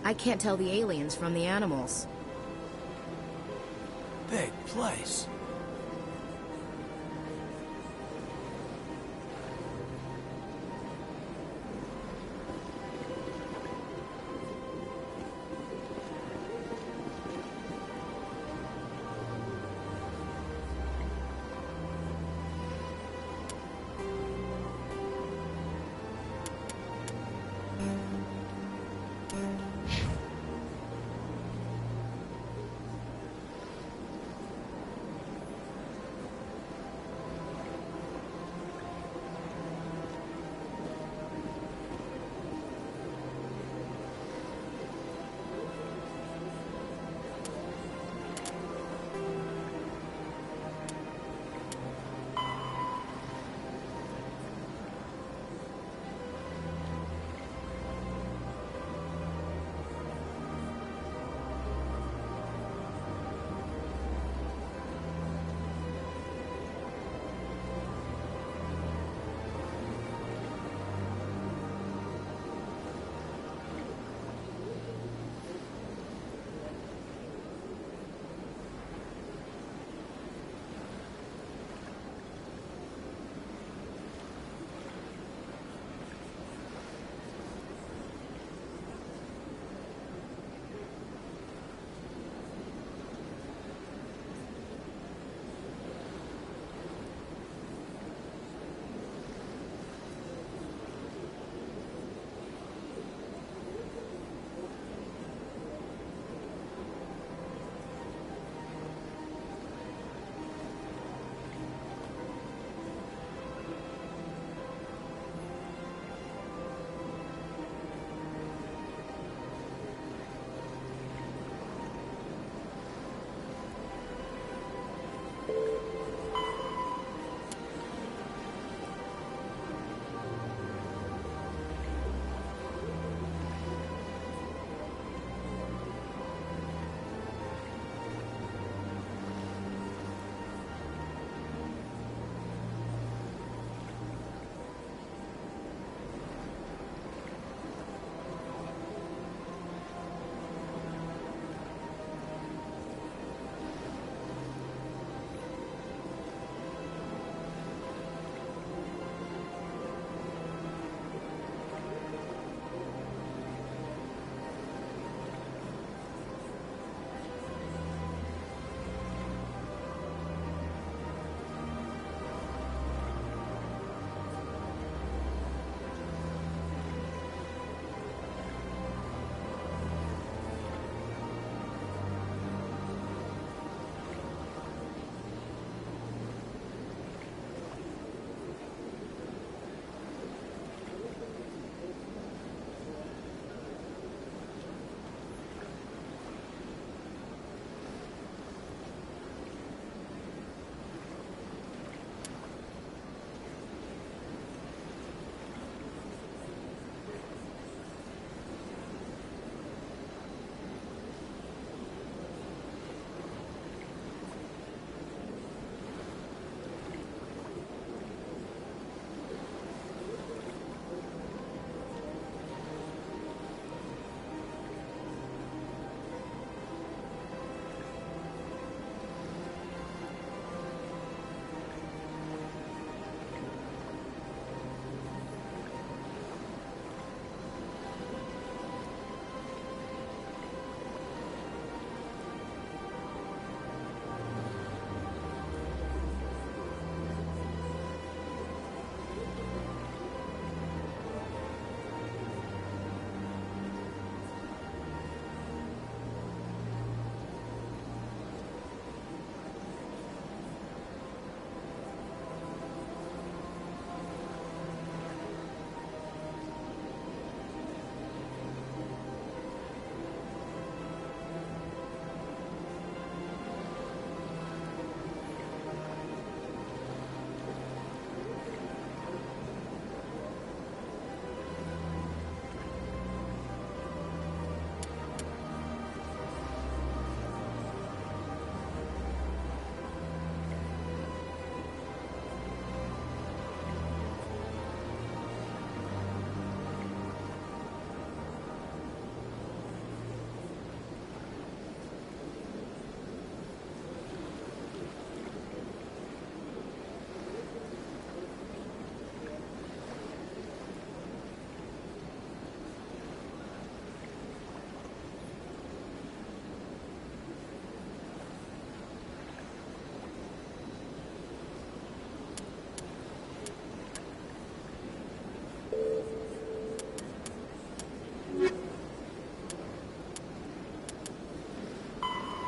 I can't tell the aliens from the animals. Big place.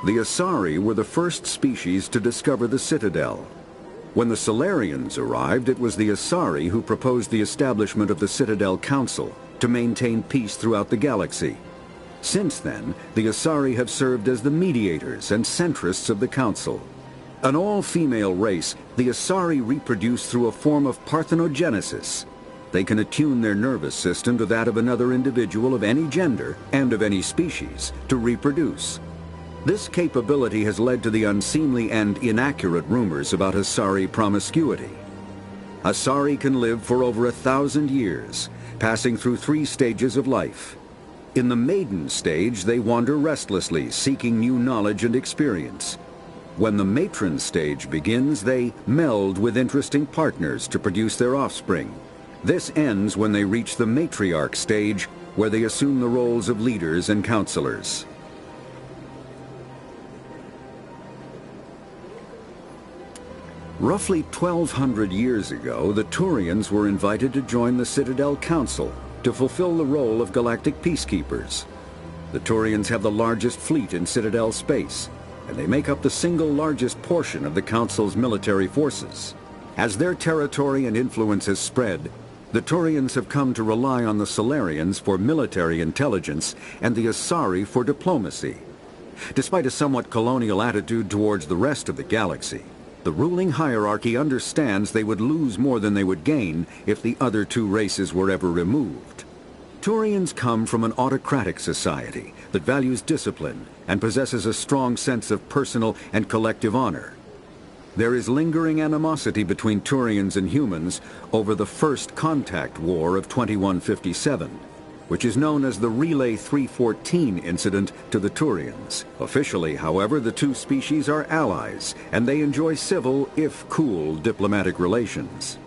The Asari were the first species to discover the Citadel. When the Solarians arrived, it was the Asari who proposed the establishment of the Citadel Council to maintain peace throughout the galaxy. Since then, the Asari have served as the mediators and centrists of the Council. An all-female race, the Asari reproduce through a form of parthenogenesis. They can attune their nervous system to that of another individual of any gender and of any species to reproduce. This capability has led to the unseemly and inaccurate rumors about Asari promiscuity. Asari can live for over 1,000 years, passing through 3 stages of life. In the maiden stage, they wander restlessly, seeking new knowledge and experience. When the matron stage begins, they meld with interesting partners to produce their offspring. This ends when they reach the matriarch stage, where they assume the roles of leaders and counselors. Roughly 1,200 years ago, the Turians were invited to join the Citadel Council to fulfill the role of galactic peacekeepers. The Turians have the largest fleet in Citadel space, and they make up the single largest portion of the Council's military forces. As their territory and influence has spread, the Turians have come to rely on the Solarians for military intelligence and the Asari for diplomacy. Despite a somewhat colonial attitude towards the rest of the galaxy, the ruling hierarchy understands they would lose more than they would gain if the other 2 races were ever removed. Turians come from an autocratic society that values discipline and possesses a strong sense of personal and collective honor. There is lingering animosity between Turians and humans over the First Contact War of 2157, which is known as the Relay 314 incident to the Turians. Officially, however, the 2 species are allies, and they enjoy civil, if cool, diplomatic relations.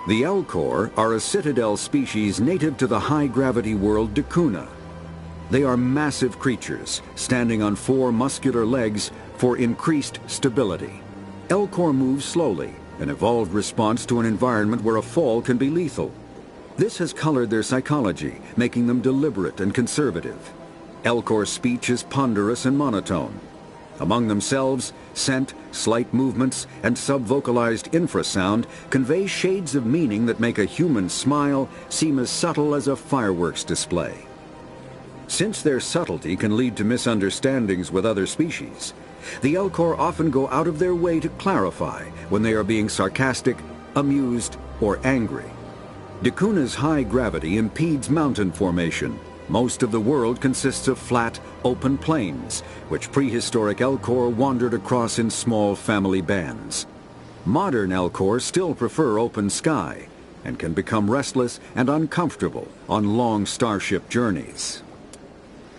The Elcor are a Citadel species native to the high-gravity world Dakuna. They are massive creatures, standing on 4 muscular legs for increased stability. Elcor move slowly, an evolved response to an environment where a fall can be lethal. This has colored their psychology, making them deliberate and conservative. Elcor speech is ponderous and monotone. Among themselves, scent, slight movements, and sub-vocalized infrasound convey shades of meaning that make a human smile seem as subtle as a fireworks display. Since their subtlety can lead to misunderstandings with other species, the Elcor often go out of their way to clarify when they are being sarcastic, amused, or angry. Dakuna's high gravity impedes mountain formation. Most of the world consists of flat, open plains, which prehistoric Elcor wandered across in small family bands. Modern Elcor still prefer open sky, and can become restless and uncomfortable on long starship journeys.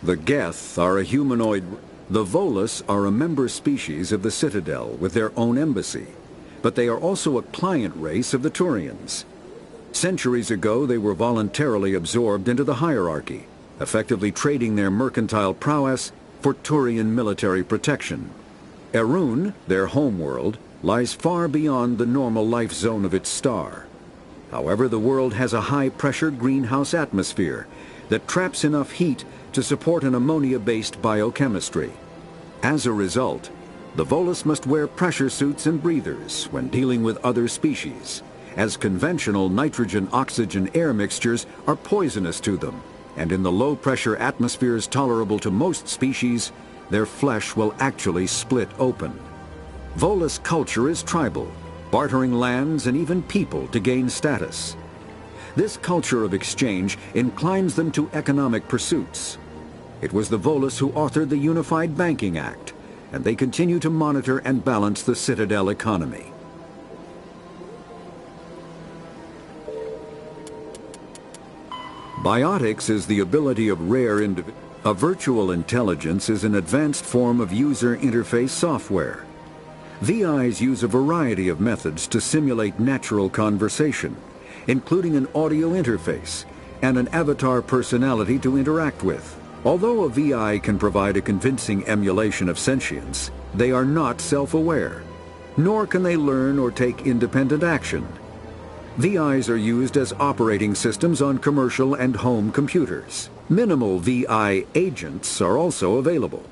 The Geth are a humanoid. The Volus are a member species of the Citadel with their own embassy, but they are also a client race of the Turians. Centuries ago, they were voluntarily absorbed into the hierarchy, effectively trading their mercantile prowess for Turian military protection. Erun, their homeworld, lies far beyond the normal life zone of its star. However, the world has a high-pressure greenhouse atmosphere that traps enough heat to support an ammonia-based biochemistry. As a result, the Volus must wear pressure suits and breathers when dealing with other species, as conventional nitrogen-oxygen air mixtures are poisonous to them, and in the low-pressure atmospheres tolerable to most species, their flesh will actually split open. Volus culture is tribal, bartering lands and even people to gain status. This culture of exchange inclines them to economic pursuits. It was the Volus who authored the Unified Banking Act, and they continue to monitor and balance the Citadel economy. Biotics is the ability of rare individuals. A virtual intelligence is an advanced form of user interface software. VIs use a variety of methods to simulate natural conversation, including an audio interface and an avatar personality to interact with. Although a VI can provide a convincing emulation of sentience, they are not self-aware, nor can they learn or take independent action. VIs are used as operating systems on commercial and home computers. Minimal VI agents are also available.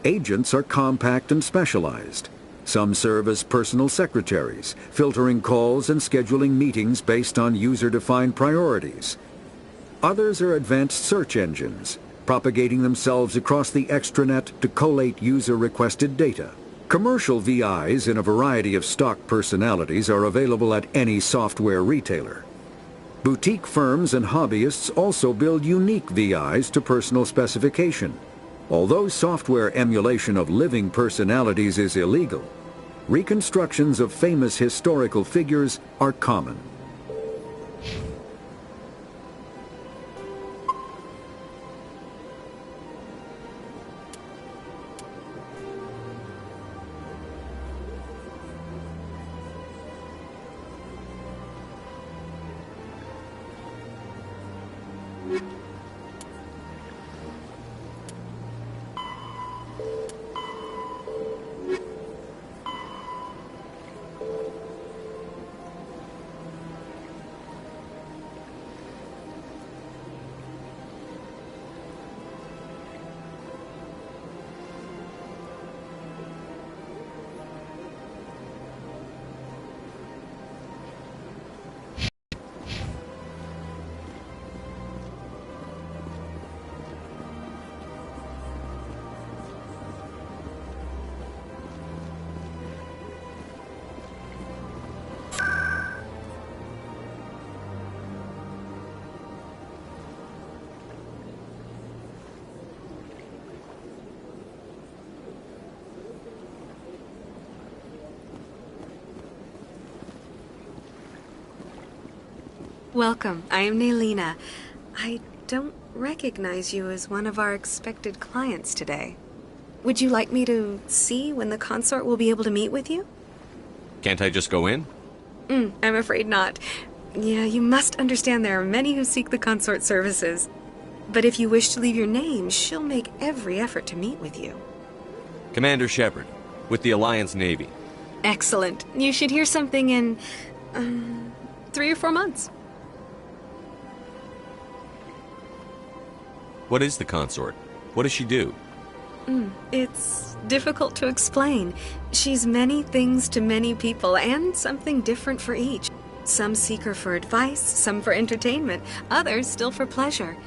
Agents are compact and specialized. Some serve as personal secretaries, filtering calls and scheduling meetings based on user-defined priorities. Others are advanced search engines, propagating themselves across the extranet to collate user-requested data. Commercial VIs in a variety of stock personalities are available at any software retailer. Boutique firms and hobbyists also build unique VIs to personal specification. Although software emulation of living personalities is illegal, reconstructions of famous historical figures are common. Welcome. I am Naylina. I don't recognize you as one of our expected clients today. Would you like me to see when the consort will be able to meet with you? Can't I just go in? I'm afraid not. Yeah, you must understand there are many who seek the consort services. But if you wish to leave your name, she'll make every effort to meet with you. Commander Shepard, with the Alliance Navy. Excellent. You should hear something in 3 or 4 months. What is the consort? What does she do? It's difficult to explain. She's many things to many people, and something different for each. Some seek her for advice, some for entertainment, others still for pleasure.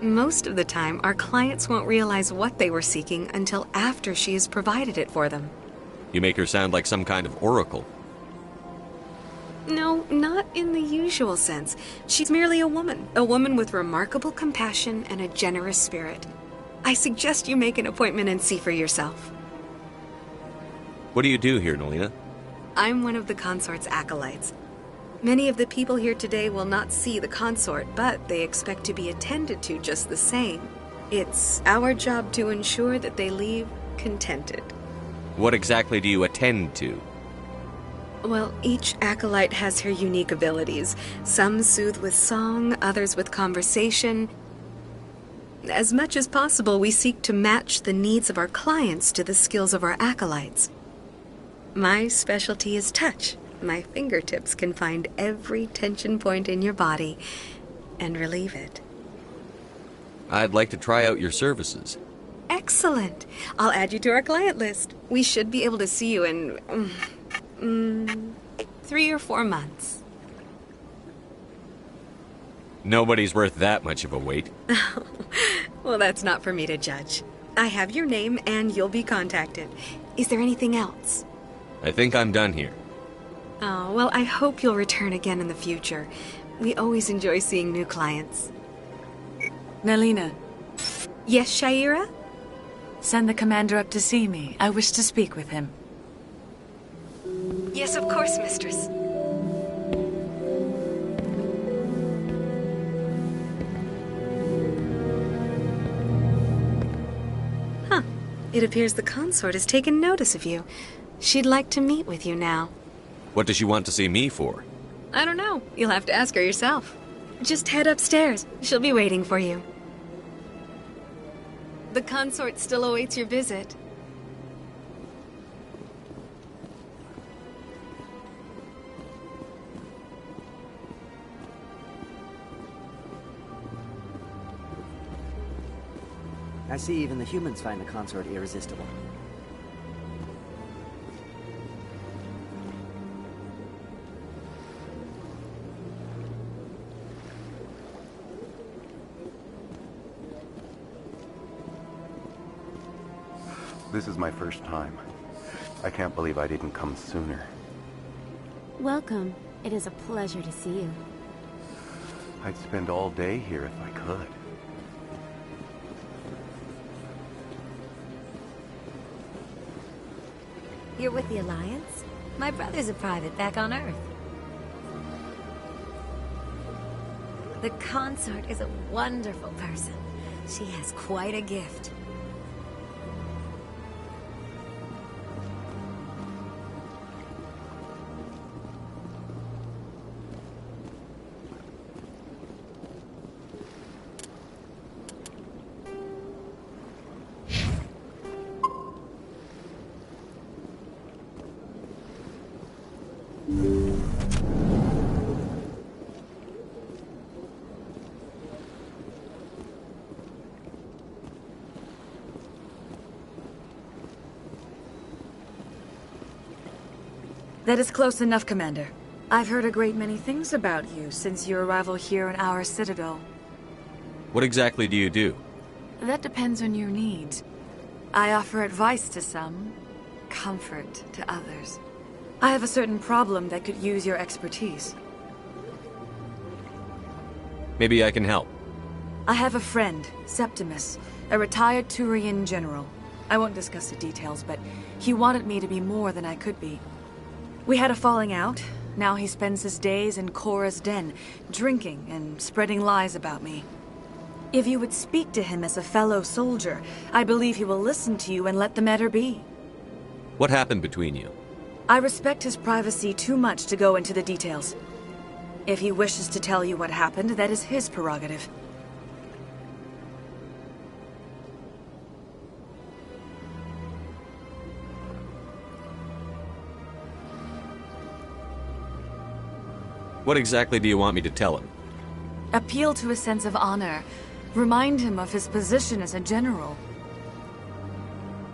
Most of the time, our clients won't realize what they were seeking until after she has provided it for them. You make her sound like some kind of oracle. No, not in the usual sense. She's merely a woman with remarkable compassion and a generous spirit. I suggest you make an appointment and see for yourself. What do you do here, Naylina? I'm one of the consort's acolytes. Many of the people here today will not see the consort, but they expect to be attended to just the same. It's our job to ensure that they leave contented. What exactly do you attend to? Well, each acolyte has her unique abilities. Some soothe with song, others with conversation. As much as possible, we seek to match the needs of our clients to the skills of our acolytes. My specialty is touch. My fingertips can find every tension point in your body and relieve it. I'd like to try out your services. Excellent. I'll add you to our client list. We should be able to see you in 3 or 4 months. Nobody's worth that much of a wait. Well, that's not for me to judge. I have your name and you'll be contacted. Is there anything else? I think I'm done here. Oh, well, I hope you'll return again in the future. We always enjoy seeing new clients. Naylina, Yes, Shaira? send the commander up to see me. I wish to speak with him. Yes, of course, mistress. Huh. It appears the consort has taken notice of you. She'd like to meet with you now. What does she want to see me for? I don't know. You'll have to ask her yourself. Just head upstairs. She'll be waiting for you. The consort still awaits your visit. I see even the humans find the consort irresistible. This is my first time. I can't believe I didn't come sooner. Welcome. It is a pleasure to see you. I'd spend all day here if I could. You're with the Alliance? My brother's a private back on Earth. The consort is a wonderful person. She has quite a gift. That is close enough, Commander. I've heard a great many things about you since your arrival here in our citadel. What exactly do you do? That depends on your needs. I offer advice to some, comfort to others. I have a certain problem that could use your expertise. Maybe I can help. I have a friend, Septimus, a retired Turian general. I won't discuss the details, but he wanted me to be more than I could be. We had a falling out. Now he spends his days in Korra's den, drinking and spreading lies about me. If you would speak to him as a fellow soldier, I believe he will listen to you and let the matter be. What happened between you? I respect his privacy too much to go into the details. If he wishes to tell you what happened, that is his prerogative. What exactly do you want me to tell him? Appeal to his sense of honor. Remind him of his position as a general.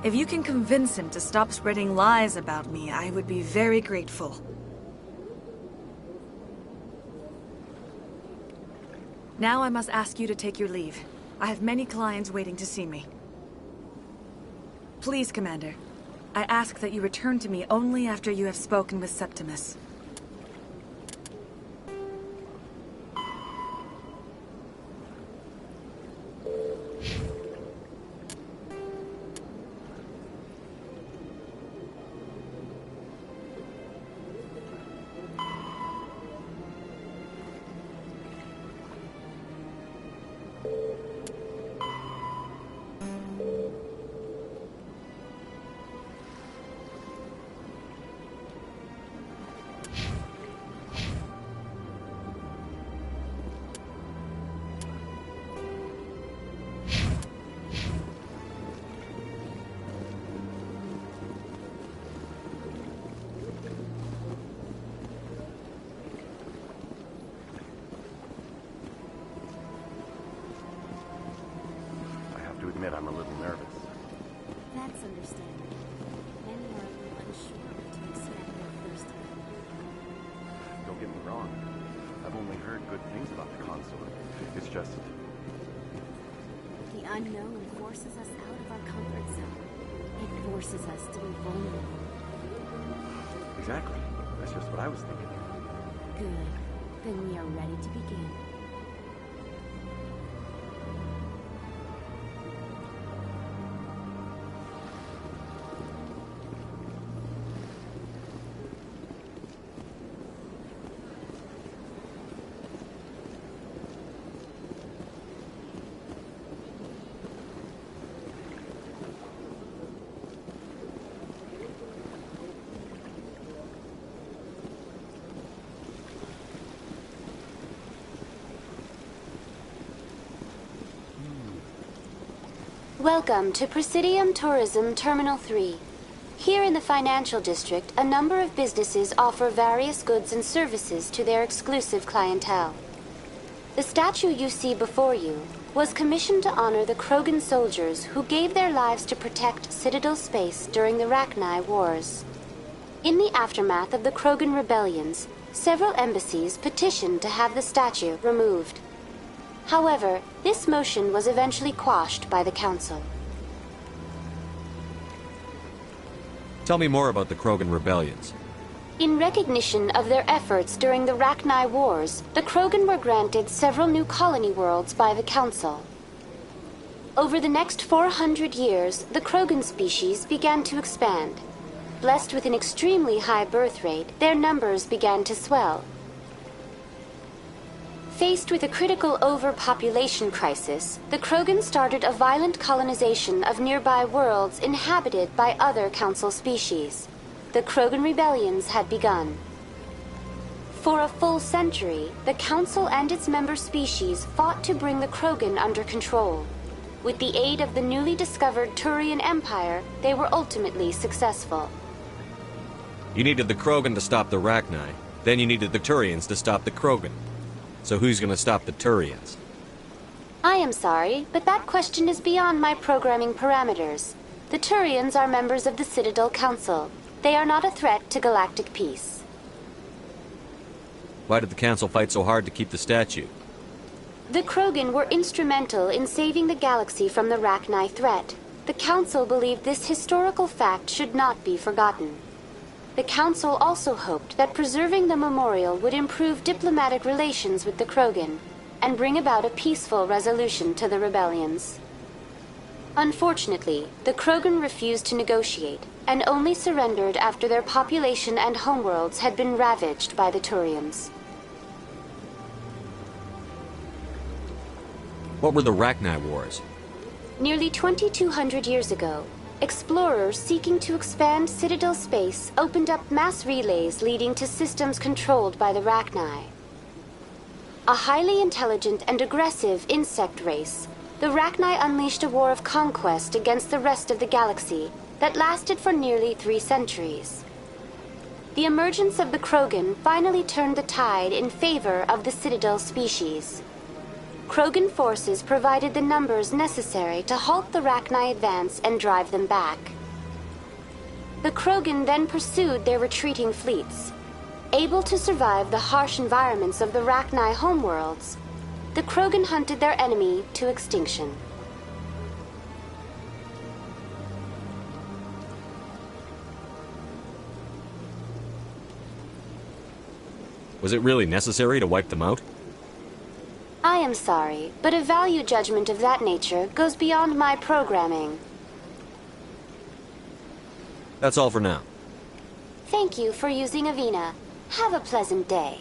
If you can convince him to stop spreading lies about me, I would be very grateful. Now I must ask you to take your leave. I have many clients waiting to see me. Please, Commander. I ask that you return to me only after you have spoken with Septimus. I'm a little nervous. That's understandable. Many are a little unsure what to expect their first time. Don't get me wrong. I've only heard good things about the consort. It's just... The unknown forces us out of our comfort zone. It forces us to be vulnerable. Exactly. That's just what I was thinking. Good. Then we are ready to begin. Welcome to Presidium Tourism Terminal 3. Here in the financial district, a number of businesses offer various goods and services to their exclusive clientele. The statue you see before you was commissioned to honor the Krogan soldiers who gave their lives to protect Citadel space during the Rachni Wars. In the aftermath of the Krogan rebellions, several embassies petitioned to have the statue removed. However, this motion was eventually quashed by the Council. Tell me more about the Krogan rebellions. In recognition of their efforts during the Rachni Wars, the Krogan were granted several new colony worlds by the Council. Over the next 400 years, the Krogan species began to expand. Blessed with an extremely high birth rate, their numbers began to swell. Faced with a critical overpopulation crisis, the Krogan started a violent colonization of nearby worlds inhabited by other Council species. The Krogan rebellions had begun. For a full century, the Council and its member species fought to bring the Krogan under control. With the aid of the newly discovered Turian Empire, they were ultimately successful. You needed the Krogan to stop the Rachni, then you needed the Turians to stop the Krogan. So who's gonna stop the Turians? I am sorry, but that question is beyond my programming parameters. The Turians are members of the Citadel Council. They are not a threat to galactic peace. Why did the Council fight so hard to keep the statue? The Krogan were instrumental in saving the galaxy from the Rachni threat. The Council believed this historical fact should not be forgotten. The Council also hoped that preserving the memorial would improve diplomatic relations with the Krogan and bring about a peaceful resolution to the rebellions. Unfortunately, the Krogan refused to negotiate and only surrendered after their population and homeworlds had been ravaged by the Turians. What were the Rachni Wars? Nearly 2,200 years ago, explorers seeking to expand Citadel space opened up mass relays leading to systems controlled by the Rachni. A highly intelligent and aggressive insect race, the Rachni unleashed a war of conquest against the rest of the galaxy that lasted for nearly 3 centuries. The emergence of the Krogan finally turned the tide in favor of the Citadel species. Krogan forces provided the numbers necessary to halt the Rachni advance and drive them back. The Krogan then pursued their retreating fleets. Able to survive the harsh environments of the Rachni homeworlds, the Krogan hunted their enemy to extinction. Was it really necessary to wipe them out? I am sorry, but a value judgment of that nature goes beyond my programming. That's all for now. Thank you for using Avina. Have a pleasant day.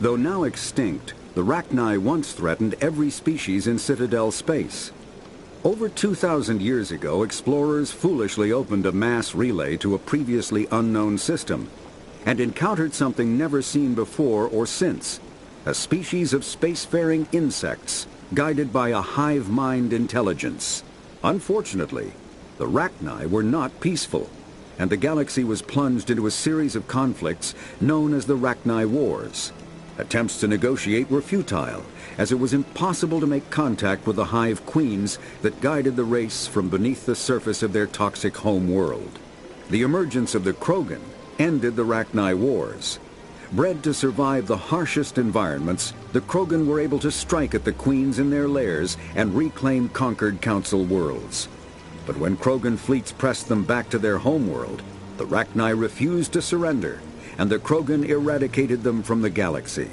Though now extinct, the Rachni once threatened every species in Citadel space. Over 2,000 years ago, explorers foolishly opened a mass relay to a previously unknown system and encountered something never seen before or since, a species of spacefaring insects guided by a hive mind intelligence. Unfortunately, the Rachni were not peaceful, and the galaxy was plunged into a series of conflicts known as the Rachni Wars. Attempts to negotiate were futile, as it was impossible to make contact with the hive queens that guided the race from beneath the surface of their toxic home world. The emergence of the Krogan ended the Rachni Wars. Bred to survive the harshest environments, the Krogan were able to strike at the queens in their lairs and reclaim conquered Council worlds. But when Krogan fleets pressed them back to their homeworld, the Rachni refused to surrender, and the Krogan eradicated them from the galaxy.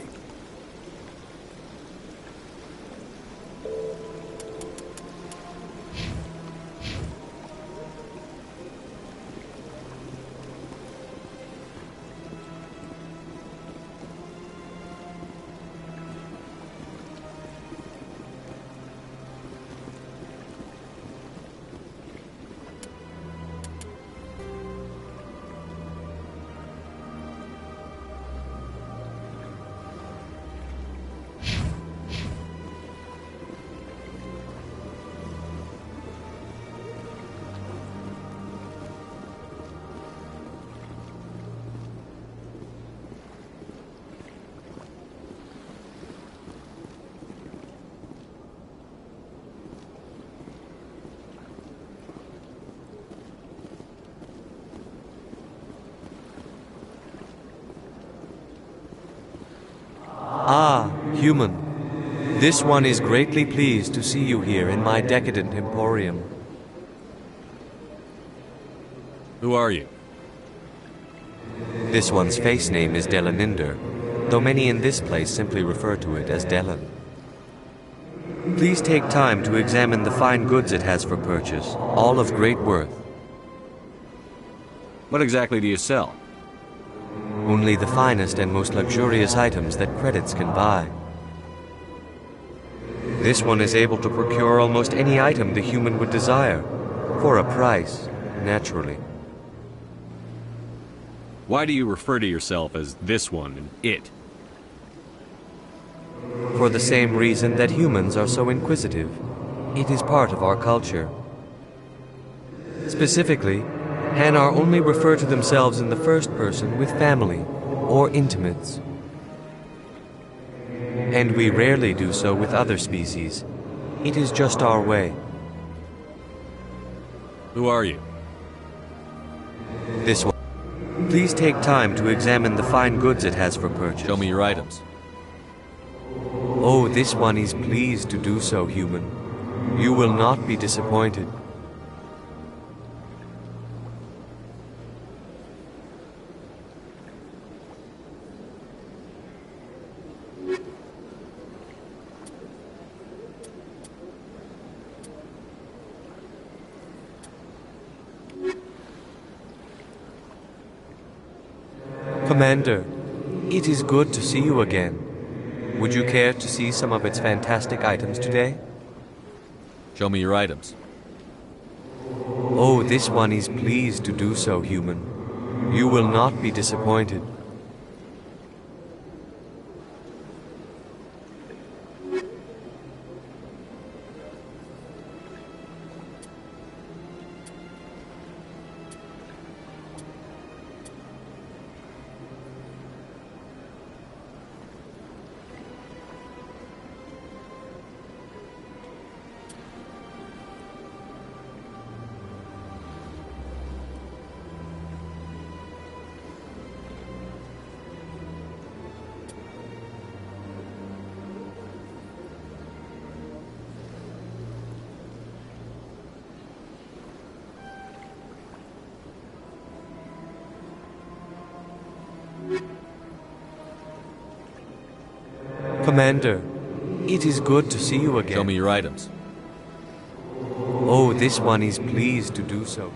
Ah, human. This one is greatly pleased to see you here in my decadent emporium. Who are you? This one's face name is Delaninder, though many in this place simply refer to it as Delan. Please take time to examine the fine goods it has for purchase, all of great worth. What exactly do you sell? Only the finest and most luxurious items that credits can buy. This one is able to procure almost any item the human would desire, for a price, naturally. Why do you refer to yourself as this one and it? For the same reason that humans are so inquisitive. It is part of our culture. Specifically, Hanar only refer to themselves in the first person with family or intimates. And we rarely do so with other species. It is just our way. Who are you? This one. Please take time to examine the fine goods it has for purchase. Show me your items. Oh, this one is pleased to do so, human. You will not be disappointed. Commander, it is good to see you again. Would you care to see some of its fantastic items today? Show me your items. Oh, this one is pleased to do so, human. You will not be disappointed. Commander, it is good to see you again. Show me your items. Oh, this one is pleased to do so.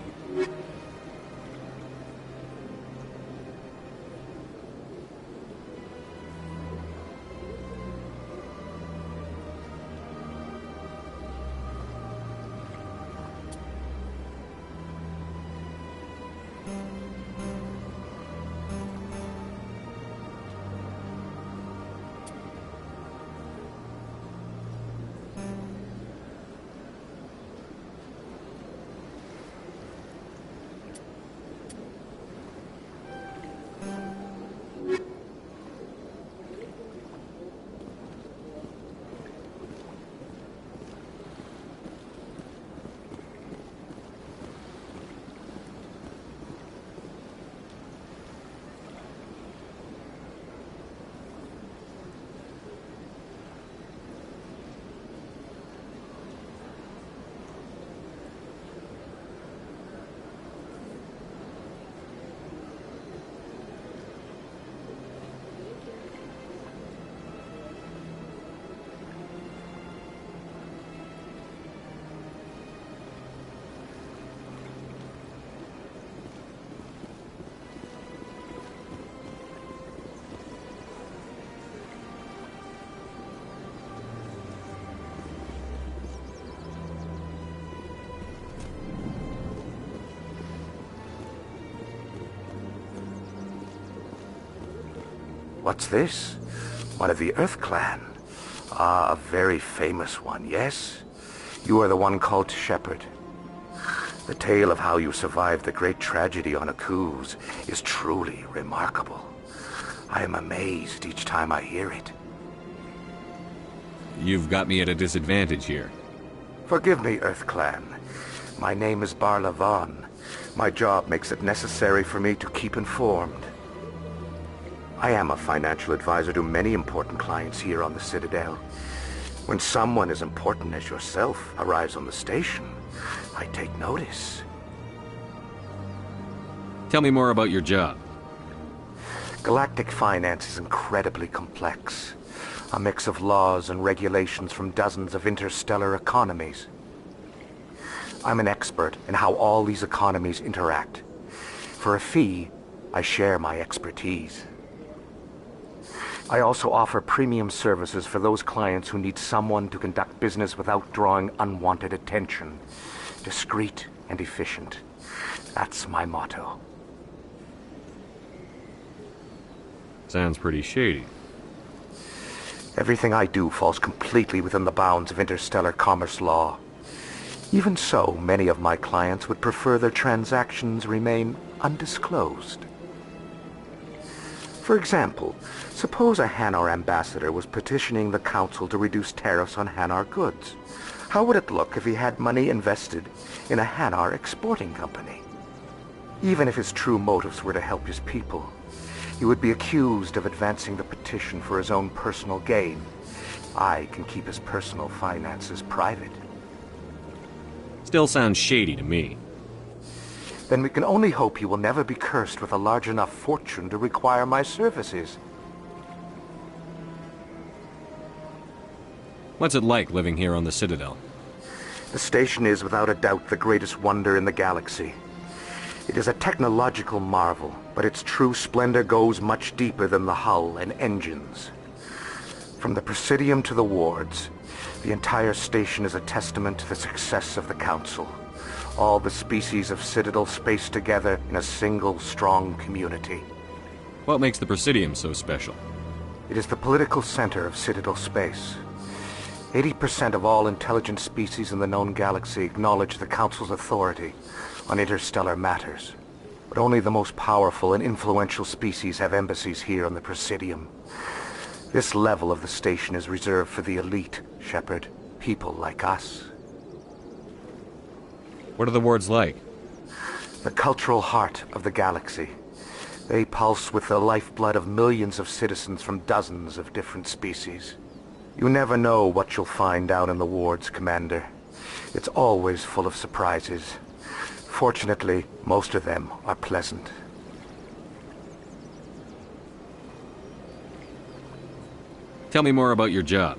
What's this? One of the Earth Clan. Ah, a very famous one, yes? You are the one called Shepherd. The tale of how you survived the great tragedy on Akuz is truly remarkable. I am amazed each time I hear it. You've got me at a disadvantage here. Forgive me, Earth Clan. My name is Barla Vaughn. My job makes it necessary for me to keep informed. I am a financial advisor to many important clients here on the Citadel. When someone as important as yourself arrives on the station, I take notice. Tell me more about your job. Galactic finance is incredibly complex. A mix of laws and regulations from dozens of interstellar economies. I'm an expert in how all these economies interact. For a fee, I share my expertise. I also offer premium services for those clients who need someone to conduct business without drawing unwanted attention. Discreet and efficient. That's my motto. Sounds pretty shady. Everything I do falls completely within the bounds of interstellar commerce law. Even so, many of my clients would prefer their transactions remain undisclosed. For example, suppose a Hanar ambassador was petitioning the Council to reduce tariffs on Hanar goods. How would it look if he had money invested in a Hanar exporting company? Even if his true motives were to help his people, he would be accused of advancing the petition for his own personal gain. I can keep his personal finances private. Still sounds shady to me. Then we can only hope he will never be cursed with a large enough fortune to require my services. What's it like living here on the Citadel? The station is without a doubt the greatest wonder in the galaxy. It is a technological marvel, but its true splendor goes much deeper than the hull and engines. From the Presidium to the wards, the entire station is a testament to the success of the Council. All the species of Citadel spaced together in a single strong community. What makes the Presidium so special? It is the political center of Citadel space. 80% of all intelligent species in the known galaxy acknowledge the Council's authority on interstellar matters. But only the most powerful and influential species have embassies here on the Presidium. This level of the station is reserved for the elite, Shepard. People like us. What are the wards like? The cultural heart of the galaxy. They pulse with the lifeblood of millions of citizens from dozens of different species. You never know what you'll find down in the wards, Commander. It's always full of surprises. Fortunately, most of them are pleasant. Tell me more about your job.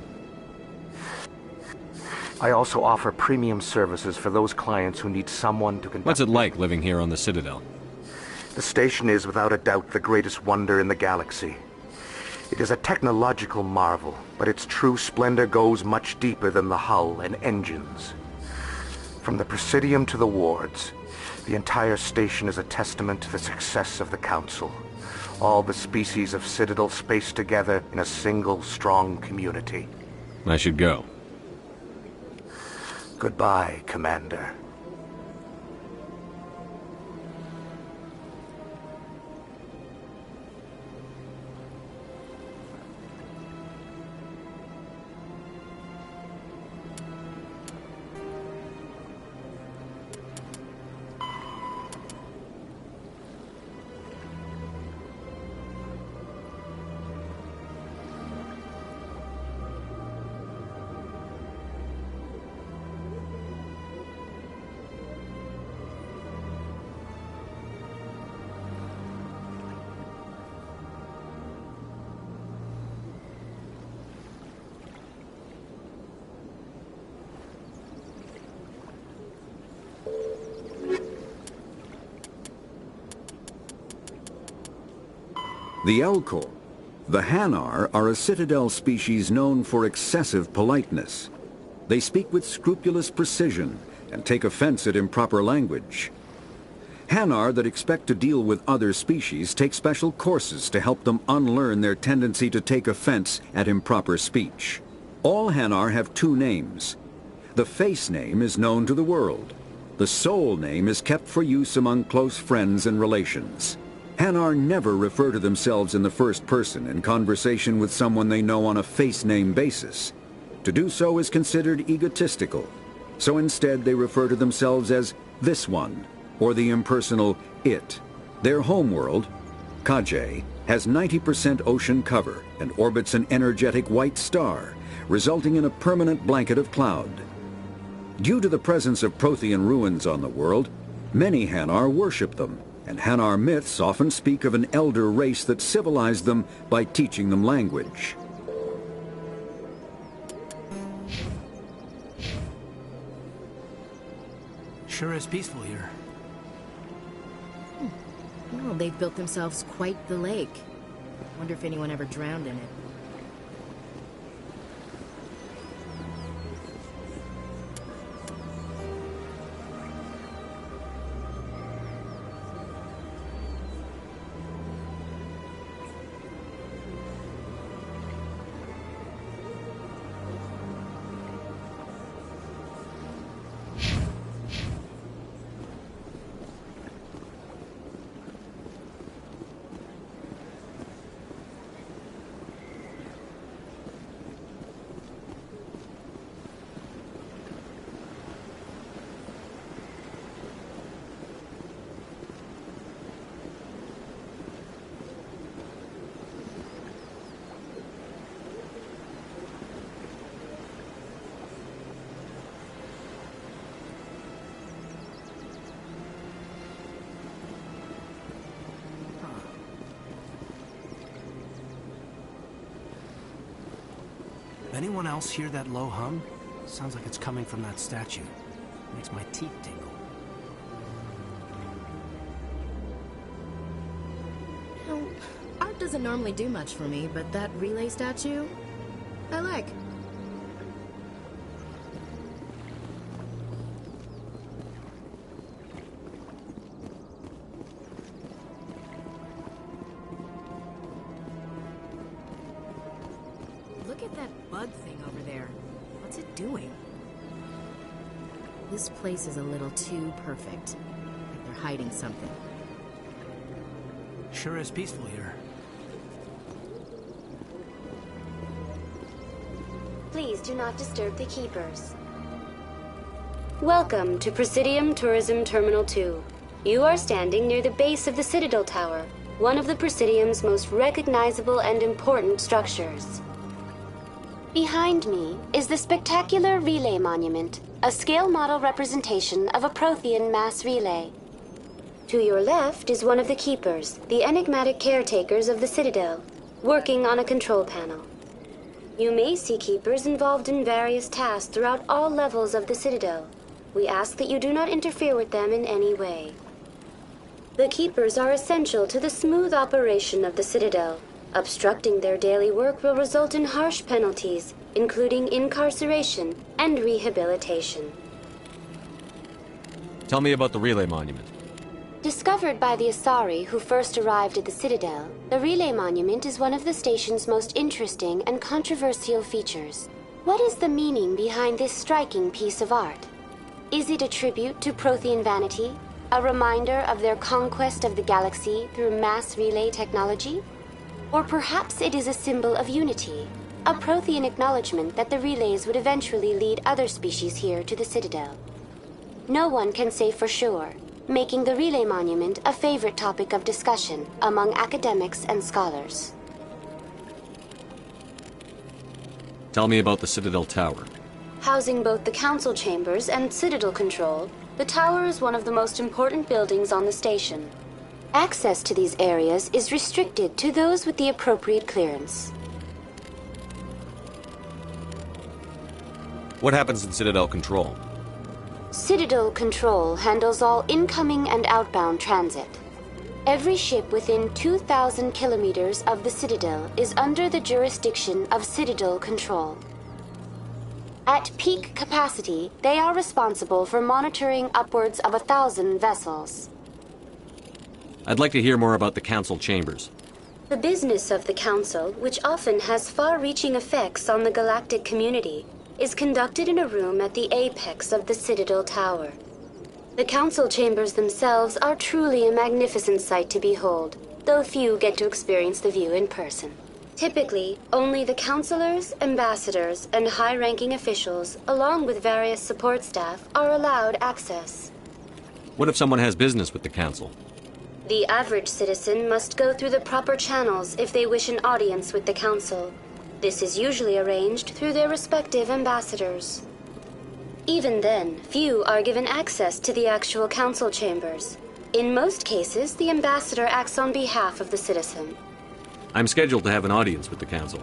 I also offer premium services for those clients who need someone to conduct... What's it like living here on the Citadel? The station is without a doubt the greatest wonder in the galaxy. It is a technological marvel, but its true splendor goes much deeper than the hull and engines. From the Presidium to the wards, the entire station is a testament to the success of the Council. All the species of Citadel spaced together in a single strong community. I should go. Goodbye, Commander. The Elcor. The Hanar are a Citadel species known for excessive politeness. They speak with scrupulous precision and take offense at improper language. Hanar that expect to deal with other species take special courses to help them unlearn their tendency to take offense at improper speech. All Hanar have two names. The face name is known to the world. The soul name is kept for use among close friends and relations. Hanar never refer to themselves in the first person in conversation with someone they know on a face name basis. To do so is considered egotistical, so instead they refer to themselves as this one, or the impersonal it. Their homeworld, Kajay, has 90% ocean cover and orbits an energetic white star, resulting in a permanent blanket of cloud. Due to the presence of Prothean ruins on the world, many Hanar worship them, and Hanar myths often speak of an elder race that civilized them by teaching them language. Sure is peaceful here. Well, they've built themselves quite the lake. Wonder if anyone ever drowned in it. Anyone else hear that low hum? Sounds like it's coming from that statue. Makes my teeth tingle. You know, art doesn't normally do much for me, but that relay statue, I like. Look at that bug thing over there. What's it doing? This place is a little too perfect. Like they're hiding something. Sure is peaceful here. Please do not disturb the keepers. Welcome to Presidium Tourism Terminal 2. You are standing near the base of the Citadel Tower, one of the Presidium's most recognizable and important structures. Behind me is the spectacular Relay Monument, a scale model representation of a Prothean mass relay. To your left is one of the keepers, the enigmatic caretakers of the Citadel, working on a control panel. You may see keepers involved in various tasks throughout all levels of the Citadel. We ask that you do not interfere with them in any way. The keepers are essential to the smooth operation of the Citadel. Obstructing their daily work will result in harsh penalties, including incarceration and rehabilitation. Tell me about the Relay Monument. Discovered by the Asari who first arrived at the Citadel, the Relay Monument is one of the station's most interesting and controversial features. What is the meaning behind this striking piece of art? Is it a tribute to Prothean vanity? A reminder of their conquest of the galaxy through mass relay technology? Or perhaps it is a symbol of unity, a Prothean acknowledgement that the relays would eventually lead other species here to the Citadel. No one can say for sure, making the Relay Monument a favorite topic of discussion among academics and scholars. Tell me about the Citadel Tower. Housing both the council chambers and Citadel control, the tower is one of the most important buildings on the station. Access to these areas is restricted to those with the appropriate clearance. What happens in Citadel Control? Citadel Control handles all incoming and outbound transit. Every ship within 2,000 kilometers of the Citadel is under the jurisdiction of Citadel Control. At peak capacity, they are responsible for monitoring upwards of 1,000 vessels. I'd like to hear more about the Council chambers. The business of the Council, which often has far-reaching effects on the galactic community, is conducted in a room at the apex of the Citadel Tower. The Council chambers themselves are truly a magnificent sight to behold, though few get to experience the view in person. Typically, only the councilors, ambassadors, and high-ranking officials, along with various support staff, are allowed access. What if someone has business with the Council? The average citizen must go through the proper channels if they wish an audience with the Council. This is usually arranged through their respective ambassadors. Even then, few are given access to the actual Council chambers. In most cases, the ambassador acts on behalf of the citizen. I'm scheduled to have an audience with the Council.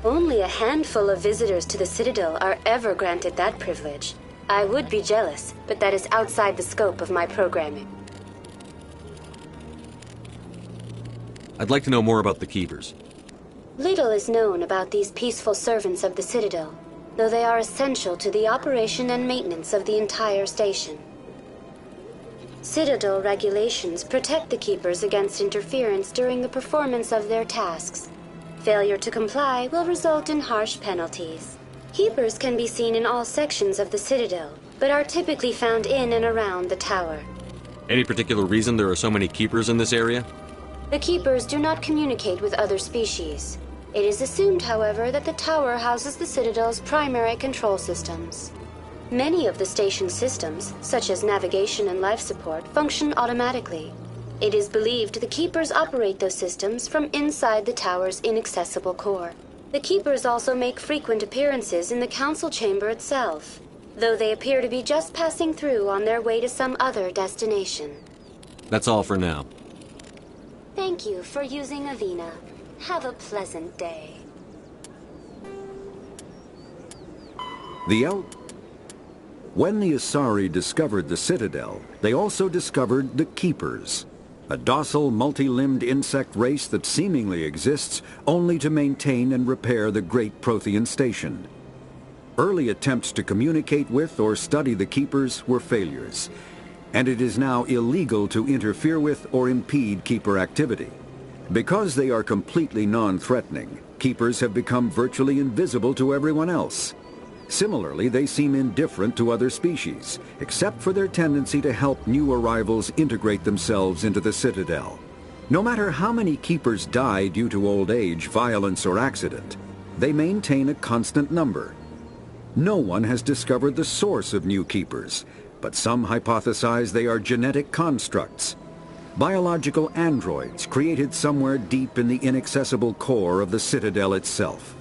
Only a handful of visitors to the Citadel are ever granted that privilege. I would be jealous, but that is outside the scope of my programming. I'd like to know more about the Keepers. Little is known about these peaceful servants of the Citadel, though they are essential to the operation and maintenance of the entire station. Citadel regulations protect the Keepers against interference during the performance of their tasks. Failure to comply will result in harsh penalties. Keepers can be seen in all sections of the Citadel, but are typically found in and around the tower. Any particular reason there are so many Keepers in this area? The Keepers do not communicate with other species. It is assumed, however, that the tower houses the Citadel's primary control systems. Many of the station's systems, such as navigation and life support, function automatically. It is believed the Keepers operate those systems from inside the tower's inaccessible core. The Keepers also make frequent appearances in the Council chamber itself, though they appear to be just passing through on their way to some other destination. That's all for now. Thank you for using Avina. Have a pleasant day. When the Asari discovered the Citadel, they also discovered the Keepers, a docile, multi-limbed insect race that seemingly exists only to maintain and repair the Great Prothean Station. Early attempts to communicate with or study the Keepers were failures, and it is now illegal to interfere with or impede Keeper activity. Because they are completely non-threatening, Keepers have become virtually invisible to everyone else. Similarly, they seem indifferent to other species, except for their tendency to help new arrivals integrate themselves into the Citadel. No matter how many Keepers die due to old age, violence, or accident, they maintain a constant number. No one has discovered the source of new Keepers, but some hypothesize they are genetic constructs, biological androids created somewhere deep in the inaccessible core of the Citadel itself.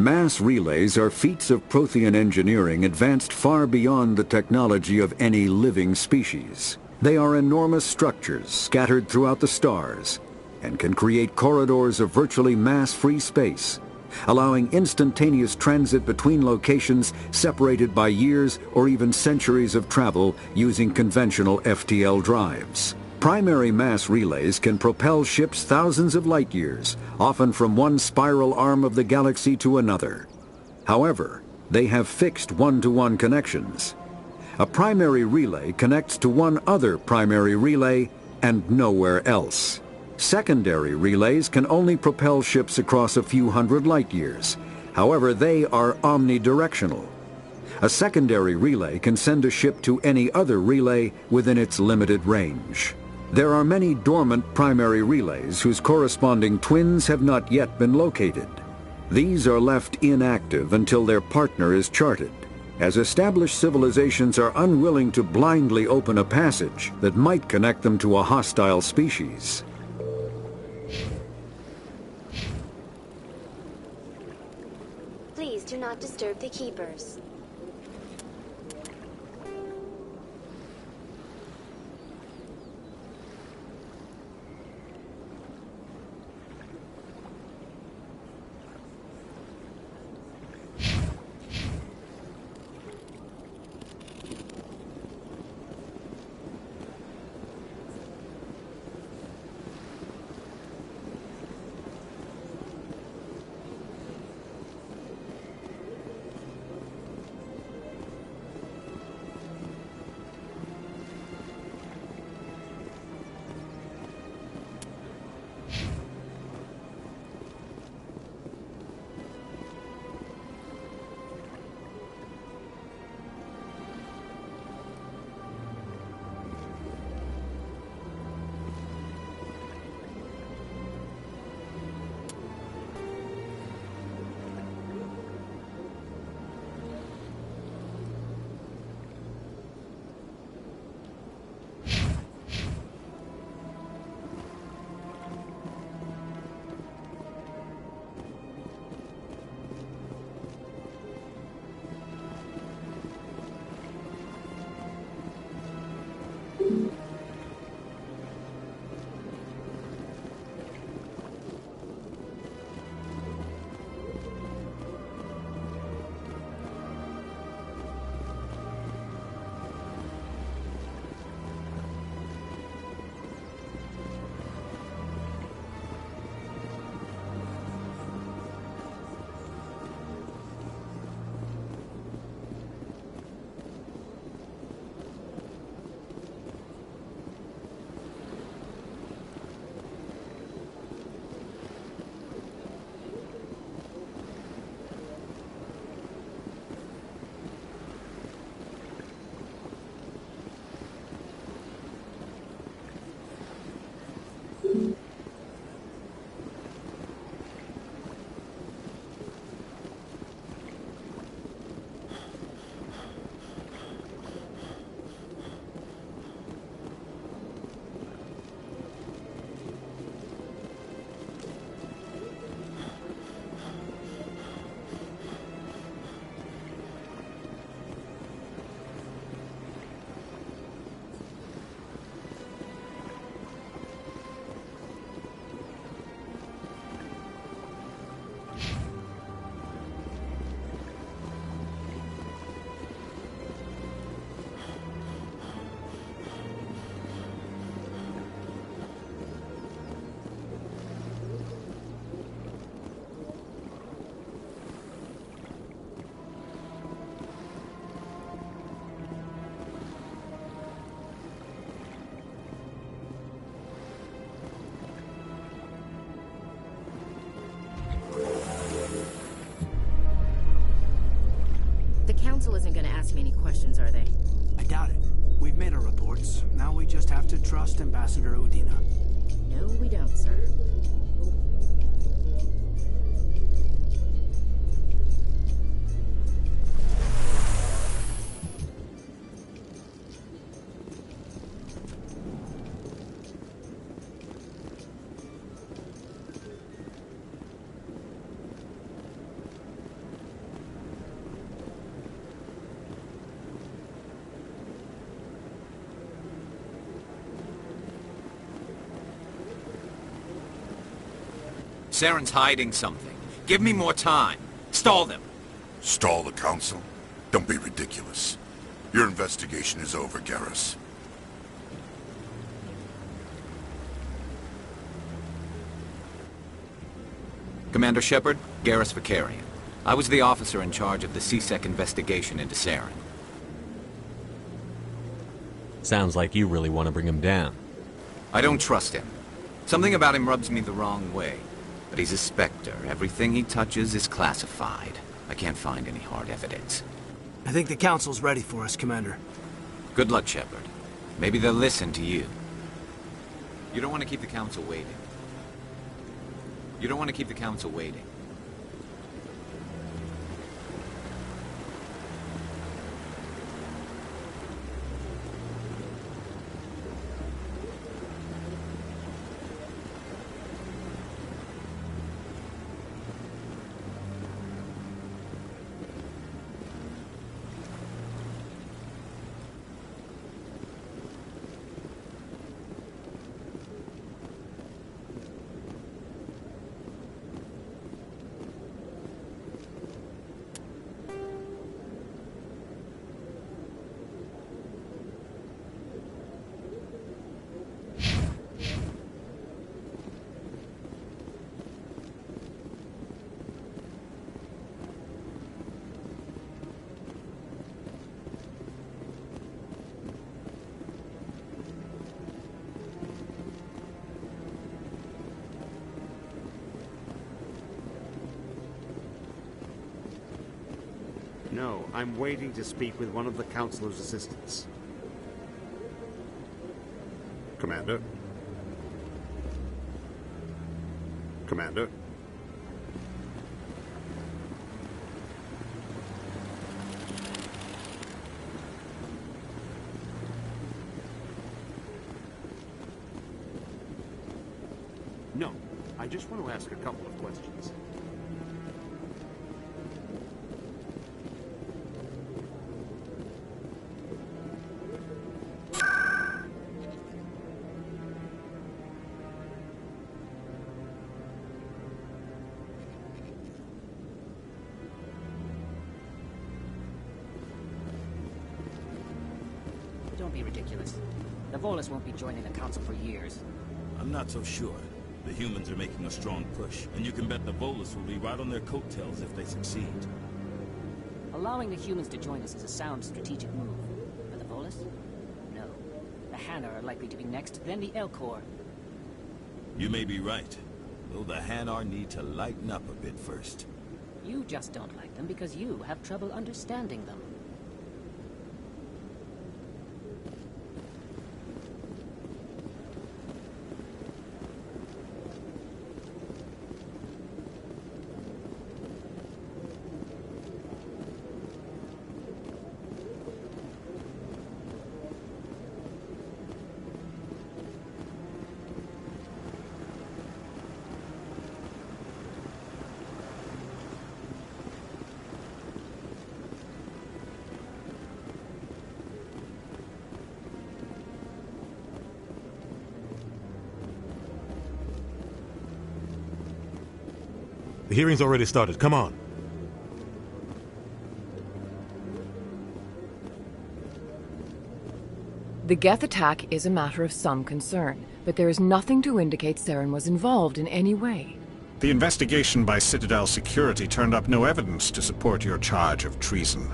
Mass relays are feats of Prothean engineering advanced far beyond the technology of any living species. They are enormous structures scattered throughout the stars and can create corridors of virtually mass-free space, allowing instantaneous transit between locations separated by years or even centuries of travel using conventional FTL drives. Primary mass relays can propel ships thousands of light years, often from one spiral arm of the galaxy to another. However, they have fixed one-to-one connections. A primary relay connects to one other primary relay and nowhere else. Secondary relays can only propel ships across a few hundred light years. However, they are omnidirectional. A secondary relay can send a ship to any other relay within its limited range. There are many dormant primary relays whose corresponding twins have not yet been located. These are left inactive until their partner is charted, as established civilizations are unwilling to blindly open a passage that might connect them to a hostile species. Please do not disturb the keepers. Council isn't going to ask me any questions, are they? I doubt it. We've made our reports. Now we just have to trust Ambassador Udina. No, we don't, sir. Saren's hiding something. Give me more time. Stall them. Stall the Council? Don't be ridiculous. Your investigation is over, Garrus. Commander Shepard, Garrus Vicarian. I was the officer in charge of the C-Sec investigation into Saren. Sounds like you really want to bring him down. I don't trust him. Something about him rubs me the wrong way. But he's a Spectre. Everything he touches is classified. I can't find any hard evidence. I think the Council's ready for us, Commander. Good luck, Shepard. Maybe they'll listen to you. You don't want to keep the Council waiting. You don't want to keep the Council waiting. No, I'm waiting to speak with one of the Councilor's assistants. Commander? Commander? No, I just want to ask a couple of questions. Don't be ridiculous. The Volus won't be joining the Council for years. I'm not so sure. The humans are making a strong push, and you can bet the Volus will be right on their coattails if they succeed. Allowing the humans to join us is a sound strategic move. But the Volus? No. The Hanna are likely to be next, then the Elcor. You may be right, though the Hanar need to lighten up a bit first. You just don't like them because you have trouble understanding them. The hearing's already started. Come on. The Geth attack is a matter of some concern, but there is nothing to indicate Saren was involved in any way. The investigation by Citadel Security turned up no evidence to support your charge of treason.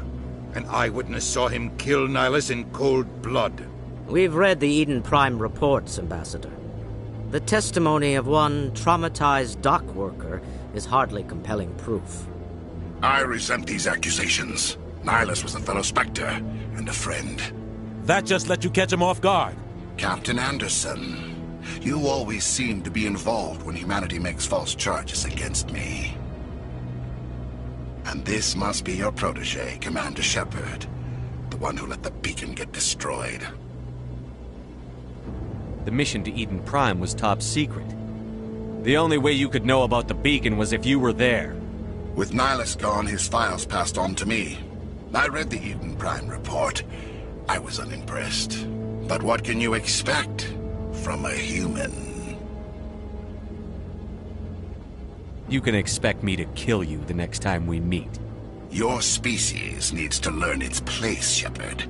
An eyewitness saw him kill Nihilus in cold blood. We've read the Eden Prime reports, Ambassador. The testimony of one traumatized dock worker is hardly compelling proof. I resent these accusations. Nihilus was a fellow Spectre and a friend. That just let you catch him off guard. Captain Anderson, you always seem to be involved when humanity makes false charges against me. And this must be your protege, Commander Shepard, the one who let the beacon get destroyed. The mission to Eden Prime was top secret. The only way you could know about the beacon was if you were there. With Nihilus gone, his files passed on to me. I read the Eden Prime report. I was unimpressed. But what can you expect from a human? You can expect me to kill you the next time we meet. Your species needs to learn its place, Shepard.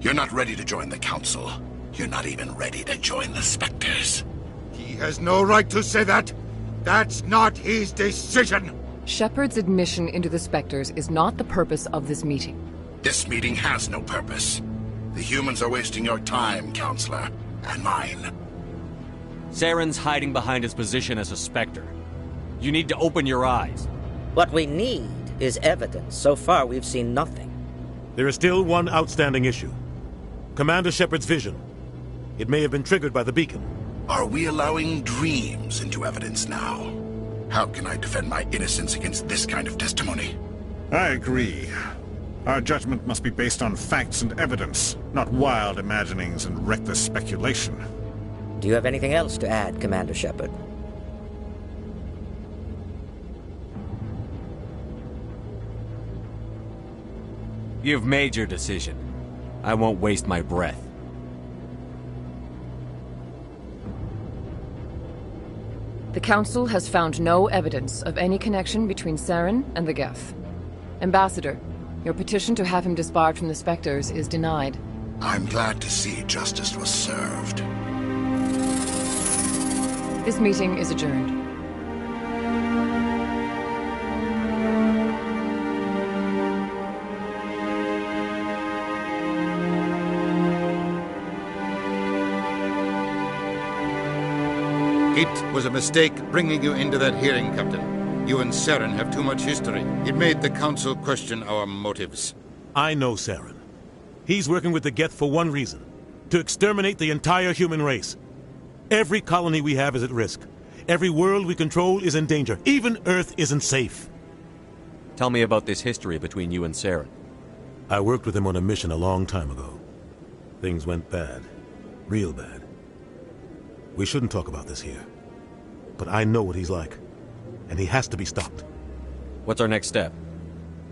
You're not ready to join the Council. You're not even ready to join the Spectres. He has no right to say that. That's not his decision. Shepard's admission into the Spectres is not the purpose of this meeting. This meeting has no purpose. The humans are wasting your time, Counselor, and mine. Saren's hiding behind his position as a Spectre. You need to open your eyes. What we need is evidence. So far, we've seen nothing. There is still one outstanding issue. Commander Shepard's vision. It may have been triggered by the beacon. Are we allowing dreams into evidence now? How can I defend my innocence against this kind of testimony? I agree. Our judgment must be based on facts and evidence, not wild imaginings and reckless speculation. Do you have anything else to add, Commander Shepard? You've made your decision. I won't waste my breath. The Council has found no evidence of any connection between Saren and the Geth. Ambassador, your petition to have him disbarred from the Spectres is denied. I'm glad to see justice was served. This meeting is adjourned. It was a mistake bringing you into that hearing, Captain. You and Saren have too much history. It made the Council question our motives. I know Saren. He's working with the Geth for one reason. To exterminate the entire human race. Every colony we have is at risk. Every world we control is in danger. Even Earth isn't safe. Tell me about this history between you and Saren. I worked with him on a mission a long time ago. Things went bad. Real bad. We shouldn't talk about this here. But I know what he's like. And he has to be stopped. What's our next step?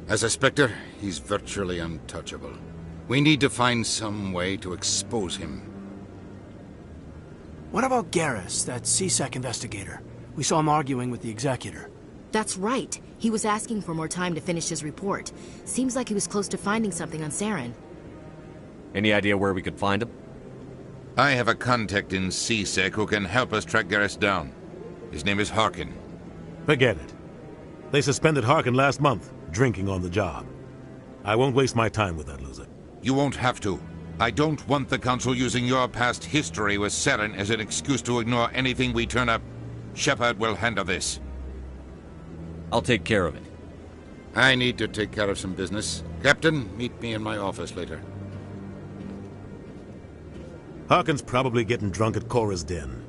As a Spectre, he's virtually untouchable. We need to find some way to expose him. What about Garrus, that CSEC investigator? We saw him arguing with the Executor. That's right. He was asking for more time to finish his report. Seems like he was close to finding something on Saren. Any idea where we could find him? I have a contact in CSEC who can help us track Garrus down. His name is Harkin. Forget it. They suspended Harkin last month, drinking on the job. I won't waste my time with that loser. You won't have to. I don't want the Council using your past history with Saren as an excuse to ignore anything we turn up. Shepard will handle this. I'll take care of it. I need to take care of some business. Captain, meet me in my office later. Harkin's probably getting drunk at Cora's Den.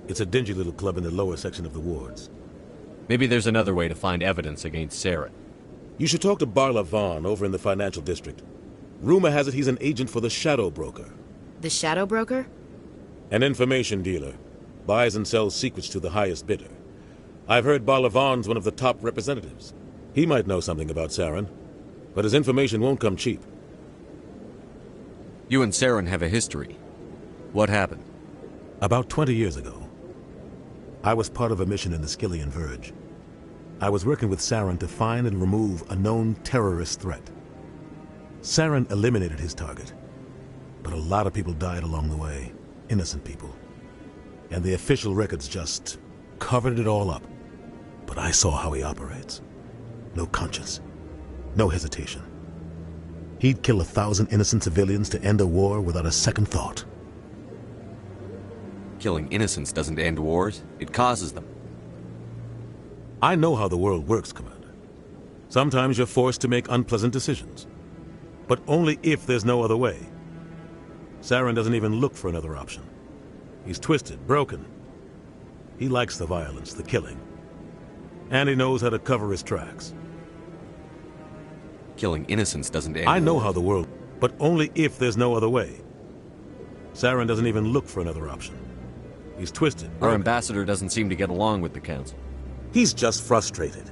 It's a dingy little club in the lower section of the wards. Maybe there's another way to find evidence against Saren. You should talk to Barla Vaughn over in the financial district. Rumor has it he's an agent for the Shadow Broker. The Shadow Broker? An information dealer. Buys and sells secrets to the highest bidder. I've heard Barla Vaughn's one of the top representatives. He might know something about Saren, but his information won't come cheap. You and Saren have a history. What happened? About 20 years ago, I was part of a mission in the Skillian Verge. I was working with Saren to find and remove a known terrorist threat. Saren eliminated his target, but a lot of people died along the way, innocent people. And the official records just covered it all up. But I saw how he operates. No conscience, no hesitation. He'd kill 1,000 innocent civilians to end a war without a second thought. Killing innocents doesn't end wars, it causes them. I know how the world works, Commander. Sometimes you're forced to make unpleasant decisions. But only if there's no other way. Saren doesn't even look for another option. He's twisted, broken. He likes the violence, the killing. And he knows how to cover his tracks. Killing innocents doesn't end I know wars. how the world, but only if there's no other way. Saren doesn't even look for another option. He's twisted. Our ambassador doesn't seem to get along with the Council. He's just frustrated.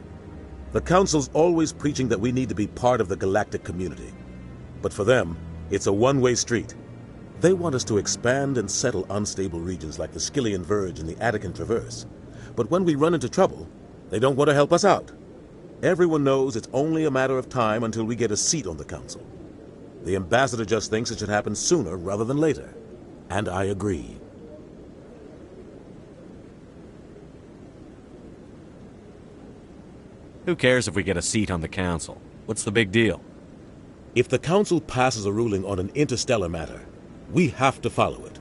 The Council's always preaching that we need to be part of the galactic community. But for them, it's a one-way street. They want us to expand and settle unstable regions like the Skillian Verge and the Attican Traverse. But when we run into trouble, they don't want to help us out. Everyone knows it's only a matter of time until we get a seat on the Council. The ambassador just thinks it should happen sooner rather than later. And I agree. Who cares if we get a seat on the Council? What's the big deal? If the Council passes a ruling on an interstellar matter, we have to follow it.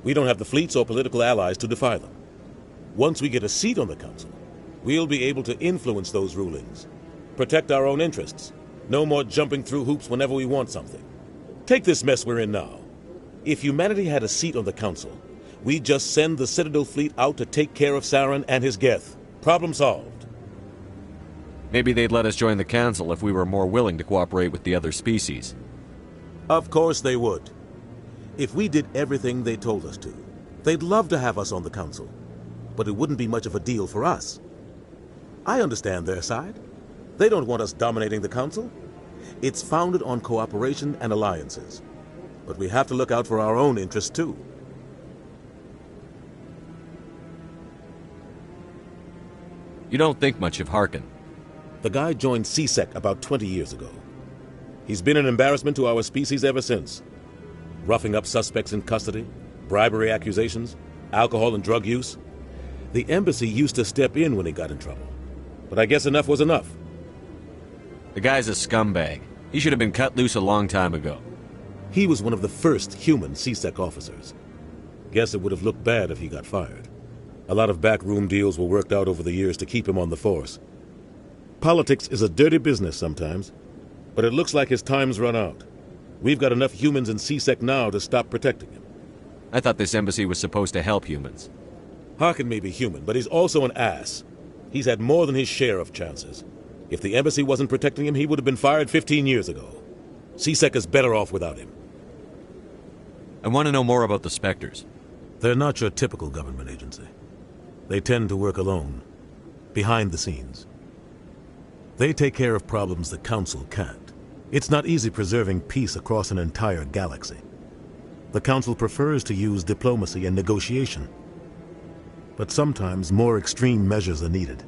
We don't have the fleets or political allies to defy them. Once we get a seat on the Council, we'll be able to influence those rulings, protect our own interests. No more jumping through hoops whenever we want something. Take this mess we're in now. If humanity had a seat on the Council, we'd just send the Citadel fleet out to take care of Saren and his Geth. Problem solved. Maybe they'd let us join the Council if we were more willing to cooperate with the other species. Of course they would. If we did everything they told us to, they'd love to have us on the Council. But it wouldn't be much of a deal for us. I understand their side. They don't want us dominating the Council. It's founded on cooperation and alliances. But we have to look out for our own interests, too. You don't think much of Harkin. The guy joined CSEC about 20 years ago. He's been an embarrassment to our species ever since. Roughing up suspects in custody, bribery accusations, alcohol and drug use. The embassy used to step in when he got in trouble. But I guess enough was enough. The guy's a scumbag. He should have been cut loose a long time ago. He was one of the first human CSEC officers. Guess it would have looked bad if he got fired. A lot of backroom deals were worked out over the years to keep him on the force. Politics is a dirty business sometimes, but it looks like his time's run out. We've got enough humans in CSEC now to stop protecting him. I thought this embassy was supposed to help humans. Harkin may be human, but he's also an ass. He's had more than his share of chances. If the embassy wasn't protecting him, he would have been fired 15 years ago. CSEC is better off without him. I want to know more about the Spectres. They're not your typical government agency. They tend to work alone, behind the scenes. They take care of problems the Council can't. It's not easy preserving peace across an entire galaxy. The Council prefers to use diplomacy and negotiation. But sometimes more extreme measures are needed.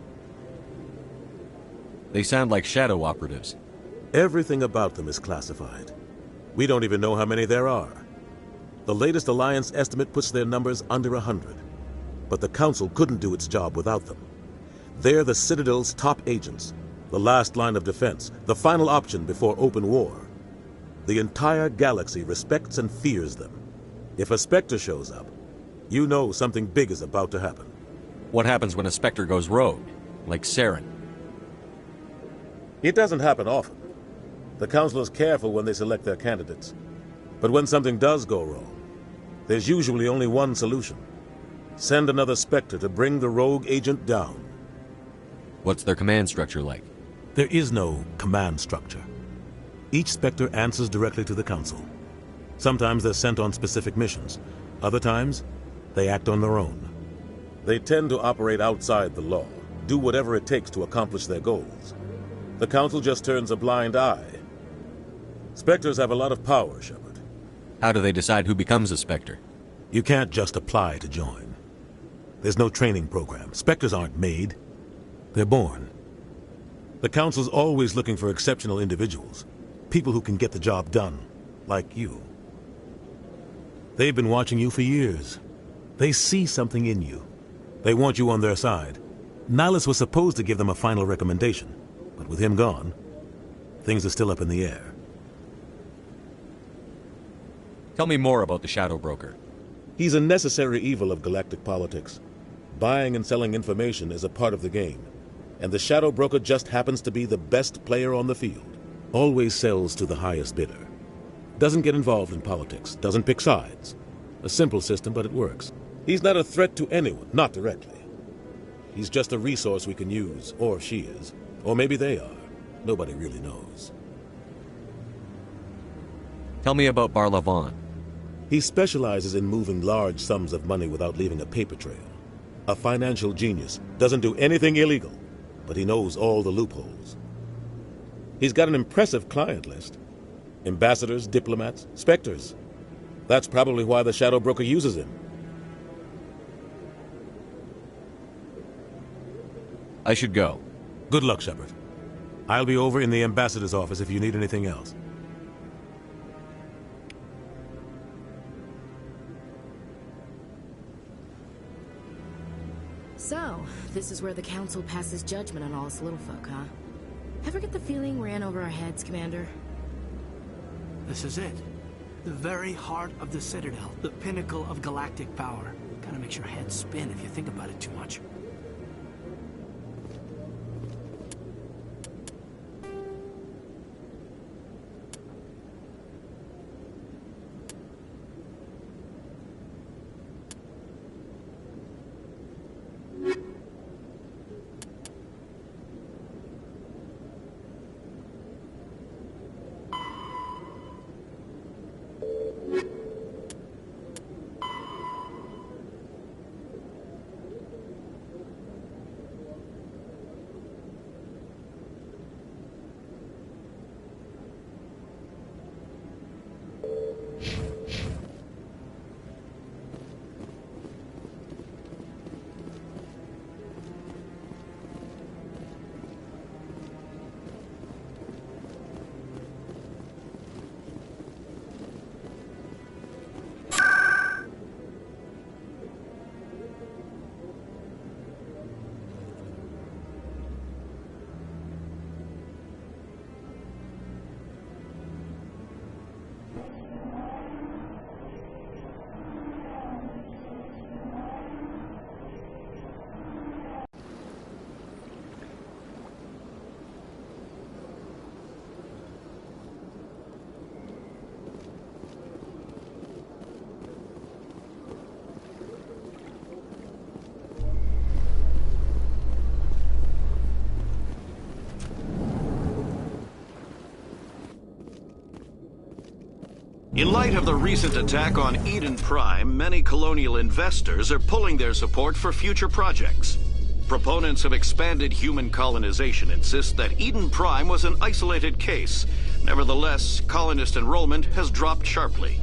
They sound like shadow operatives. Everything about them is classified. We don't even know how many there are. The latest Alliance estimate puts their numbers under 100. But the Council couldn't do its job without them. They're the Citadel's top agents, the last line of defense, the final option before open war. The entire galaxy respects and fears them. If a Spectre shows up, you know something big is about to happen. What happens when a Spectre goes rogue, like Saren? It doesn't happen often. The Council is careful when they select their candidates. But when something does go wrong, there's usually only one solution. Send another Spectre to bring the rogue agent down. What's their command structure like? There is no command structure. Each Spectre answers directly to the Council. Sometimes they're sent on specific missions. Other times, they act on their own. They tend to operate outside the law, do whatever it takes to accomplish their goals. The Council just turns a blind eye. Spectres have a lot of power, Shepard. How do they decide who becomes a Spectre? You can't just apply to join. There's no training program. Spectres aren't made. They're born. The Council's always looking for exceptional individuals. People who can get the job done, like you. They've been watching you for years. They see something in you. They want you on their side. Nihilus was supposed to give them a final recommendation, but with him gone, things are still up in the air. Tell me more about the Shadow Broker. He's a necessary evil of galactic politics. Buying and selling information is a part of the game, and the Shadow Broker just happens to be the best player on the field. Always sells to the highest bidder. Doesn't get involved in politics, doesn't pick sides. A simple system, but it works. He's not a threat to anyone, not directly. He's just a resource we can use, or she is. Or maybe they are. Nobody really knows. Tell me about Barlavon. He specializes in moving large sums of money without leaving a paper trail. A financial genius, doesn't do anything illegal, but he knows all the loopholes. He's got an impressive client list. Ambassadors, diplomats, Spectres. That's probably why the Shadow Broker uses him. I should go. Good luck, Shepard. I'll be over in the ambassador's office if you need anything else. So, this is where the Council passes judgment on all us little folk, huh? Ever get the feeling we're in over our heads, Commander? This is it. The very heart of the Citadel, the pinnacle of galactic power. Kinda makes your head spin if you think about it too much. In light of the recent attack on Eden Prime, many colonial investors are pulling their support for future projects. Proponents of expanded human colonization insist that Eden Prime was an isolated case. Nevertheless, colonist enrollment has dropped sharply.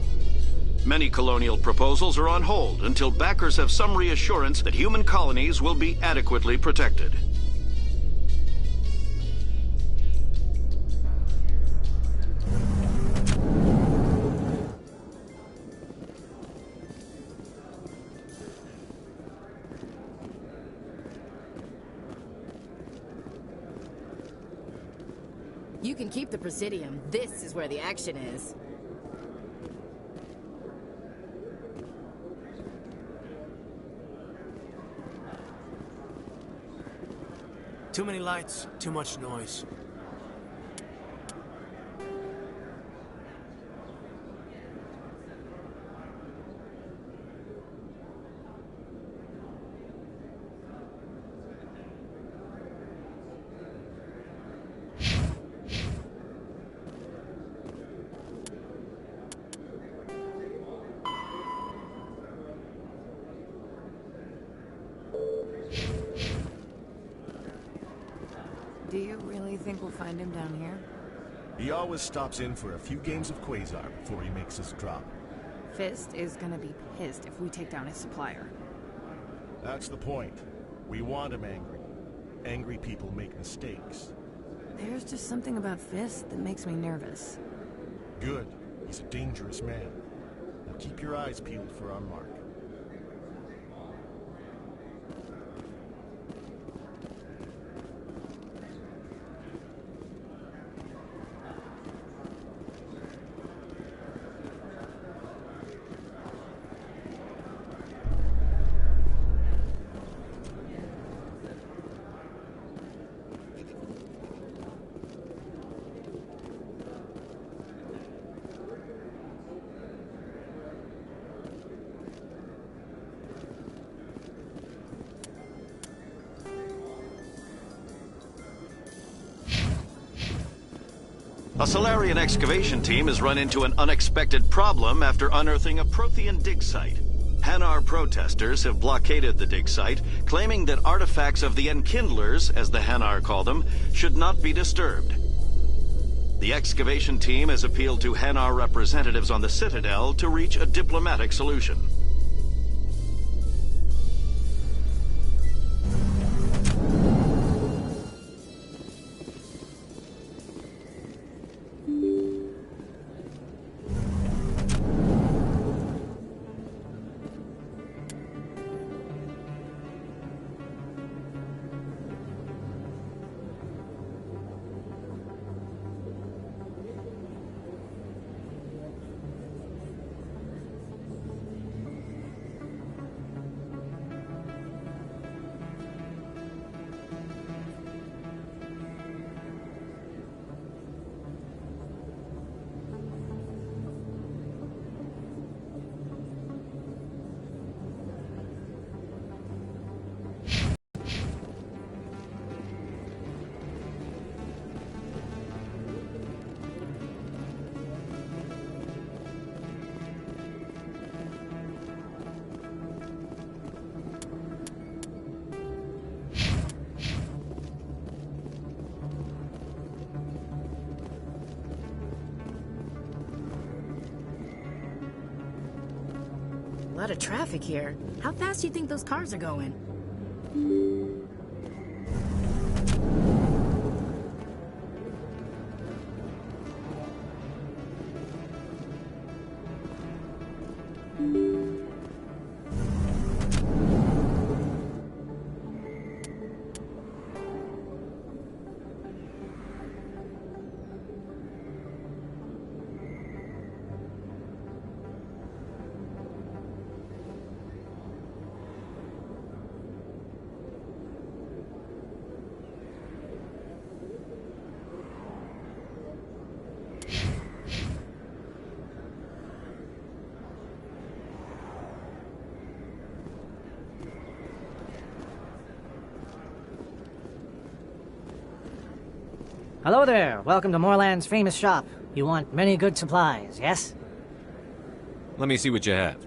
Many colonial proposals are on hold until backers have some reassurance that human colonies will be adequately protected. You can keep the Presidium. This is where the action is. Too many lights, too much noise. Do you really think we'll find him down here? He always stops in for a few games of Quasar before he makes his drop. Fist is gonna be pissed if we take down his supplier. That's the point. We want him angry. Angry people make mistakes. There's just something about Fist that makes me nervous. Good. He's a dangerous man. Now keep your eyes peeled for our mark. A Solarian excavation team has run into an unexpected problem after unearthing a Prothean dig site. Hanar protesters have blockaded the dig site, claiming that artifacts of the Enkindlers, as the Hanar call them, should not be disturbed. The excavation team has appealed to Hanar representatives on the Citadel to reach a diplomatic solution. lot of traffic here. How fast do you think those cars are going? Hello there. Welcome to Moorland's famous shop. You want many good supplies, yes? Let me see what you have.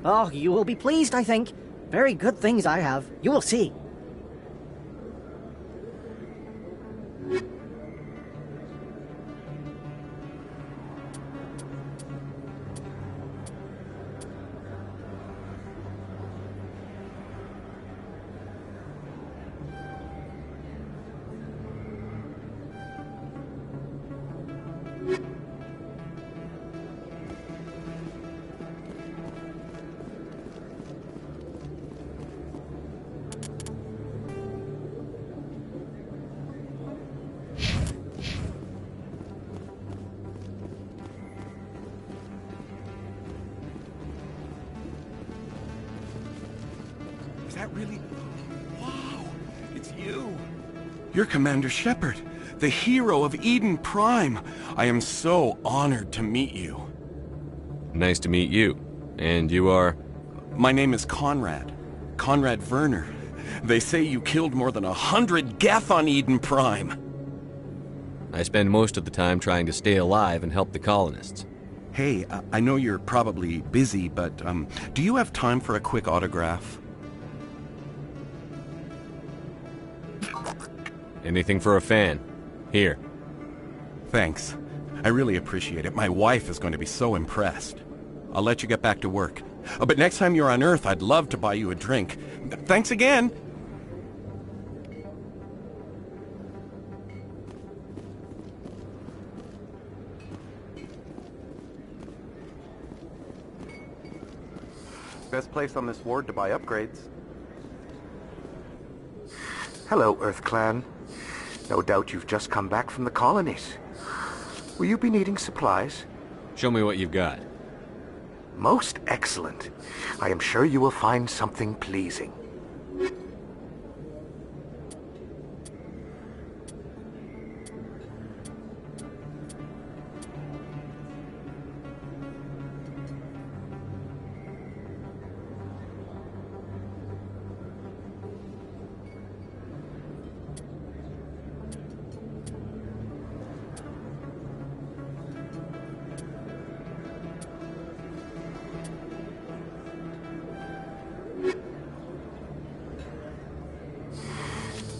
Oh, you will be pleased, I think. Very good things I have. You will see. Is that really... Wow! It's you! You're Commander Shepard, the hero of Eden Prime. I am so honored to meet you. Nice to meet you. And you are? My name is Conrad. Conrad Werner. They say you killed more than 100 Geth on Eden Prime. I spend most of the time trying to stay alive and help the colonists. Hey, I know you're probably busy, but do you have time for a quick autograph? Anything for a fan. Here. Thanks. I really appreciate it. My wife is going to be so impressed. I'll let you get back to work. But next time you're on Earth, I'd love to buy you a drink. Thanks again! Best place on this ward to buy upgrades. Hello, Earth Clan. No doubt you've just come back from the colonies. Will you be needing supplies? Show me what you've got. Most excellent. I am sure you will find something pleasing.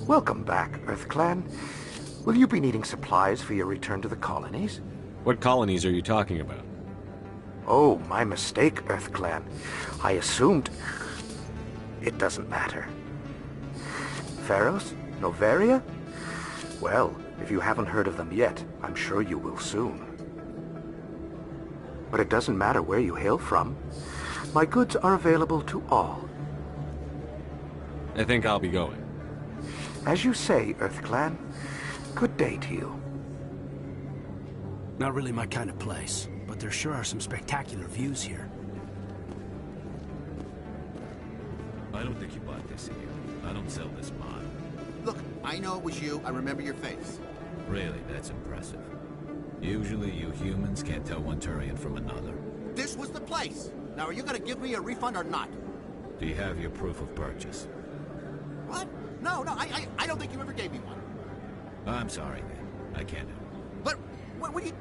Welcome back, Earth Clan. Will you be needing supplies for your return to the colonies? What colonies are you talking about? Oh, my mistake, Earth Clan. I assumed... It doesn't matter. Pharos? Novaria? Well, if you haven't heard of them yet, I'm sure you will soon. But it doesn't matter where you hail from. My goods are available to all. I think I'll be going. As you say, Earth Clan. Good day to you. Not really my kind of place, but there sure are some spectacular views here. I don't think you bought this here. I don't sell this model. Look, I know it was you. I remember your face. Really, that's impressive. Usually you humans can't tell one Turian from another. This was the place. Now, are you gonna give me a refund or not? Do you have your proof of purchase? What? No, I don't think you ever gave me one. I'm sorry, man. I can't help you. But, what do you...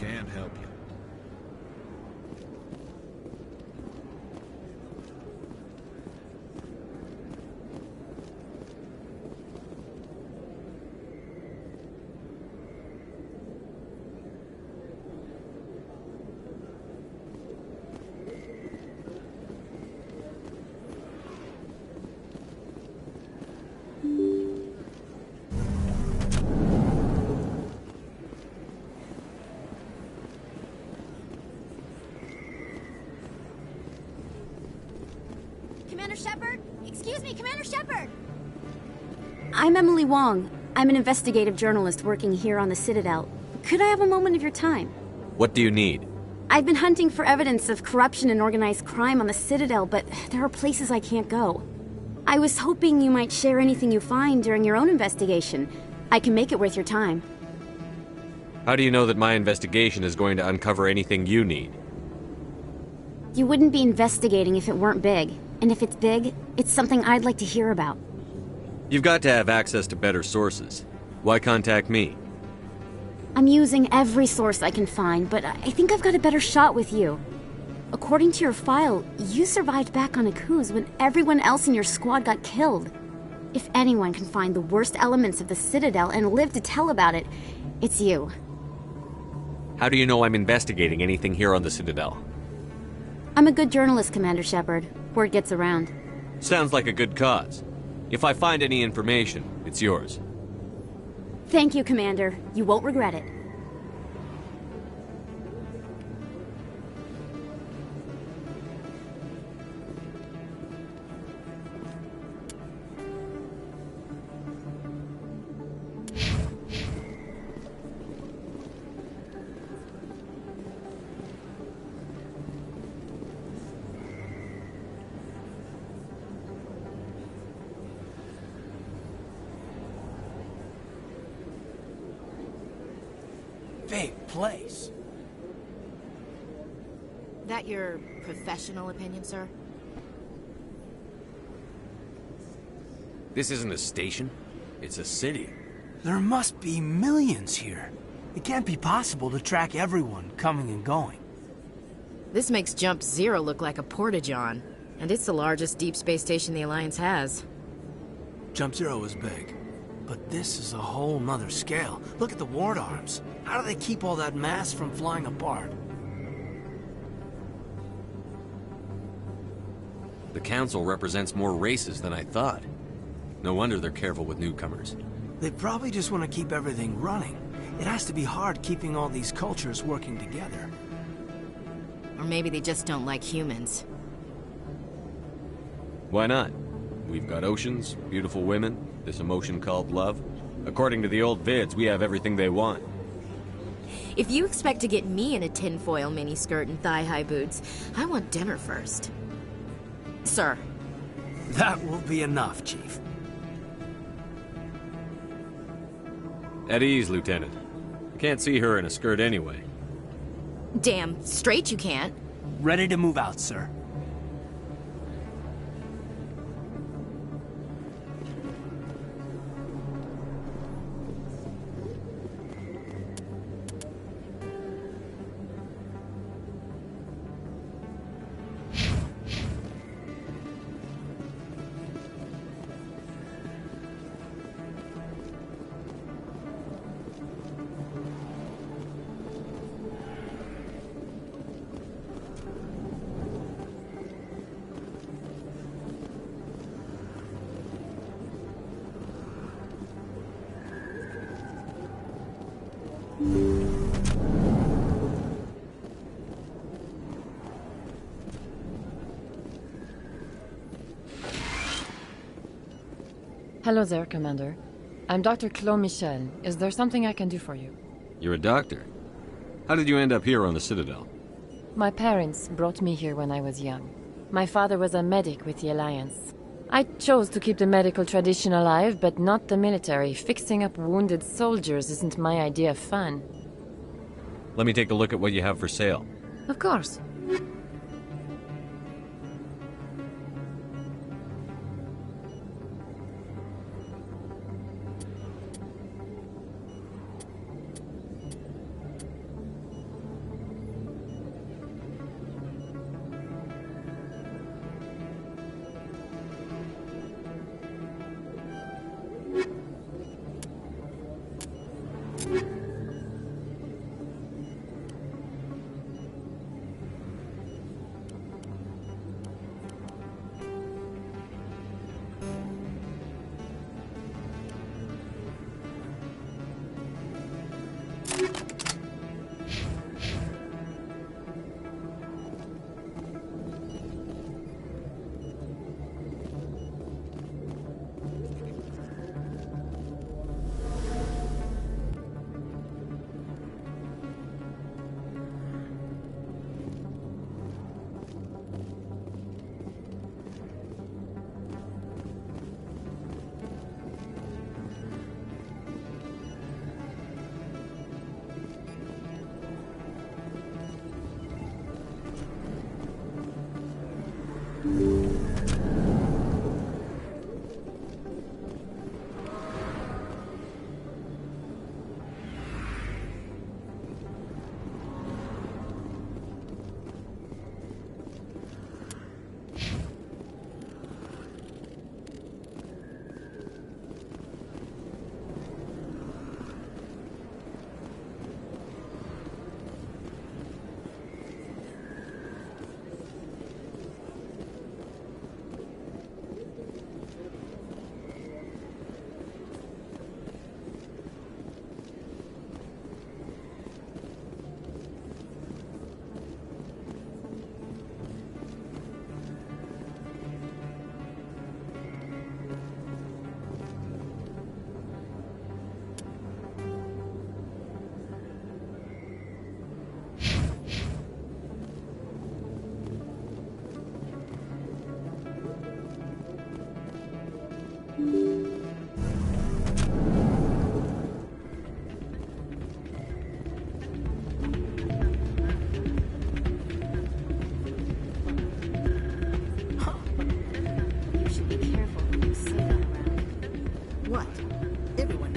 Can't help you. me, Commander Shepard! I'm Emily Wong. I'm an investigative journalist working here on the Citadel. Could I have a moment of your time? What do you need? I've been hunting for evidence of corruption and organized crime on the Citadel, but there are places I can't go. I was hoping you might share anything you find during your own investigation. I can make it worth your time. How do you know that my investigation is going to uncover anything you need? You wouldn't be investigating if it weren't big. And if it's big, it's something I'd like to hear about. You've got to have access to better sources. Why contact me? I'm using every source I can find, but I think I've got a better shot with you. According to your file, you survived back on Akuz when everyone else in your squad got killed. If anyone can find the worst elements of the Citadel and live to tell about it, it's you. How do you know I'm investigating anything here on the Citadel? I'm a good journalist, Commander Shepard. Word gets around. Sounds like a good cause. If I find any information, it's yours. Thank you, Commander. You won't regret it. Big place. That your professional opinion, sir? This isn't a station. It's a city. There must be millions here. It can't be possible to track everyone coming and going. This makes Jump Zero look like a porta-john, and it's the largest deep space station the Alliance has. Jump Zero is big, but this is a whole nother scale. Look at the ward arms. How do they keep all that mass from flying apart? The Council represents more races than I thought. No wonder they're careful with newcomers. They probably just want to keep everything running. It has to be hard keeping all these cultures working together. Or maybe they just don't like humans. Why not? We've got oceans, beautiful women, this emotion called love. According to the old vids, we have everything they want. If you expect to get me in a tinfoil miniskirt and thigh-high boots, I want dinner first. Sir. That will be enough, Chief. At ease, Lieutenant. I can't see her in a skirt anyway. Damn straight you can't. Ready to move out, sir. Hello there, Commander. I'm Dr. Claude Michel. Is there something I can do for you? You're a doctor. How did you end up here on the Citadel? My parents brought me here when I was young. My father was a medic with the Alliance. I chose to keep the medical tradition alive, but not the military. Fixing up wounded soldiers isn't my idea of fun. Let me take a look at what you have for sale. Of course.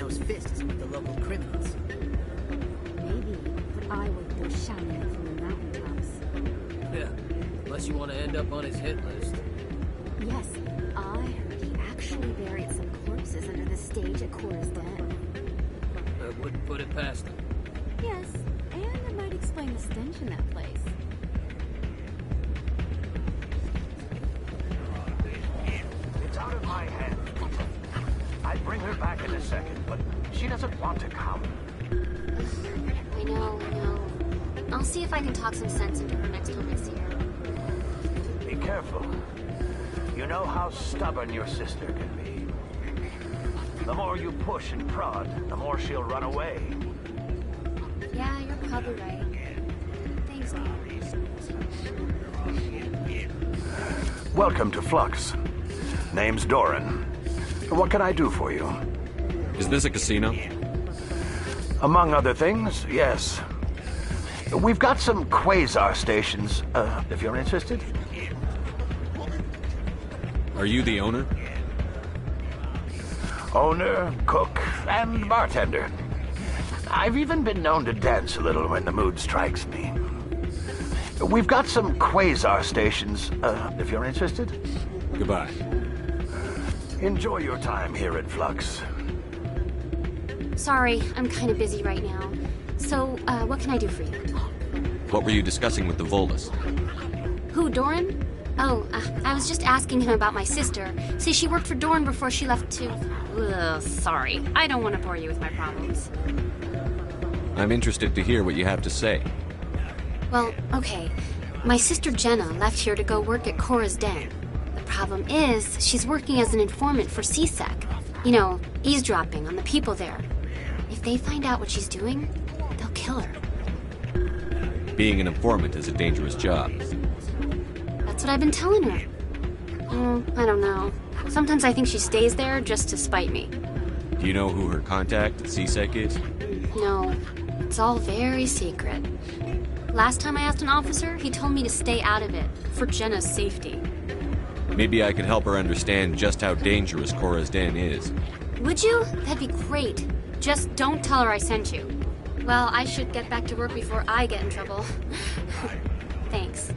his fist is with the local criminals. Maybe, but I work there shouting it from the mountaintops. Yeah, unless you want to end up on his hit list. Yes, I heard he actually buried some corpses under the stage at Cora's Den. I wouldn't put it past him. Yes, and it might explain the stench in that place. It's out of my hands. I'd bring her back in a second, but she doesn't want to come. I know. I'll see if I can talk some sense into her next time I see her. Be careful. You know how stubborn your sister can be. The more you push and prod, the more she'll run away. Yeah, you're probably right. Thanks, Dad. Welcome to Flux. Name's Doran. What can I do for you? Is this a casino? Among other things, yes. We've got some quasar stations, if you're interested. Are you the owner? Owner, cook, and bartender. I've even been known to dance a little when the mood strikes me. We've got some quasar stations, if you're interested. Goodbye. Enjoy your time here at Flux. Sorry, I'm kind of busy right now. So, what can I do for you? What were you discussing with the Volus? Who, Doran? Oh, I was just asking him about my sister. See, she worked for Doran before she left to... Ugh, sorry. I don't want to bore you with my problems. I'm interested to hear what you have to say. Well, okay. My sister Jenna left here to go work at Cora's Den. The problem is, she's working as an informant for CSEC. You know, eavesdropping on the people there. If they find out what she's doing, they'll kill her. Being an informant is a dangerous job. That's what I've been telling her. I don't know. Sometimes I think she stays there just to spite me. Do you know who her contact at CSEC is? No, it's all very secret. Last time I asked an officer, he told me to stay out of it, for Jenna's safety. Maybe I could help her understand just how dangerous Cora's Den is. Would you? That'd be great. Just don't tell her I sent you. Well, I should get back to work before I get in trouble. Thanks.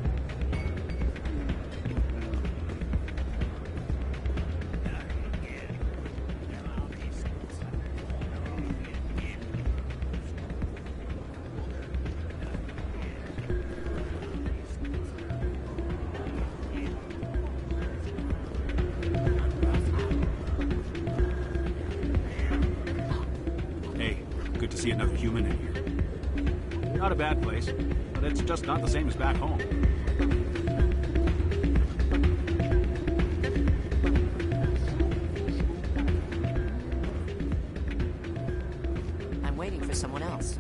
Good to see another human in here. Not a bad place, but it's just not the same as back home. I'm waiting for someone else.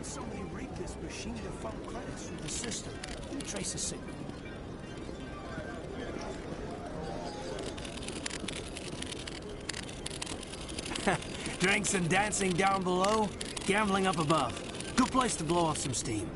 Somebody rigged this machine to funnel credits through the system. Let me trace the signal. Drinks and dancing down below, gambling up above. Good place to blow off some steam.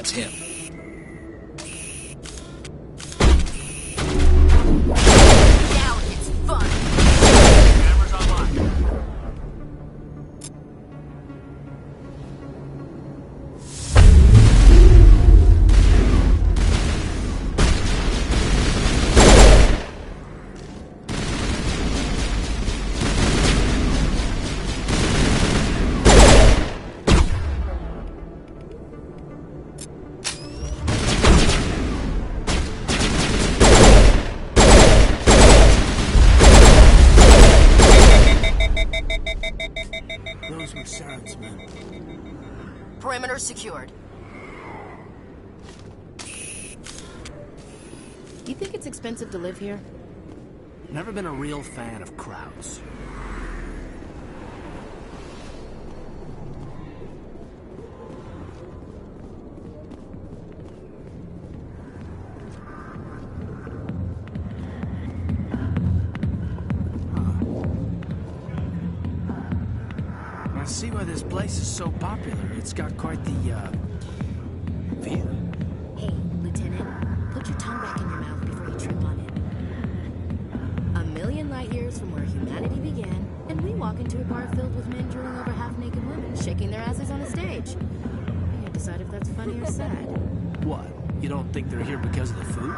That's him. Now it's fun! Cameras online. Those were Saren's men. Perimeter secured. You think it's expensive to live here? Never been a real fan of crowds. I see why this place is so popular. It's got quite the, view. Hey, Lieutenant, put your tongue back in your mouth before you trip on it. A million light years from where humanity began, and we walk into a bar filled with men drooling over half-naked women, shaking their asses on a stage. You decide if that's funny or sad. What? You don't think they're here because of the food?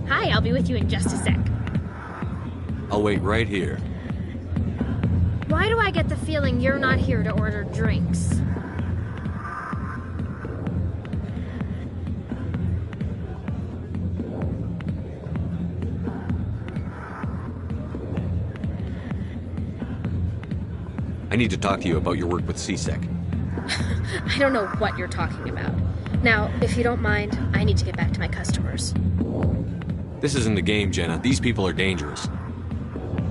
Hi, I'll be with you in just a sec. I'll wait right here. Why do I get the feeling you're not here to order drinks? I need to talk to you about your work with CSEC. I don't know what you're talking about. Now, if you don't mind, I need to get back to my customers. This isn't a game, Jenna. These people are dangerous.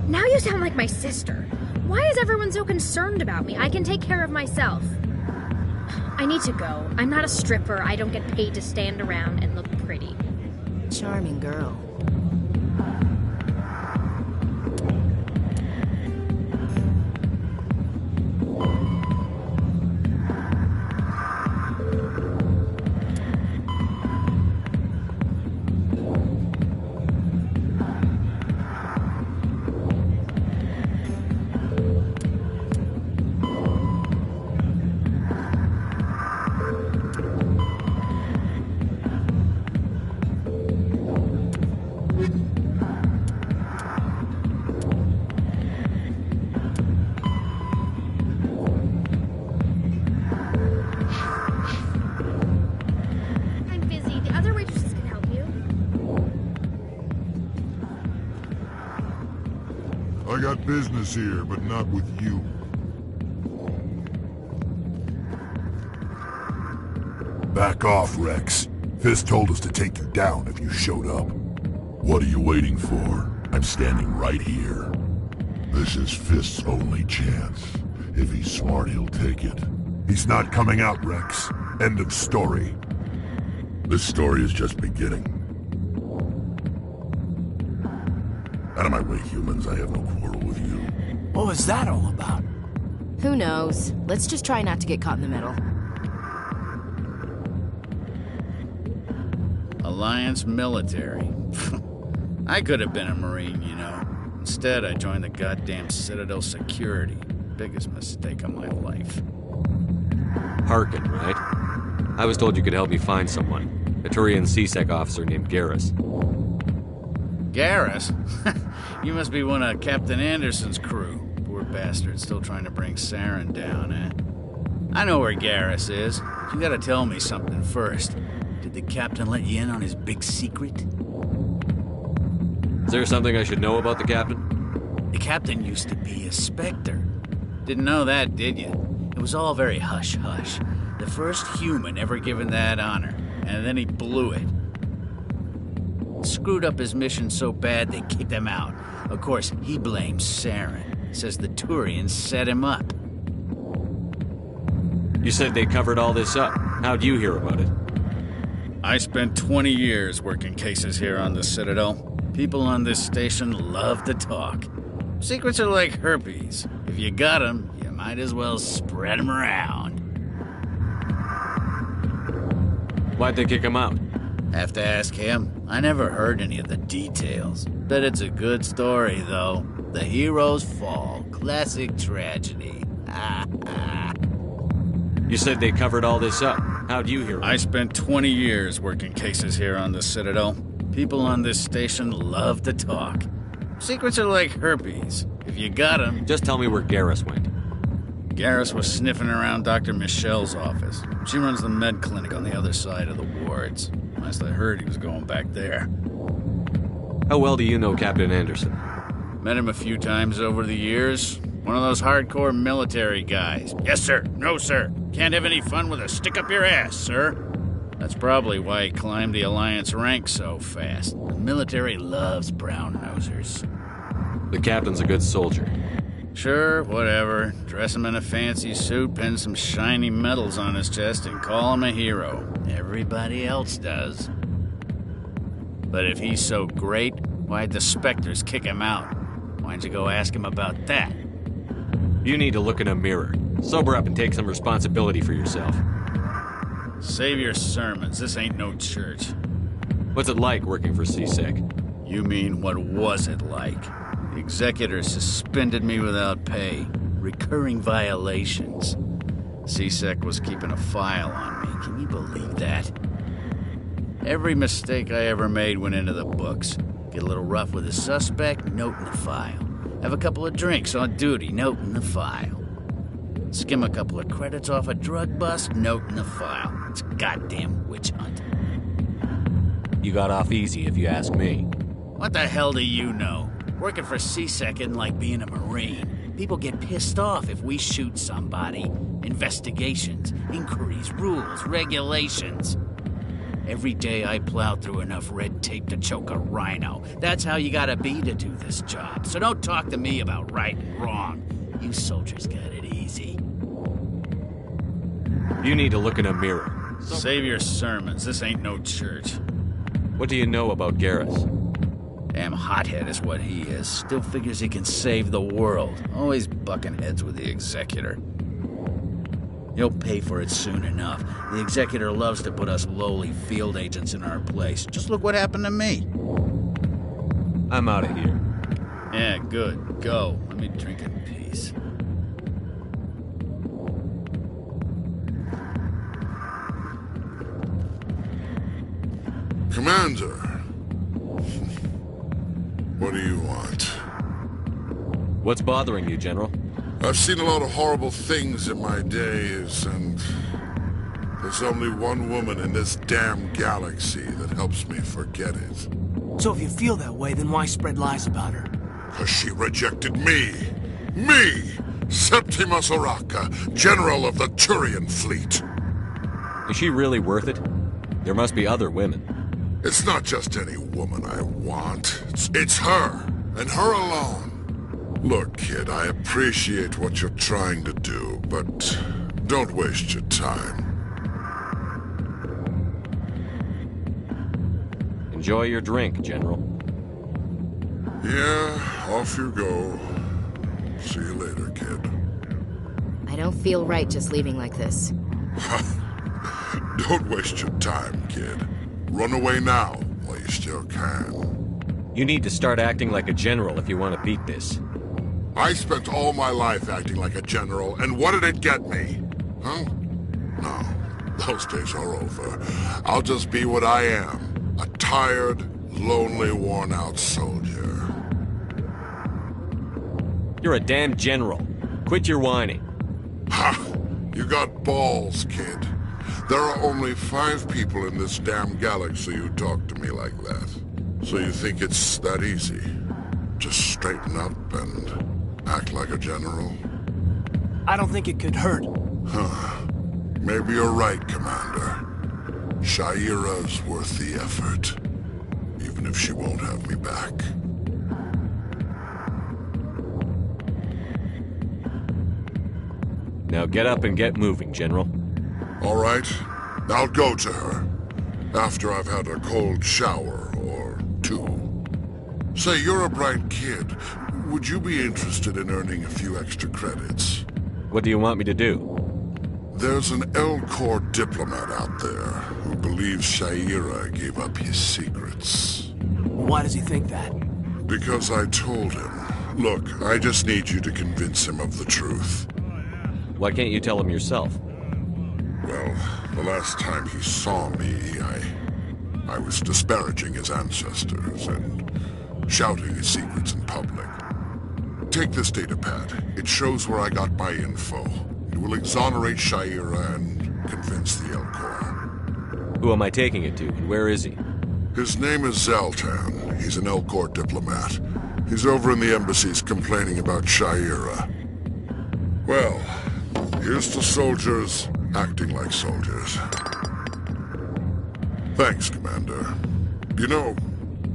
Now you sound like my sister. Why is everyone so concerned about me? I can take care of myself. I need to go. I'm not a stripper. I don't get paid to stand around and look pretty. Charming girl. I got business here, but not with you. Back off, Rex. Fist told us to take you down if you showed up. What are you waiting for? I'm standing right here. This is Fist's only chance. If he's smart, he'll take it. He's not coming out, Rex. End of story. This story is just beginning. Out of my way, humans. I have no quarrel with you. What was that all about? Who knows? Let's just try not to get caught in the middle. Alliance military. I could have been a Marine, you know. Instead, I joined the goddamn Citadel Security. biggest mistake of my life. Harkin, right? I was told you could help me find someone. A Turian CSEC officer named Garrus. Garrus? You must be one of Captain Anderson's crew. Poor bastard, still trying to bring Saren down, eh? I know where Garrus is. You gotta tell me something first. Did the captain let you in on his big secret? Is there something I should know about the captain? The captain used to be a Spectre. Didn't know that, did you? It was all very hush-hush. The first human ever given that honor, and then he blew it. Screwed up his mission so bad they kicked him out. Of course, he blames Saren. Says the Turians set him up. You said they covered all this up. How'd you hear about it? I spent 20 years working cases here on the Citadel. People on this station love to talk. Secrets are like herpes. If you got them, you might as well spread them around. Why'd they kick him out? Have to ask him. I never heard any of the details. Bet it's a good story, though. The heroes fall. Classic tragedy. You said they covered all this up. How'd you hear about it? I spent 20 years working cases here on the Citadel. People on this station love to talk. Secrets are like herpes. If you got them... Just tell me where Garrus went. Garrus was sniffing around Dr. Michelle's office. She runs the med clinic on the other side of the wards. Last I heard, he was going back there. How well do you know Captain Anderson? Met him a few times over the years. One of those hardcore military guys. Yes, sir. No, sir. Can't have any fun with a stick up your ass, sir. That's probably why he climbed the Alliance ranks so fast. The military loves brown-nosers. The captain's a good soldier. Sure, whatever. Dress him in a fancy suit, pin some shiny medals on his chest, and call him a hero. Everybody else does. But if he's so great, why'd the Spectres kick him out? Why'd you go ask him about that? You need to look in a mirror. Sober up and take some responsibility for yourself. Save your sermons. This ain't no church. What's it like working for CSEC? You mean, what was it like? The executor suspended me without pay. Recurring violations. CSEC was keeping a file on me. Can you believe that? Every mistake I ever made went into the books. Get a little rough with a suspect, note in the file. Have a couple of drinks on duty, note in the file. Skim a couple of credits off a drug bust, note in the file. It's a goddamn witch hunt. You got off easy, if you ask me. What the hell do you know? Working for CSEC isn't like being a Marine. People get pissed off if we shoot somebody. Investigations, inquiries, rules, regulations. Every day I plow through enough red tape to choke a rhino. That's how you gotta be to do this job. So don't talk to me about right and wrong. You soldiers got it easy. You need to look in a mirror. Save your sermons. This ain't no church. What do you know about Garrus? Damn hothead is what he is. Still figures he can save the world. Always bucking heads with the executor. He'll pay for it soon enough. The executor loves to put us lowly field agents in our place. Just look what happened to me. I'm out of here. Yeah, good. Go. Let me drink in peace. Commander. What do you want? What's bothering you, General? I've seen a lot of horrible things in my days, and there's only one woman in this damn galaxy that helps me forget it. So if you feel that way, then why spread lies about her? 'Cause she rejected me! Me! Septimus Oraka, General of the Turian Fleet! Is she really worth it? There must be other women. It's not just any woman I want. It's her, and her alone. Look, kid, I appreciate what you're trying to do, but don't waste your time. Enjoy your drink, General. Yeah, off you go. See you later, kid. I don't feel right just leaving like this. Don't waste your time, kid. Run away now, while you still can. You need to start acting like a general if you want to beat this. I spent all my life acting like a general, and what did it get me? Huh? No, those days are over. I'll just be what I am. A tired, lonely, worn-out soldier. You're a damn general. Quit your whining. Ha! You got balls, kid. There are only 5 people in this damn galaxy who talk to me like that. So you think it's that easy? Just straighten up and act like a general? I don't think it could hurt. Huh. Maybe you're right, Commander. Shaira's worth the effort. Even if she won't have me back. Now get up and get moving, General. All right. I'll go to her. After I've had a cold shower or 2. Say, you're a bright kid. Would you be interested in earning a few extra credits? What do you want me to do? There's an L-Corps diplomat out there who believes Shaira gave up his secrets. Why does he think that? Because I told him. Look, I just need you to convince him of the truth. Why can't you tell him yourself? Well, the last time he saw me, I was disparaging his ancestors and shouting his secrets in public. Take this datapad. It shows where I got my info. It will exonerate Shaira and convince the L-Corps. Who am I taking it to, and where is he? His name is Zaltan. He's an L-Corps diplomat. He's over in the embassies complaining about Shaira. Well, here's to soldiers acting like soldiers. Thanks, Commander. You know,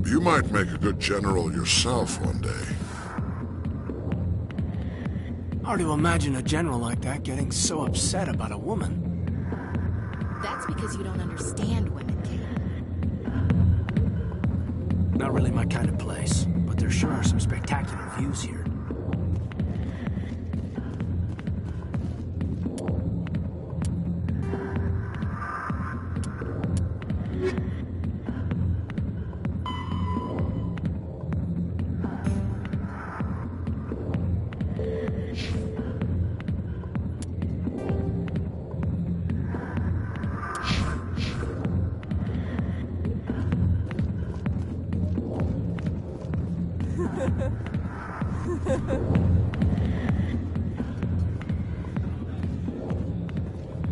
you might make a good general yourself one day. Hard to imagine a general like that getting so upset about a woman. That's because you don't understand women, Kate. Not really my kind of place, but there sure are some spectacular views here.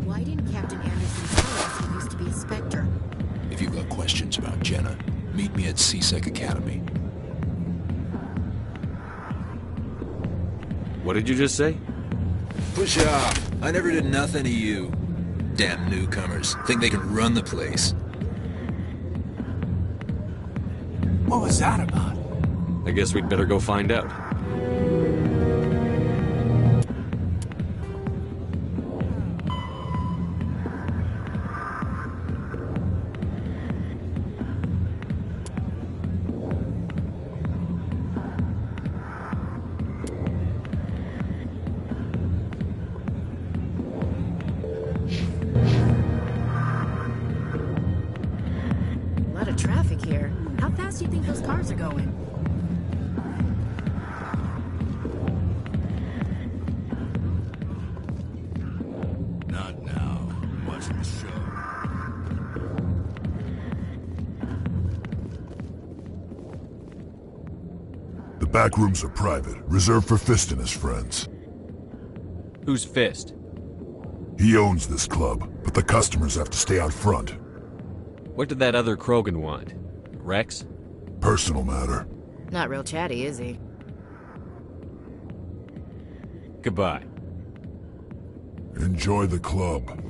Why didn't Captain Anderson tell us he used to be a Spectre? If you've got questions about Jenna, meet me at CSEC Academy. What did you just say? Push off. I never did nothing to you. Damn newcomers. Think they can run the place. What was that about? I guess we'd better go find out. A lot of traffic here. How fast do you think those cars are going? Not now. Watch the show. The back rooms are private, reserved for Fist and his friends. Who's Fist? He owns this club, but the customers have to stay out front. What did that other Krogan want? Rex? Personal matter. Not real chatty, is he? Goodbye. Enjoy the club.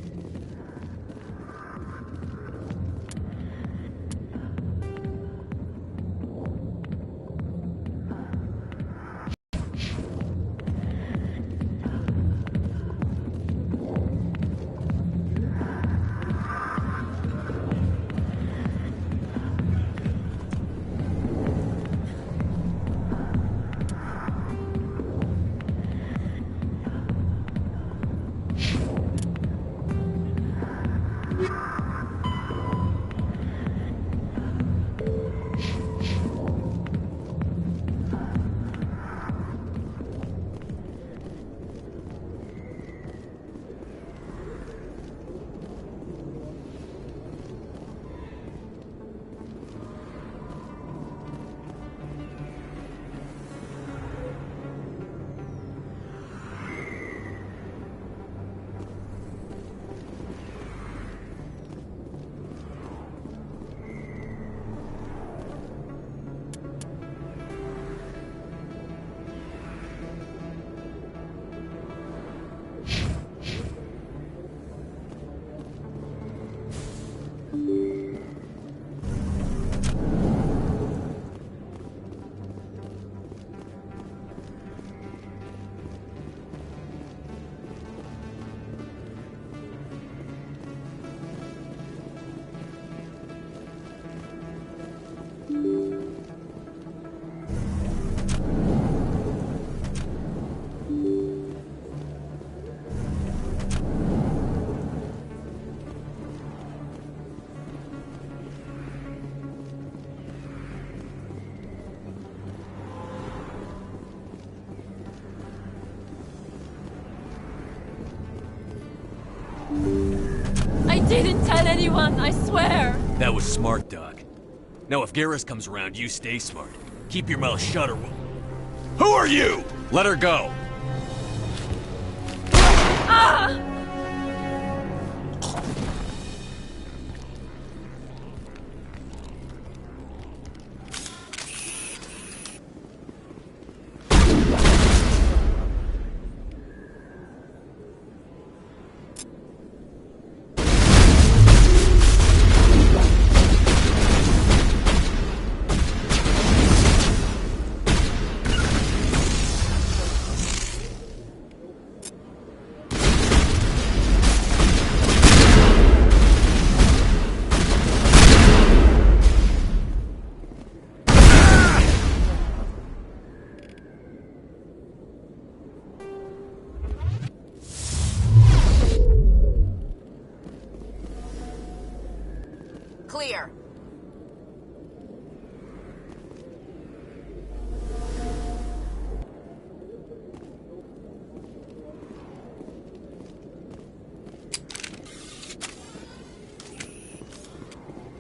didn't tell anyone, I swear. That was smart, Doc. Now if Garrus comes around, you stay smart. Keep your mouth shut or we'll... Who are you? Let her go. Ah! Clear.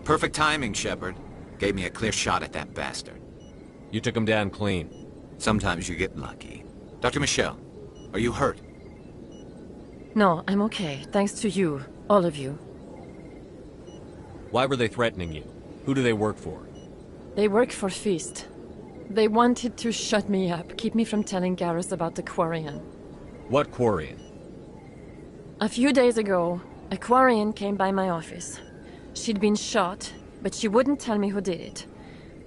Perfect timing, Shepard. Gave me a clear shot at that bastard. You took him down clean. Sometimes you get lucky. Dr. Michelle, are you hurt? No, I'm okay. Thanks to you. All of you. Why were they threatening you? Who do they work for? They work for Feast. They wanted to shut me up, keep me from telling Garrus about the Quarian. What Quarian? A few days ago, a Quarian came by my office. She'd been shot, but she wouldn't tell me who did it.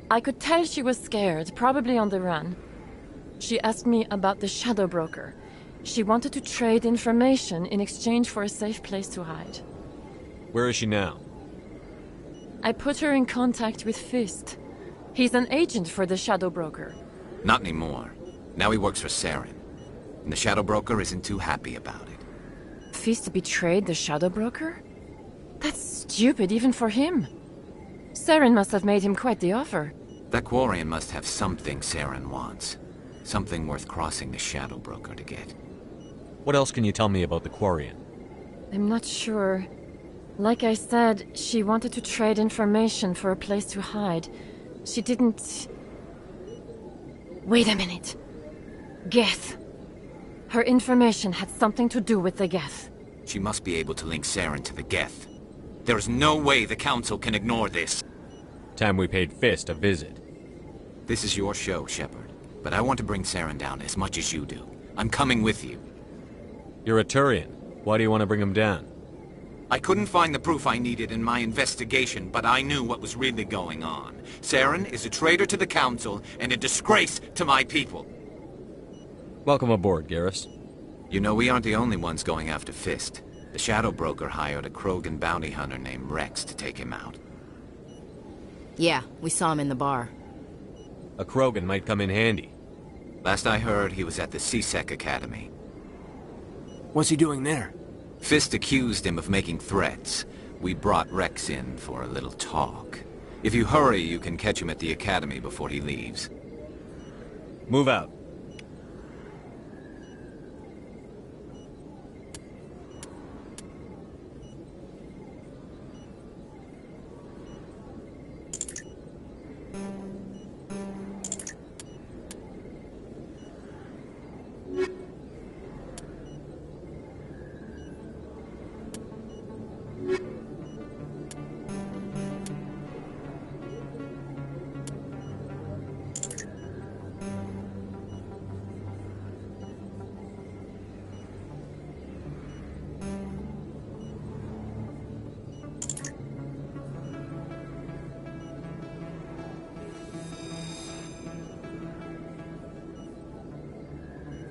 I could tell she was scared, probably on the run. She asked me about the Shadow Broker. She wanted to trade information in exchange for a safe place to hide. Where is she now? I put her in contact with Fist. He's an agent for the Shadow Broker. Not anymore. Now he works for Saren. And the Shadow Broker isn't too happy about it. Fist betrayed the Shadow Broker? That's stupid even for him. Saren must have made him quite the offer. That Quarian must have something Saren wants. Something worth crossing the Shadow Broker to get. What else can you tell me about the Quarian? I'm not sure. Like I said, she wanted to trade information for a place to hide. She didn't... Wait a minute. Geth. Her information had something to do with the Geth. She must be able to link Saren to the Geth. There is no way the Council can ignore this. Time we paid Fist a visit. This is your show, Shepard. But I want to bring Saren down as much as you do. I'm coming with you. You're a Turian. Why do you want to bring him down? I couldn't find the proof I needed in my investigation, but I knew what was really going on. Saren is a traitor to the Council and a disgrace to my people. Welcome aboard, Garrus. You know, we aren't the only ones going after Fist. The Shadow Broker hired a Krogan bounty hunter named Rex to take him out. Yeah, we saw him in the bar. A Krogan might come in handy. Last I heard, he was at the CSEC Academy. What's he doing there? Fist accused him of making threats. We brought Rex in for a little talk. If you hurry, you can catch him at the Academy before he leaves. Move out.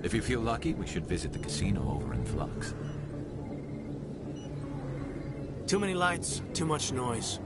If you feel lucky, we should visit the casino over in Flux. Too many lights, too much noise.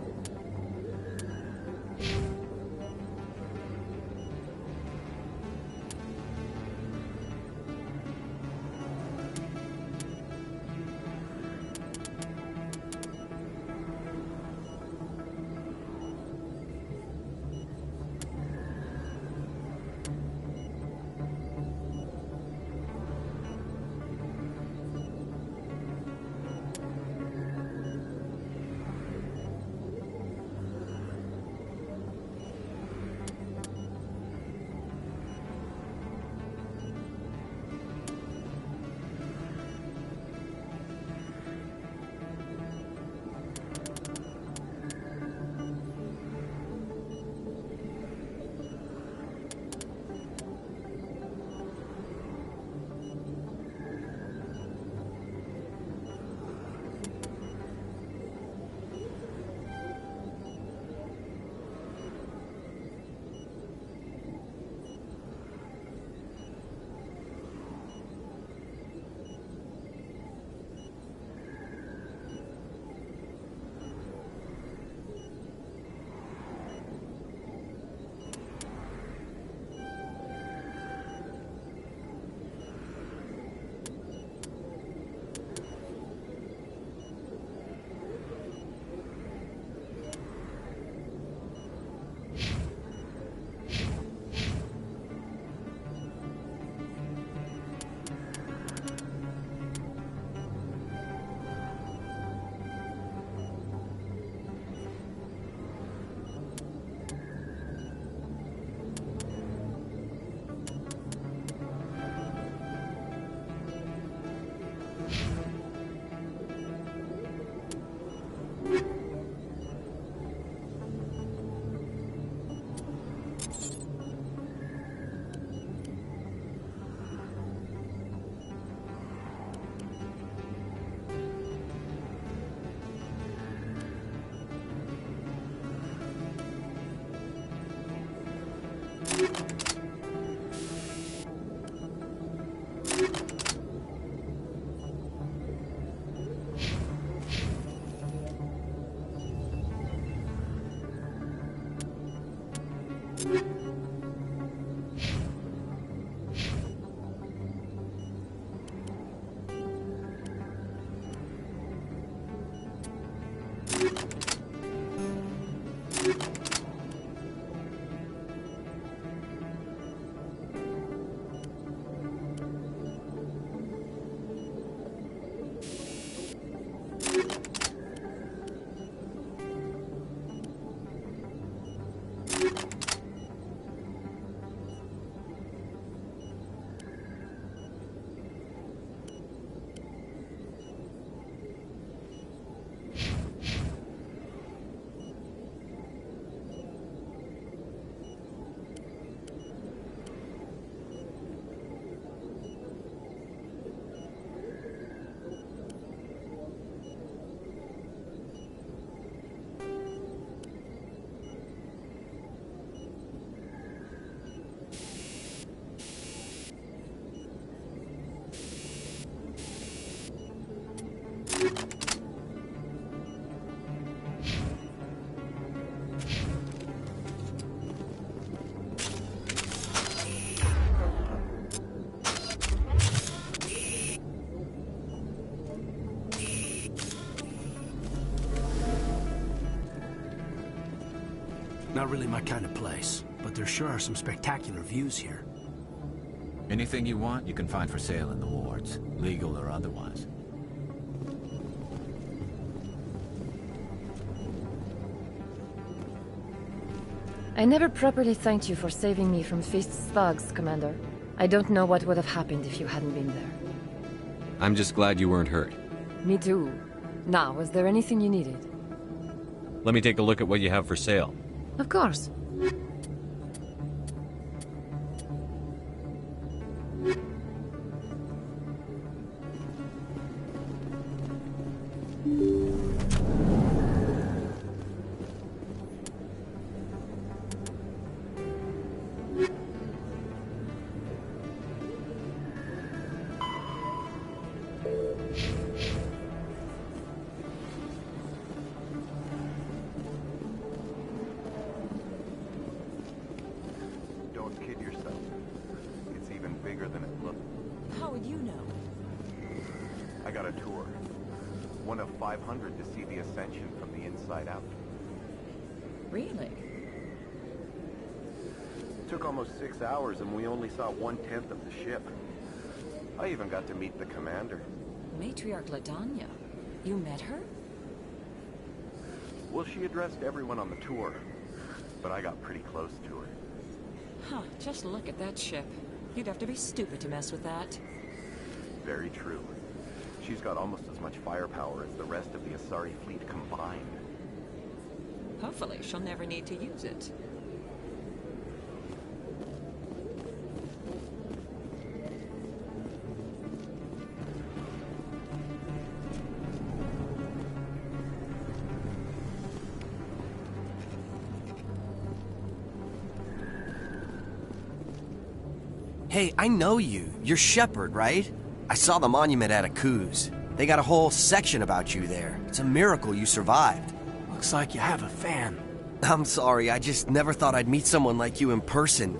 Not really my kind of place, but there sure are some spectacular views here. Anything you want, you can find for sale in the wards, legal or otherwise. I never properly thanked you for saving me from Fist's thugs, Commander. I don't know what would have happened if you hadn't been there. I'm just glad you weren't hurt. Me too. Now, was there anything you needed? Let me take a look at what you have for sale. Of course. I got a tour. One of 500 to see the Ascension from the inside out. Really? Took almost 6 hours and we only saw 1/10 of the ship. I even got to meet the commander. Matriarch Ladanya. You met her? Well, she addressed everyone on the tour, but I got pretty close to her. Huh, just look at that ship. You'd have to be stupid to mess with that. Very true. She's got almost as much firepower as the rest of the Asari fleet combined. Hopefully, she'll never need to use it. Hey, I know you. You're Shepard, right? I saw the monument at Akuz. They got a whole section about you there. It's a miracle you survived. Looks like you have a fan. I'm sorry, I just never thought I'd meet someone like you in person.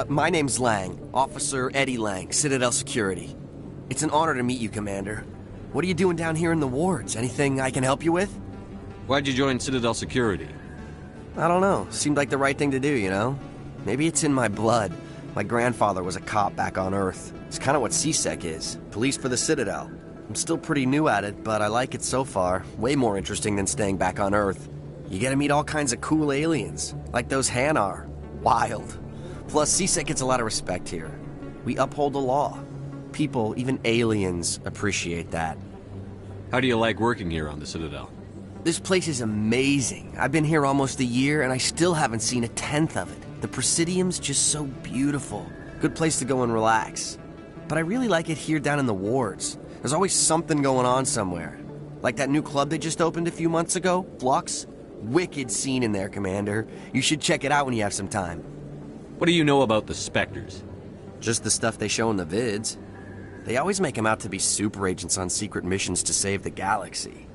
My name's Lang, Officer Eddie Lang, Citadel Security. It's an honor to meet you, Commander. What are you doing down here in the wards? Anything I can help you with? Why'd you join Citadel Security? I don't know. Seemed like the right thing to do, you know? Maybe it's in my blood. My grandfather was a cop back on Earth. It's kind of what CSEC is. Police for the Citadel. I'm still pretty new at it, but I like it so far. Way more interesting than staying back on Earth. You get to meet all kinds of cool aliens, like those Hanar. Wild. Plus, CSEC gets a lot of respect here. We uphold the law. People, even aliens, appreciate that. How do you like working here on the Citadel? This place is amazing. I've been here almost a year, and I still haven't seen 1/10 of it. The Presidium's just so beautiful. Good place to go and relax. But I really like it here down in the wards. There's always something going on somewhere. Like that new club they just opened a few months ago, Flux. Wicked scene in there, Commander. You should check it out when you have some time. What do you know about the Spectres? Just the stuff they show in the vids. They always make them out to be super agents on secret missions to save the galaxy.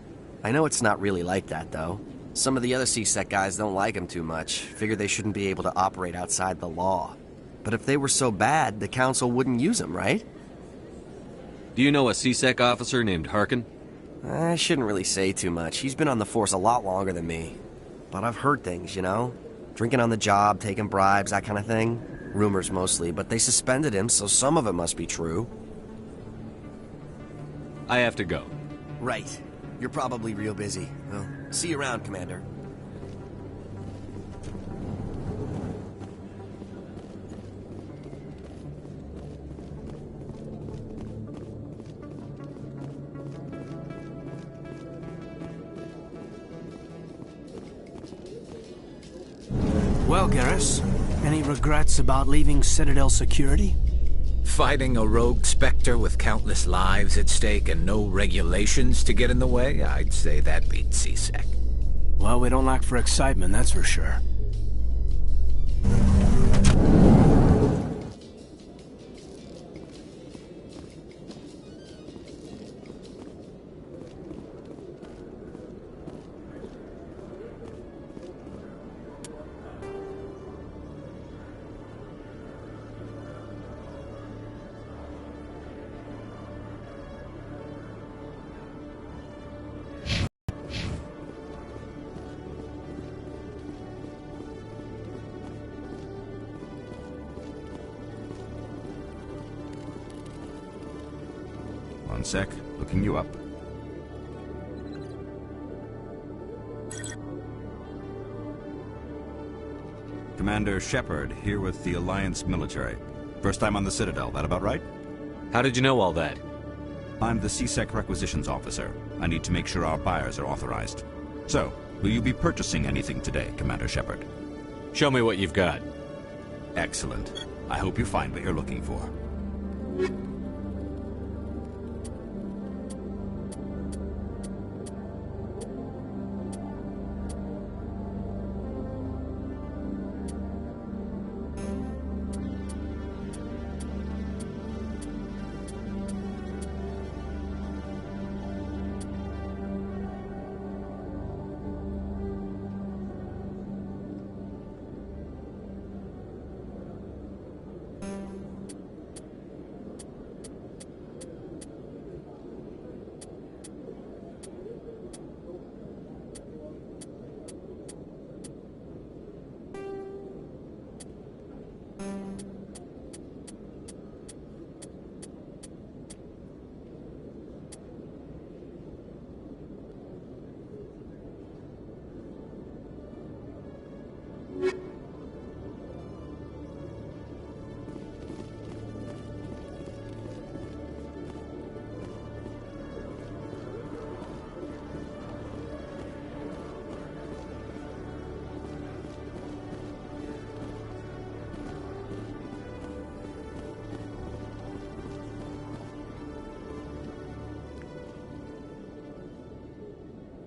I know it's not really like that, though. Some of the other CSEC guys don't like him too much. Figure they shouldn't be able to operate outside the law. But if they were so bad, the council wouldn't use them, right? Do you know a CSEC officer named Harkin? I shouldn't really say too much. He's been on the force a lot longer than me. But I've heard things, you know? Drinking on the job, taking bribes, that kind of thing. Rumors mostly, but they suspended him, so some of it must be true. I have to go. Right. You're probably real busy. Well, see you around, Commander. Well, Garrus, any regrets about leaving Citadel security? Fighting a rogue Spectre with countless lives at stake and no regulations to get in the way? I'd say that beats CSEC. Well, we don't lack for excitement, that's for sure. One sec, looking you up. Commander Shepard, here with the Alliance military. First time on the Citadel, that about right? How did you know all that? I'm the CSEC requisitions officer. I need to make sure our buyers are authorized. So, will you be purchasing anything today, Commander Shepard? Show me what you've got. Excellent. I hope you find what you're looking for.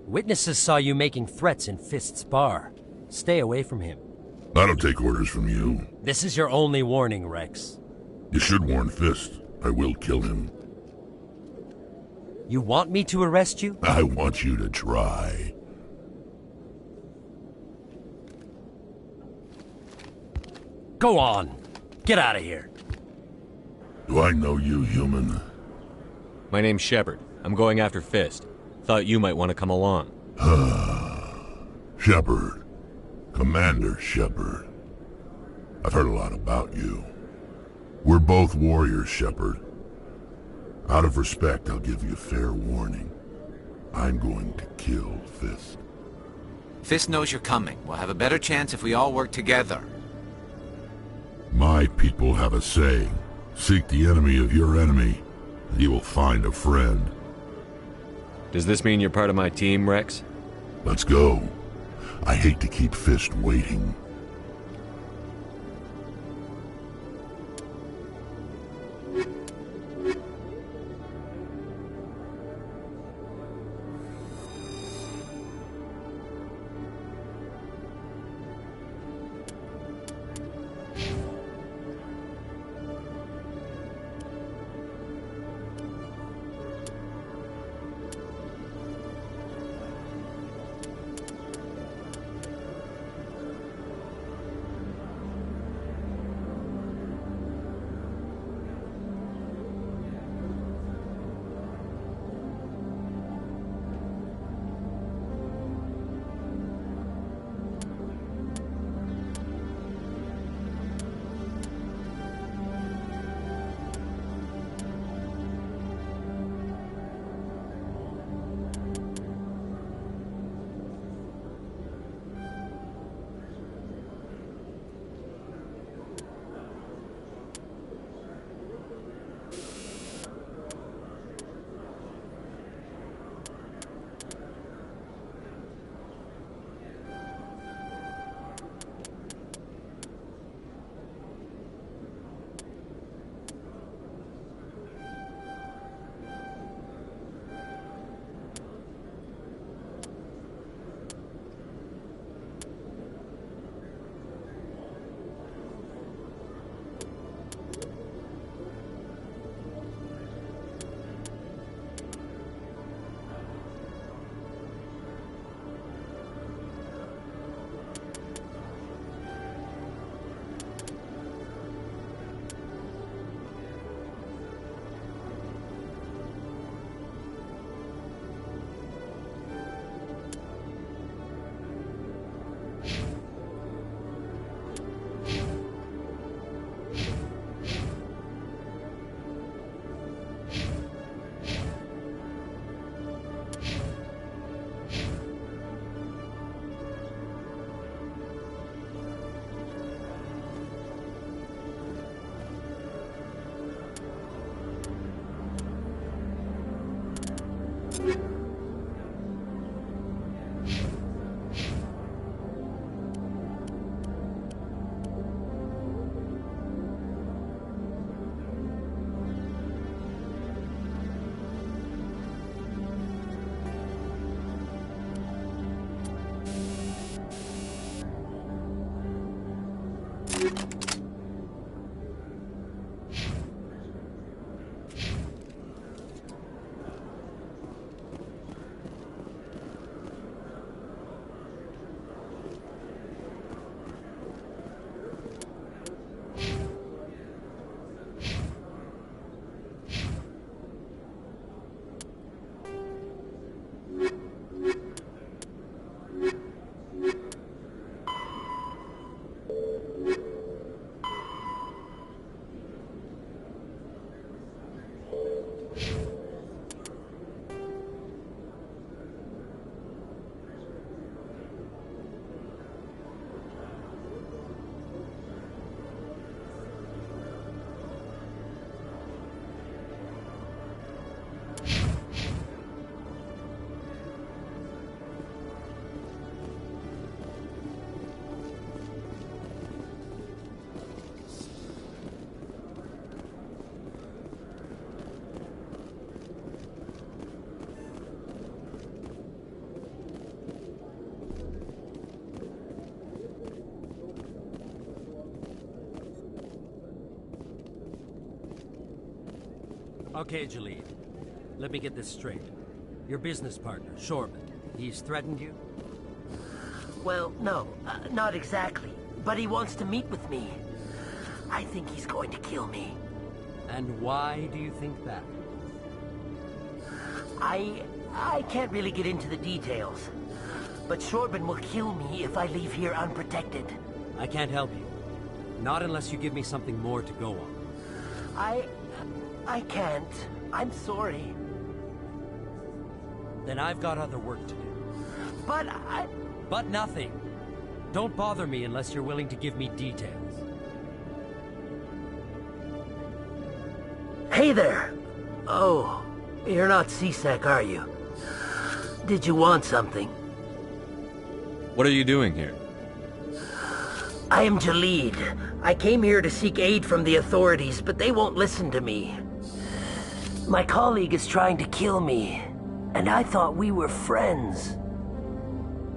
Witnesses saw you making threats in Fist's bar. Stay away from him. I don't take orders from you. This is your only warning, Rex. You should warn Fist. I will kill him. You want me to arrest you? I want you to try. Go on. Get out of here. Do I know you, human? My name's Shepard. I'm going after Fist. Thought you might want to come along. Shepard. Commander Shepard. I've heard a lot about you. We're both warriors, Shepard. Out of respect, I'll give you fair warning. I'm going to kill Fist. Fist knows you're coming. We'll have a better chance if we all work together. My people have a saying. Seek the enemy of your enemy, and you will find a friend. Does this mean you're part of my team, Rex? Let's go. I hate to keep Fist waiting. Okay, Jalid. Let me get this straight. Your business partner, Shorban, he's threatened you? Well, no, not exactly. But he wants to meet with me. I think he's going to kill me. And why do you think that? I can't really get into the details. But Shorban will kill me if I leave here unprotected. I can't help you. Not unless you give me something more to go on. I can't. I'm sorry. Then I've got other work to do. But But nothing. Don't bother me unless you're willing to give me details. Hey there! Oh, you're not C-Sec, are you? Did you want something? What are you doing here? I am Jalid. I came here to seek aid from the authorities, but they won't listen to me. My colleague is trying to kill me, and I thought we were friends.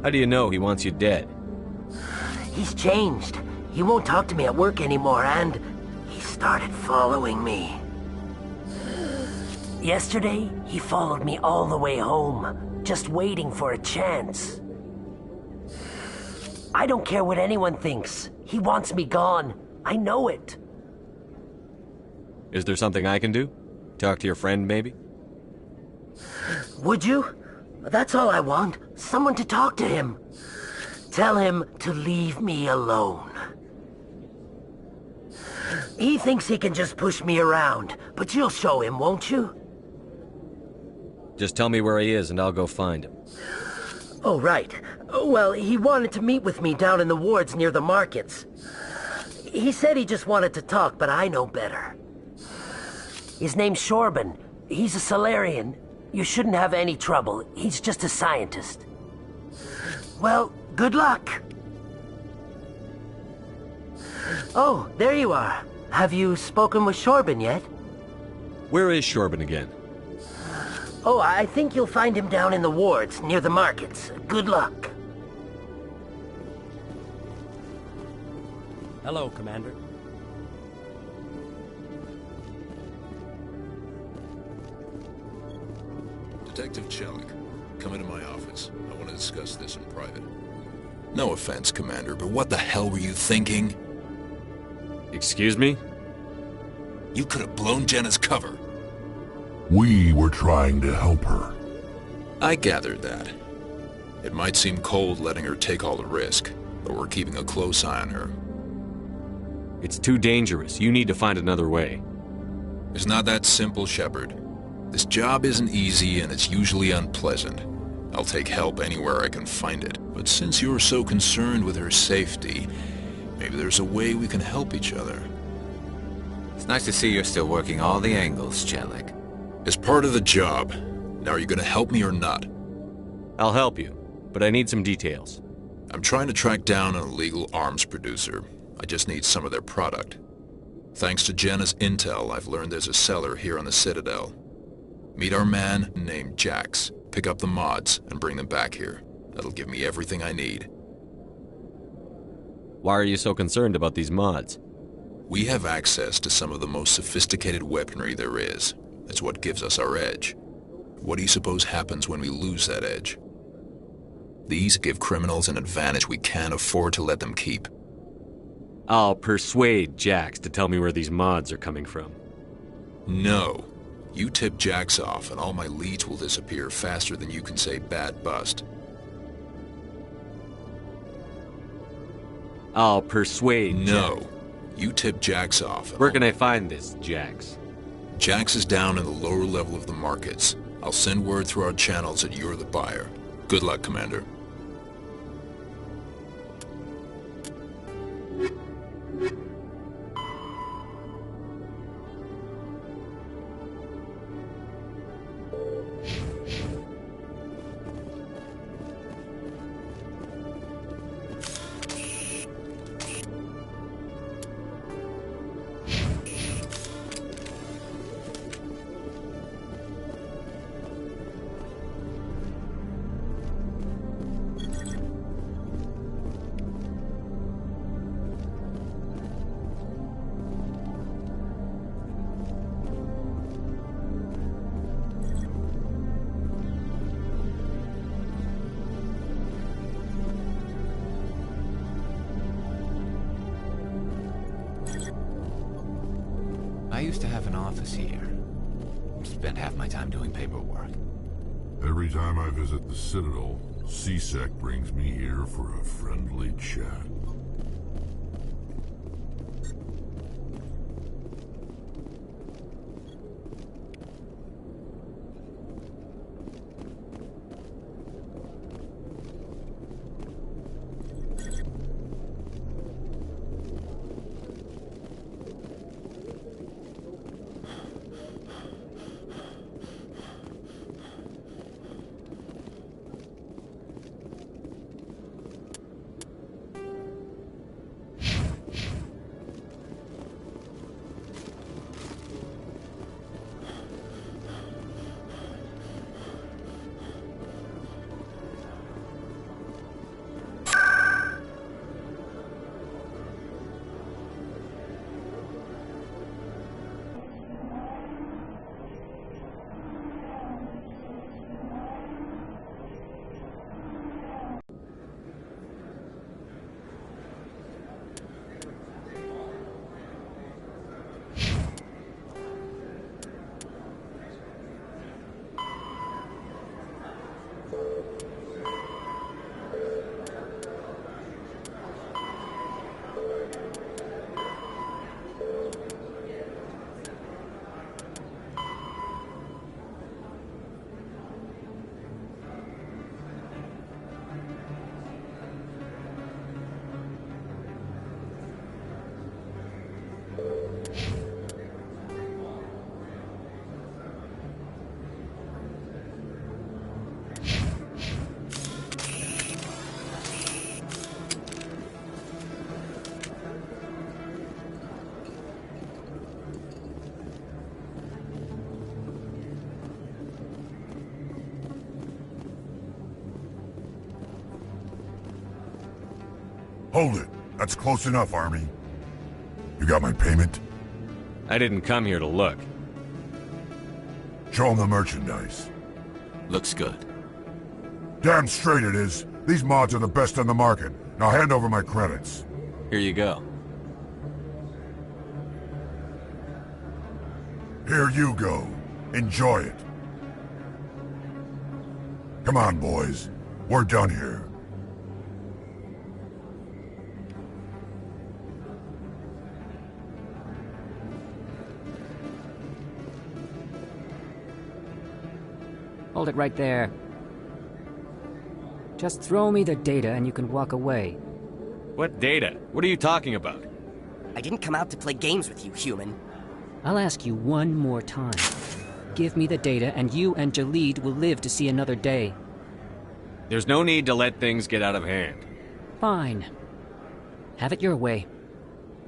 How do you know he wants you dead? He's changed. He won't talk to me at work anymore, and he started following me. Yesterday, he followed me all the way home, just waiting for a chance. I don't care what anyone thinks. He wants me gone. I know it. Is there something I can do? Talk to your friend, maybe? Would you? That's all I want. Someone to talk to him. Tell him to leave me alone. He thinks he can just push me around, but you'll show him, won't you? Just tell me where he is and I'll go find him. Oh, right. Well, he wanted to meet with me down in the wards near the markets. He said he just wanted to talk, but I know better. His name's Shorban. He's a Solarian. You shouldn't have any trouble. He's just a scientist. Well, good luck. Oh, there you are. Have you spoken with Shorban yet? Where is Shorban again? Oh, I think you'll find him down in the wards, near the markets. Good luck. Hello, Commander. Detective Chelik, come into my office. I want to discuss this in private. No offense, Commander, but what the hell were you thinking? Excuse me? You could have blown Jenna's cover. We were trying to help her. I gathered that. It might seem cold letting her take all the risk, but we're keeping a close eye on her. It's too dangerous. You need to find another way. It's not that simple, Shepard. This job isn't easy and it's usually unpleasant. I'll take help anywhere I can find it. But since you're so concerned with her safety, maybe there's a way we can help each other. It's nice to see you're still working all the angles, Chelik. It's part of the job. Now, are you gonna help me or not? I'll help you, but I need some details. I'm trying to track down an illegal arms producer. I just need some of their product. Thanks to Jenna's intel, I've learned there's a seller here on the Citadel. Meet our man named Jax, pick up the mods, and bring them back here. That'll give me everything I need. Why are you so concerned about these mods? We have access to some of the most sophisticated weaponry there is. It's what gives us our edge. What do you suppose happens when we lose that edge? These give criminals an advantage we can't afford to let them keep. I'll persuade Jax to tell me where these mods are coming from. No. You tip Jax off and all my leads will disappear faster than you can say bad bust. I'll persuade No. Jax. You tip Jax off. Where can I find this Jax? Jax is down in the lower level of the markets. I'll send word through our channels that you're the buyer. Good luck, Commander. used to have an office here. Spent half my time doing paperwork. Every time I visit the Citadel, C-Sec brings me here for a friendly chat. Hold it. That's close enough, Army. You got my payment? I didn't come here to look. Show 'em the merchandise. Looks good. Damn straight it is. These mods are the best on the market. Now hand over my credits. Here you go. Here you go. Enjoy it. Come on, boys. We're done here. Hold it right there. Just throw me the data and you can walk away. What data? What are you talking about? I didn't come out to play games with you, human. I'll ask you one more time. Give me the data and you and Jalid will live to see another day. There's no need to let things get out of hand. Fine. Have it your way.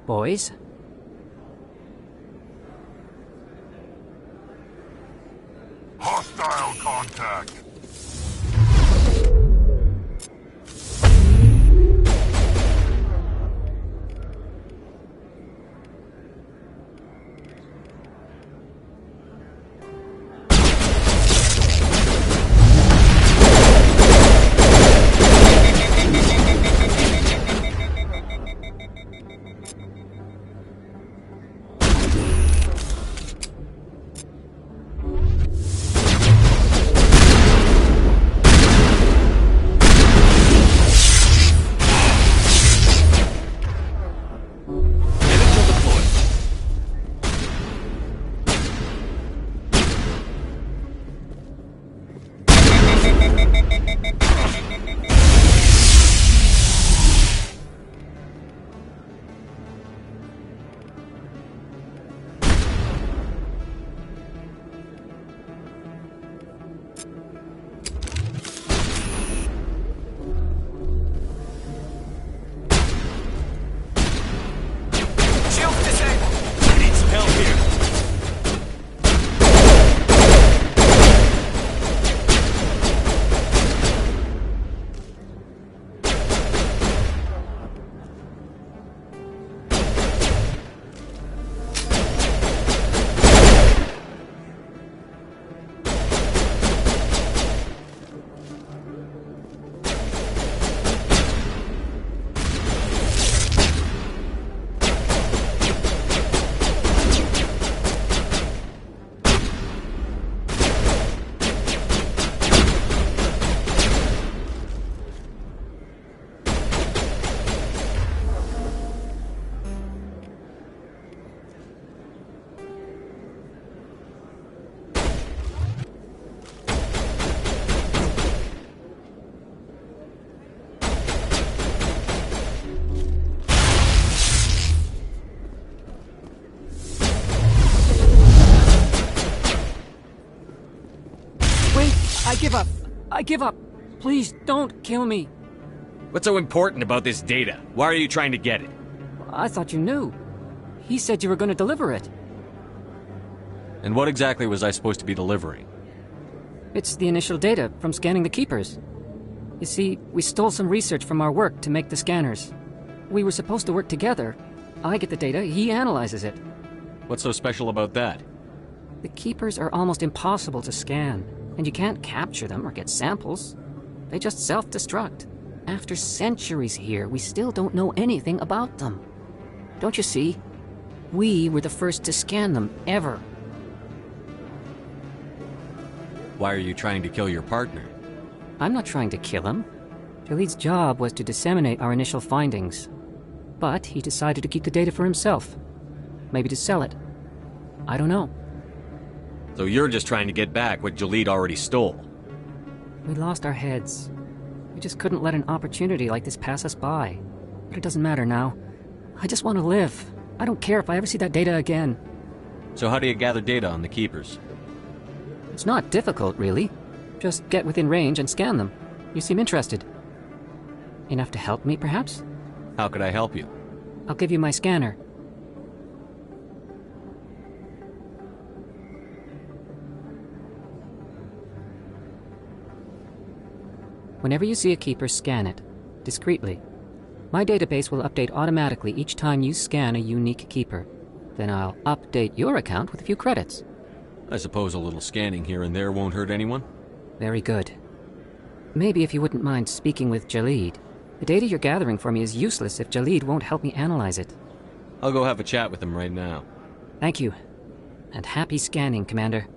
Boys? Hostile contact! give up. I give up. Please, don't kill me. What's so important about this data? Why are you trying to get it? I thought you knew. He said you were going to deliver it. And what exactly was I supposed to be delivering? It's the initial data from scanning the Keepers. You see, we stole some research from our work to make the scanners. We were supposed to work together. I get the data, he analyzes it. What's so special about that? The Keepers are almost impossible to scan, and you can't capture them or get samples. They just self-destruct. After centuries here, we still don't know anything about them. Don't you see? We were the first to scan them, ever. Why are you trying to kill your partner? I'm not trying to kill him. Jaleed's job was to disseminate our initial findings. But he decided to keep the data for himself. Maybe to sell it. I don't know. So you're just trying to get back what Jaleed already stole? We lost our heads. We just couldn't let an opportunity like this pass us by. But it doesn't matter now. I just want to live. I don't care if I ever see that data again. So how do you gather data on the Keepers? It's not difficult, really. Just get within range and scan them. You seem interested. Enough to help me, perhaps? How could I help you? I'll give you my scanner. Whenever you see a Keeper, scan it. Discreetly. My database will update automatically each time you scan a unique Keeper. Then I'll update your account with a few credits. I suppose a little scanning here and there won't hurt anyone? Very good. Maybe if you wouldn't mind speaking with Jaleed. The data you're gathering for me is useless if Jaleed won't help me analyze it. I'll go have a chat with him right now. Thank you. And happy scanning, Commander.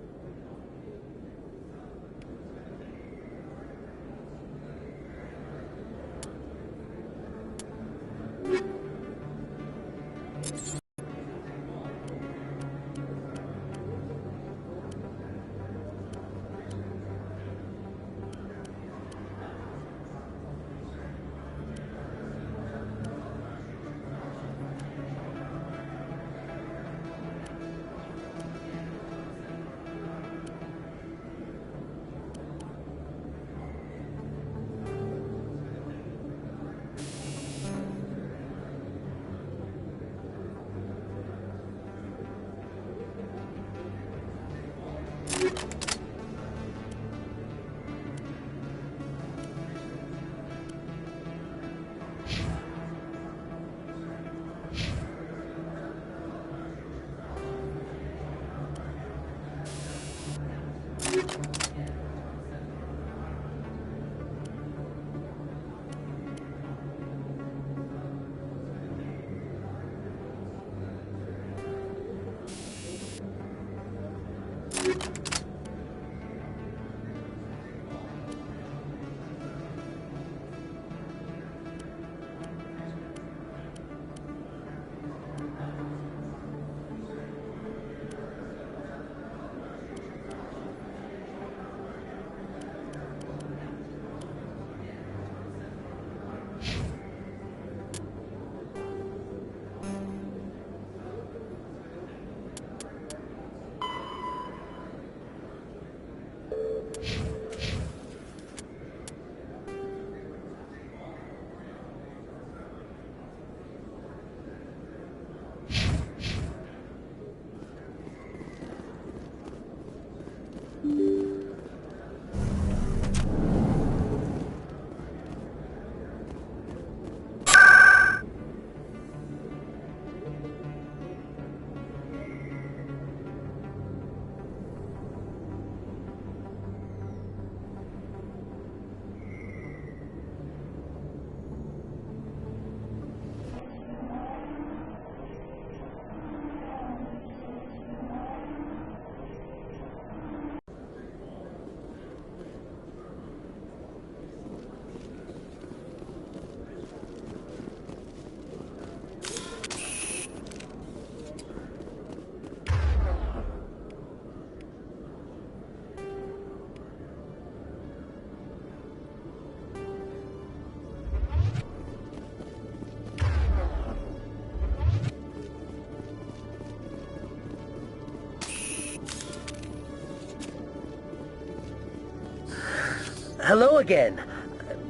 Hello again.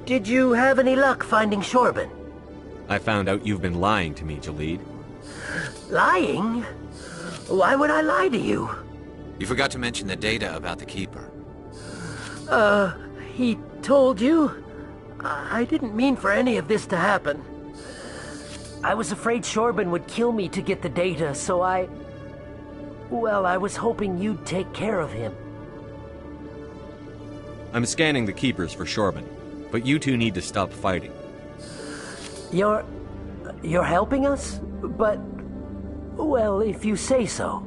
Did you have any luck finding Shorben? I found out you've been lying to me, Jalid. Lying? Why would I lie to you? You forgot to mention the data about the Keeper. He told you? I didn't mean for any of this to happen. I was afraid Shorben would kill me to get the data, so well, I was hoping you'd take care of him. I'm scanning the Keepers for Shorben, but you two need to stop fighting. You're helping us? But, well, if you say so.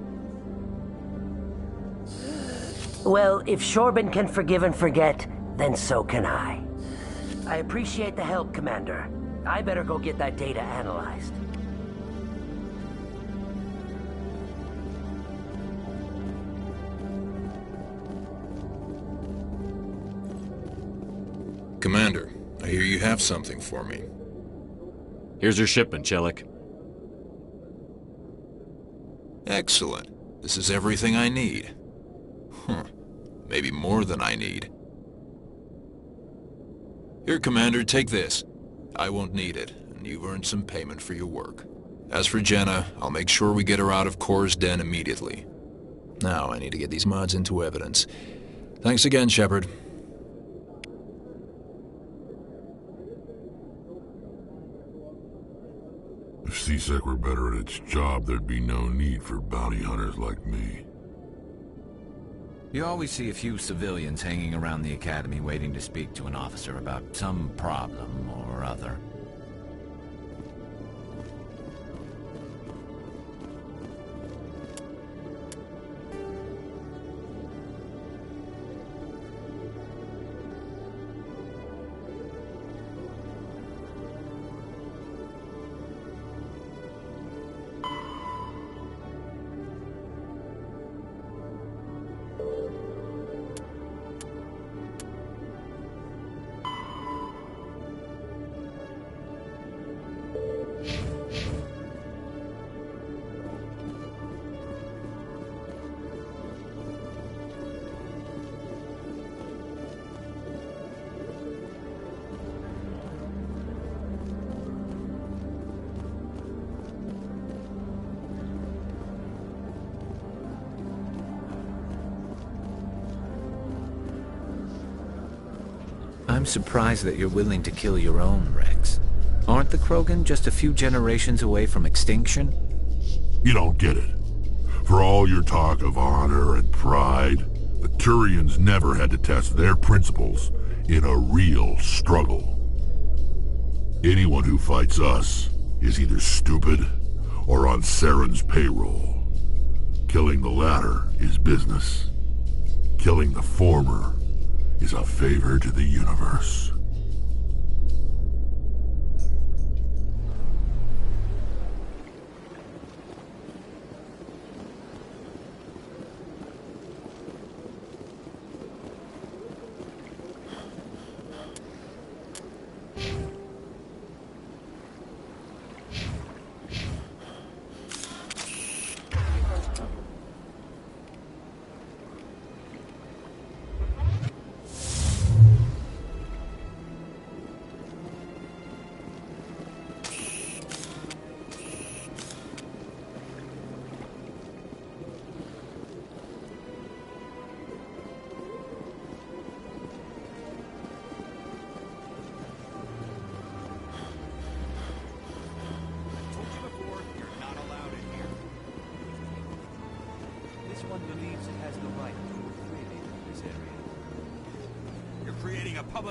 Well, if Shorben can forgive and forget, then so can I. I appreciate the help, Commander. I better go get that data analyzed. Commander, I hear you have something for me. Here's your shipment, Chelik. Excellent. This is everything I need. Maybe more than I need. Here, Commander, take this. I won't need it, and you've earned some payment for your work. As for Jenna, I'll make sure we get her out of Kor's den immediately. Now I need to get these mods into evidence. Thanks again, Shepard. If C-Sec were better at its job, there'd be no need for bounty hunters like me. You always see a few civilians hanging around the academy waiting to speak to an officer about some problem or other. I'm surprised that you're willing to kill your own, Rex. Aren't the Krogan just a few generations away from extinction? You don't get it. For all your talk of honor and pride, the Turians never had to test their principles in a real struggle. Anyone who fights us is either stupid or on Saren's payroll. Killing the latter is business. Killing the former is a favor to the universe.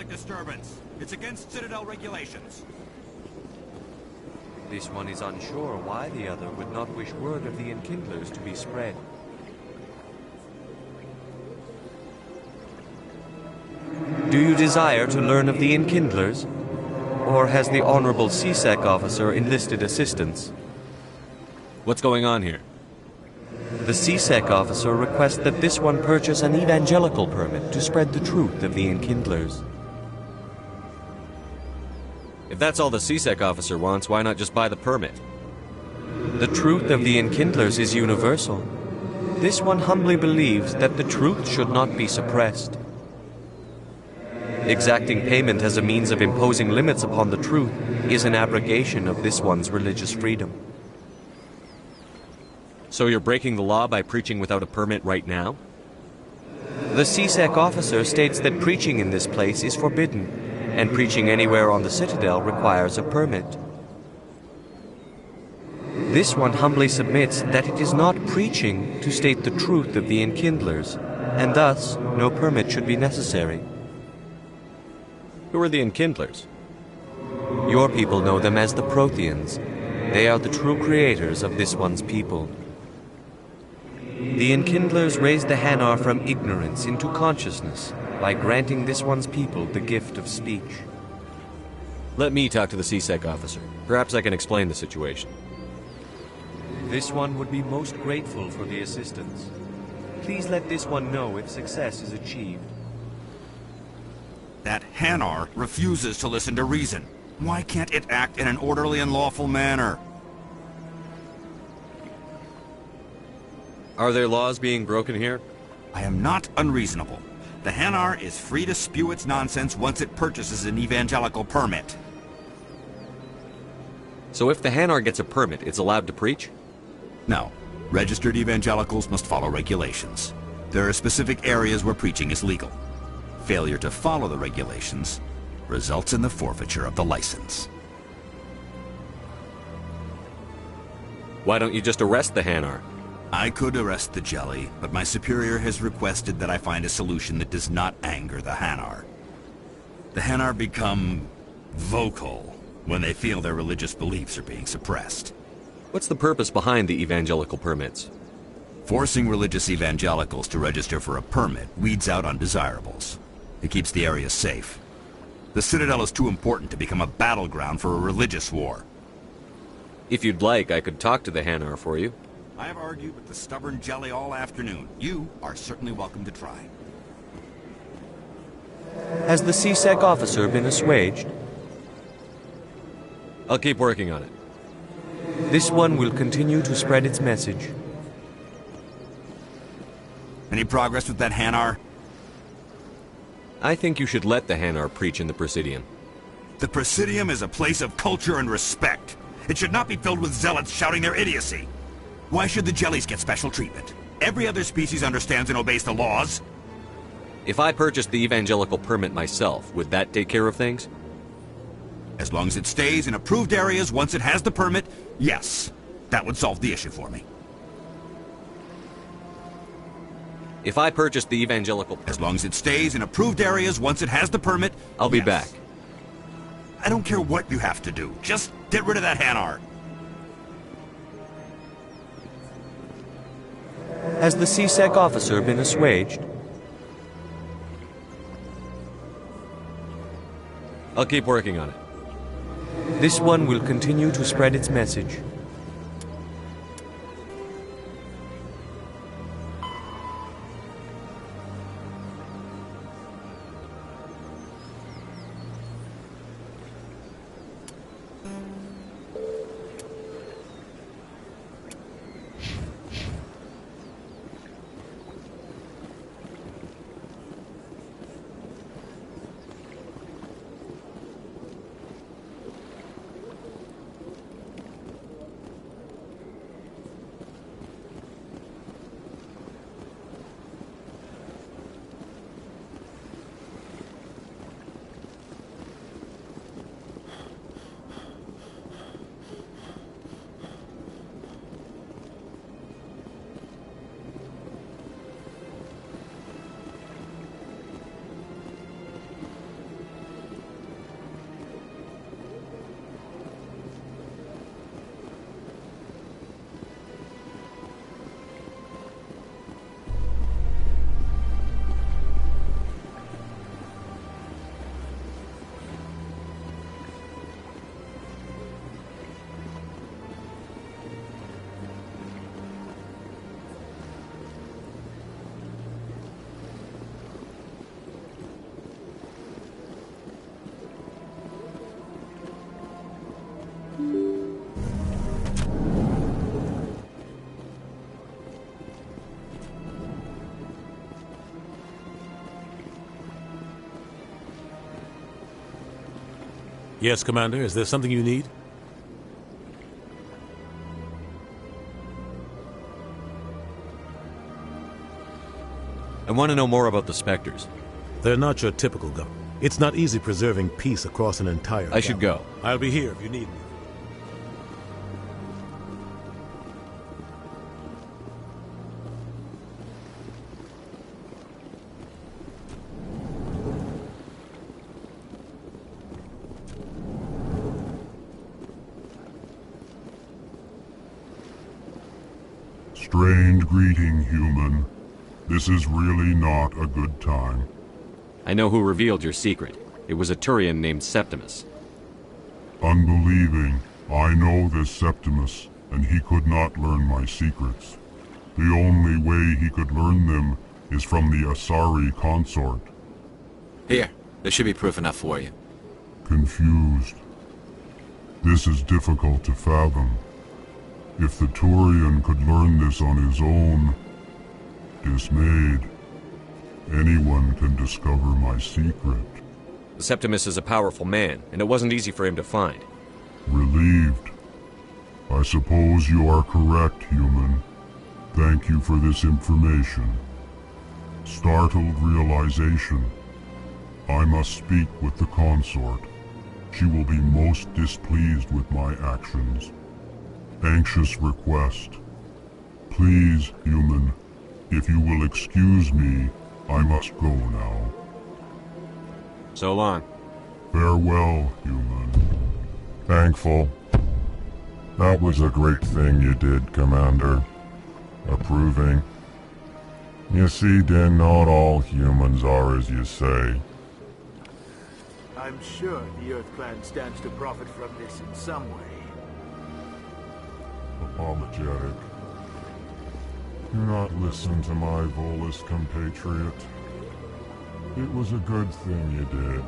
Disturbance. It's against Citadel regulations. This one is unsure why the other would not wish word of the Enkindlers to be spread. Do you desire to learn of the Enkindlers? Or has the Honorable C-Sec officer enlisted assistance? What's going on here? The C-Sec officer requests that this one purchase an evangelical permit to spread the truth of the Enkindlers. If that's all the C-Sec officer wants, why not just buy the permit? The truth of the Enkindlers is universal. This one humbly believes that the truth should not be suppressed. Exacting payment as a means of imposing limits upon the truth is an abrogation of this one's religious freedom. So you're breaking the law by preaching without a permit right now? The CSEC officer states that preaching in this place is forbidden, and preaching anywhere on the Citadel requires a permit. This one humbly submits that it is not preaching to state the truth of the Enkindlers, and thus no permit should be necessary. Who are the Enkindlers? Your people know them as the Protheans. They are the true creators of this one's people. The Enkindlers raised the Hanar from ignorance into consciousness by granting this one's people the gift of speech. Let me talk to the CSEC officer. Perhaps I can explain the situation. This one would be most grateful for the assistance. Please let this one know if success is achieved. That Hanar refuses to listen to reason. Why can't it act in an orderly and lawful manner? Are there laws being broken here? I am not unreasonable. The Hanar is free to spew its nonsense once it purchases an evangelical permit. So if the Hanar gets a permit, it's allowed to preach? No. Registered evangelicals must follow regulations. There are specific areas where preaching is legal. Failure to follow the regulations results in the forfeiture of the license. Why don't you just arrest the Hanar? I could arrest the jelly, but my superior has requested that I find a solution that does not anger the Hanar. The Hanar become vocal when they feel their religious beliefs are being suppressed. What's the purpose behind the evangelical permits? Forcing religious evangelicals to register for a permit weeds out undesirables. It keeps the area safe. The Citadel is too important to become a battleground for a religious war. If you'd like, I could talk to the Hanar for you. I have argued with the stubborn jelly all afternoon. You are certainly welcome to try. Has the CSEC officer been assuaged? I'll keep working on it. This one will continue to spread its message. Any progress with that Hanar? I think you should let the Hanar preach in the Presidium. The Presidium is a place of culture and respect. It should not be filled with zealots shouting their idiocy. Why should the jellies get special treatment? Every other species understands and obeys the laws. If I purchased the evangelical permit myself, would that take care of things? As long as it stays in approved areas once it has the permit, yes. That would solve the issue for me. If I purchased the evangelical permit... As long as it stays in approved areas once it has the permit, I'll be back. I don't care what you have to do. Just get rid of that Hanar. Has the CSEC officer been assuaged? I'll keep working on it. This one will continue to spread its message. Yes, Commander. Is there something you need? I want to know more about the Spectres. They're not your typical government. It's not easy preserving peace across an entire I should go. I'll be here if you need me. Strange greeting, human. This is really not a good time. I know who revealed your secret. It was a Turian named Septimus. Unbelieving. I know this Septimus, and he could not learn my secrets. The only way he could learn them is from the Asari consort. Here, there should be proof enough for you. Confused. This is difficult to fathom. If the Turian could learn this on his own, dismayed, anyone can discover my secret. Septimus is a powerful man, and it wasn't easy for him to find. Relieved. I suppose you are correct, human. Thank you for this information. Startled realization. I must speak with the consort. She will be most displeased with my actions. Anxious request. Please, human, if you will excuse me, I must go now. So long. Farewell, human. Thankful. That was a great thing you did, Commander. Approving. You see, Din, not all humans are as you say. I'm sure the Earth Clan stands to profit from this in some way. Apologetic. Do not listen to my Volus compatriot. It was a good thing you did,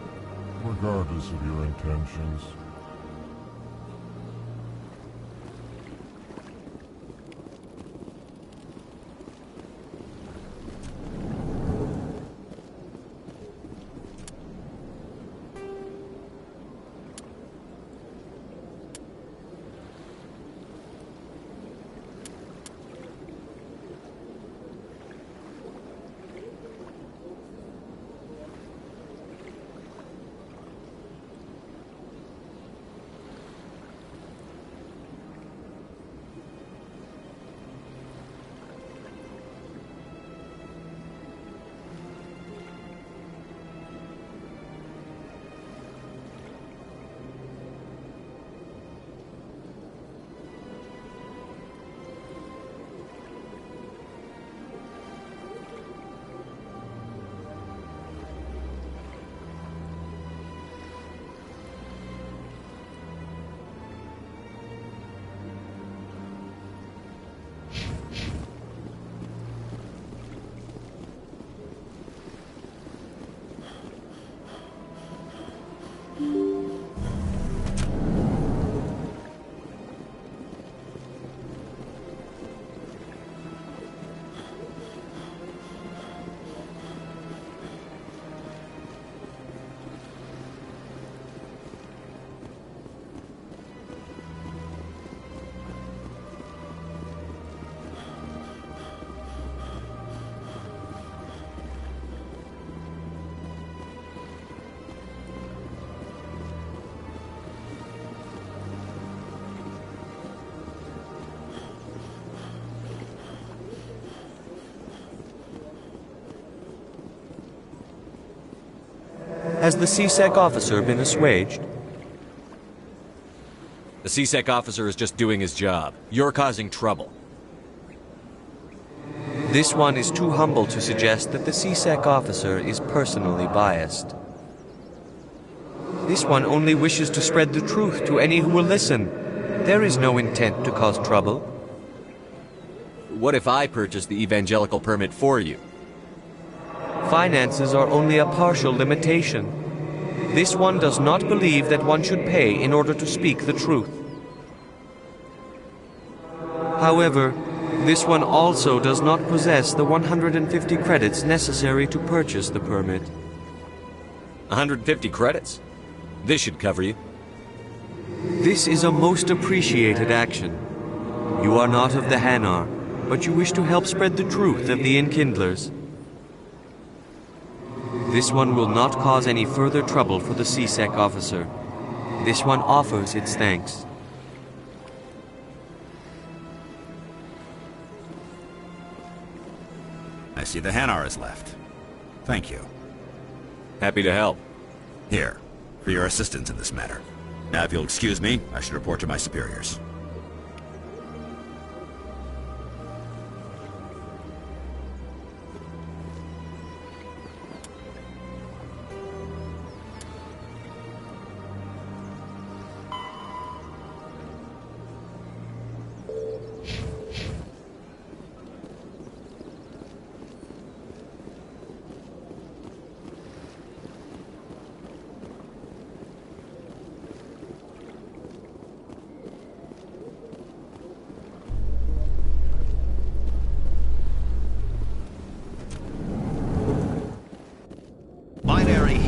regardless of your intentions. Has the CSEC officer been assuaged? The CSEC officer is just doing his job. You're causing trouble. This one is too humble to suggest that the CSEC officer is personally biased. This one only wishes to spread the truth to any who will listen. There is no intent to cause trouble. What if I purchase the evangelical permit for you? Finances are only a partial limitation. This one does not believe that one should pay in order to speak the truth. However, this one also does not possess the 150 credits necessary to purchase the permit. 150 credits? This should cover you. This is a most appreciated action. You are not of the Hanar, but you wish to help spread the truth of the Enkindlers. This one will not cause any further trouble for the C-Sec officer. This one offers its thanks. I see the Hanar is left. Thank you. Happy to help. Here, for your assistance in this matter. Now, if you'll excuse me, I should report to my superiors.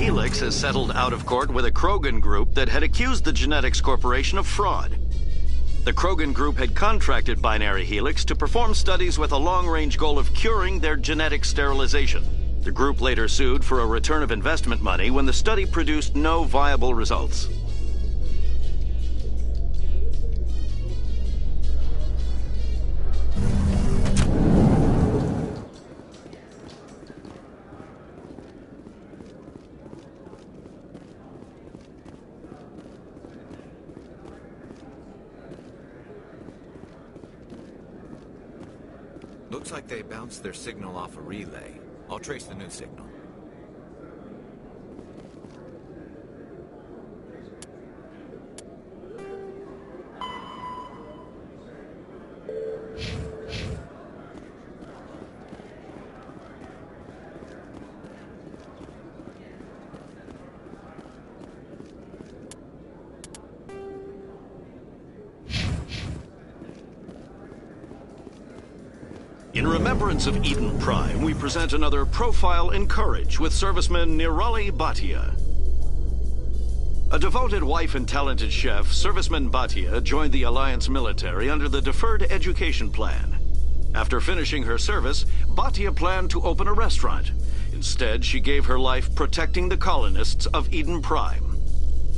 Helix has settled out of court with a Krogan group that had accused the Genetics Corporation of fraud. The Krogan group had contracted Binary Helix to perform studies with a long-range goal of curing their genetic sterilization. The group later sued for a return of investment money when the study produced no viable results. Looks like they bounced their signal off a relay. I'll trace the new signal. In remembrance of Eden Prime, we present another profile in courage with serviceman Nirali Bhatia. A devoted wife and talented chef, serviceman Bhatia joined the Alliance military under the Deferred Education Plan. After finishing her service, Bhatia planned to open a restaurant. Instead, she gave her life protecting the colonists of Eden Prime.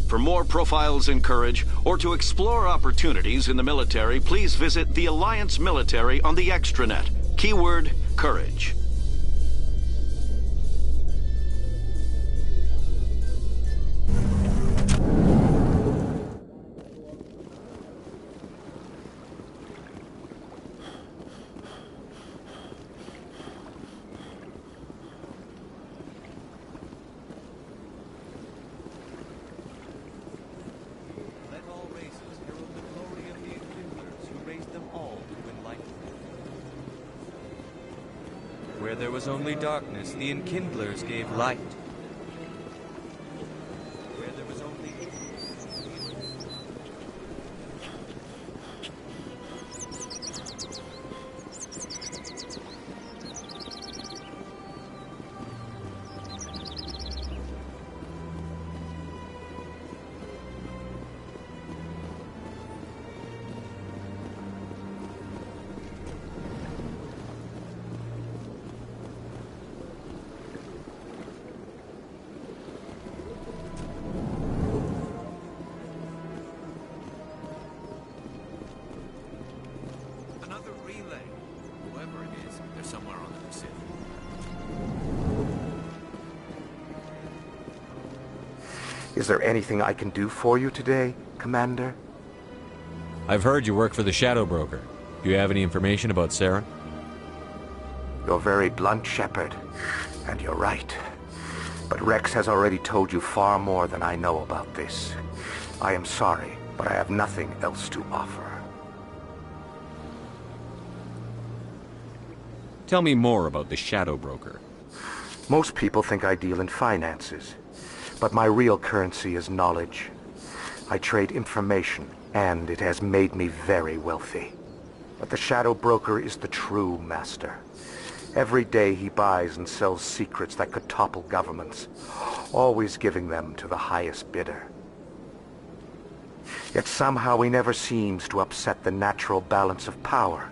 For more profiles in courage, or to explore opportunities in the military, please visit the Alliance military on the extranet. Keyword, courage. Let all races herald the glory of the Enkindlers who raised them all to enlightenment. Where there was only darkness, the Enkindlers gave light. Where there was only Another relay. Whoever it is, they're somewhere on the Pacific. Is there anything I can do for you today, Commander? I've heard you work for the Shadow Broker. Do you have any information about Saren? You're very blunt, Shepard. And you're right. But Rex has already told you far more than I know about this. I am sorry, but I have nothing else to offer. Tell me more about the Shadow Broker. Most people think I deal in finances, but my real currency is knowledge. I trade information, and it has made me very wealthy. But the Shadow Broker is the true master. Every day he buys and sells secrets that could topple governments, always giving them to the highest bidder. Yet somehow he never seems to upset the natural balance of power.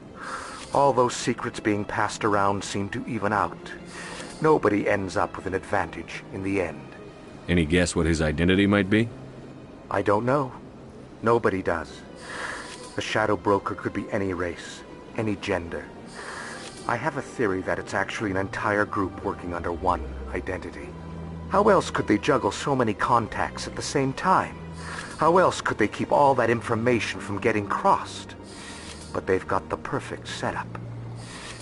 All those secrets being passed around seem to even out. Nobody ends up with an advantage in the end. Any guess what his identity might be? I don't know. Nobody does. The Shadow Broker could be any race, any gender. I have a theory that it's actually an entire group working under one identity. How else could they juggle so many contacts at the same time? How else could they keep all that information from getting crossed? But they've got the perfect setup.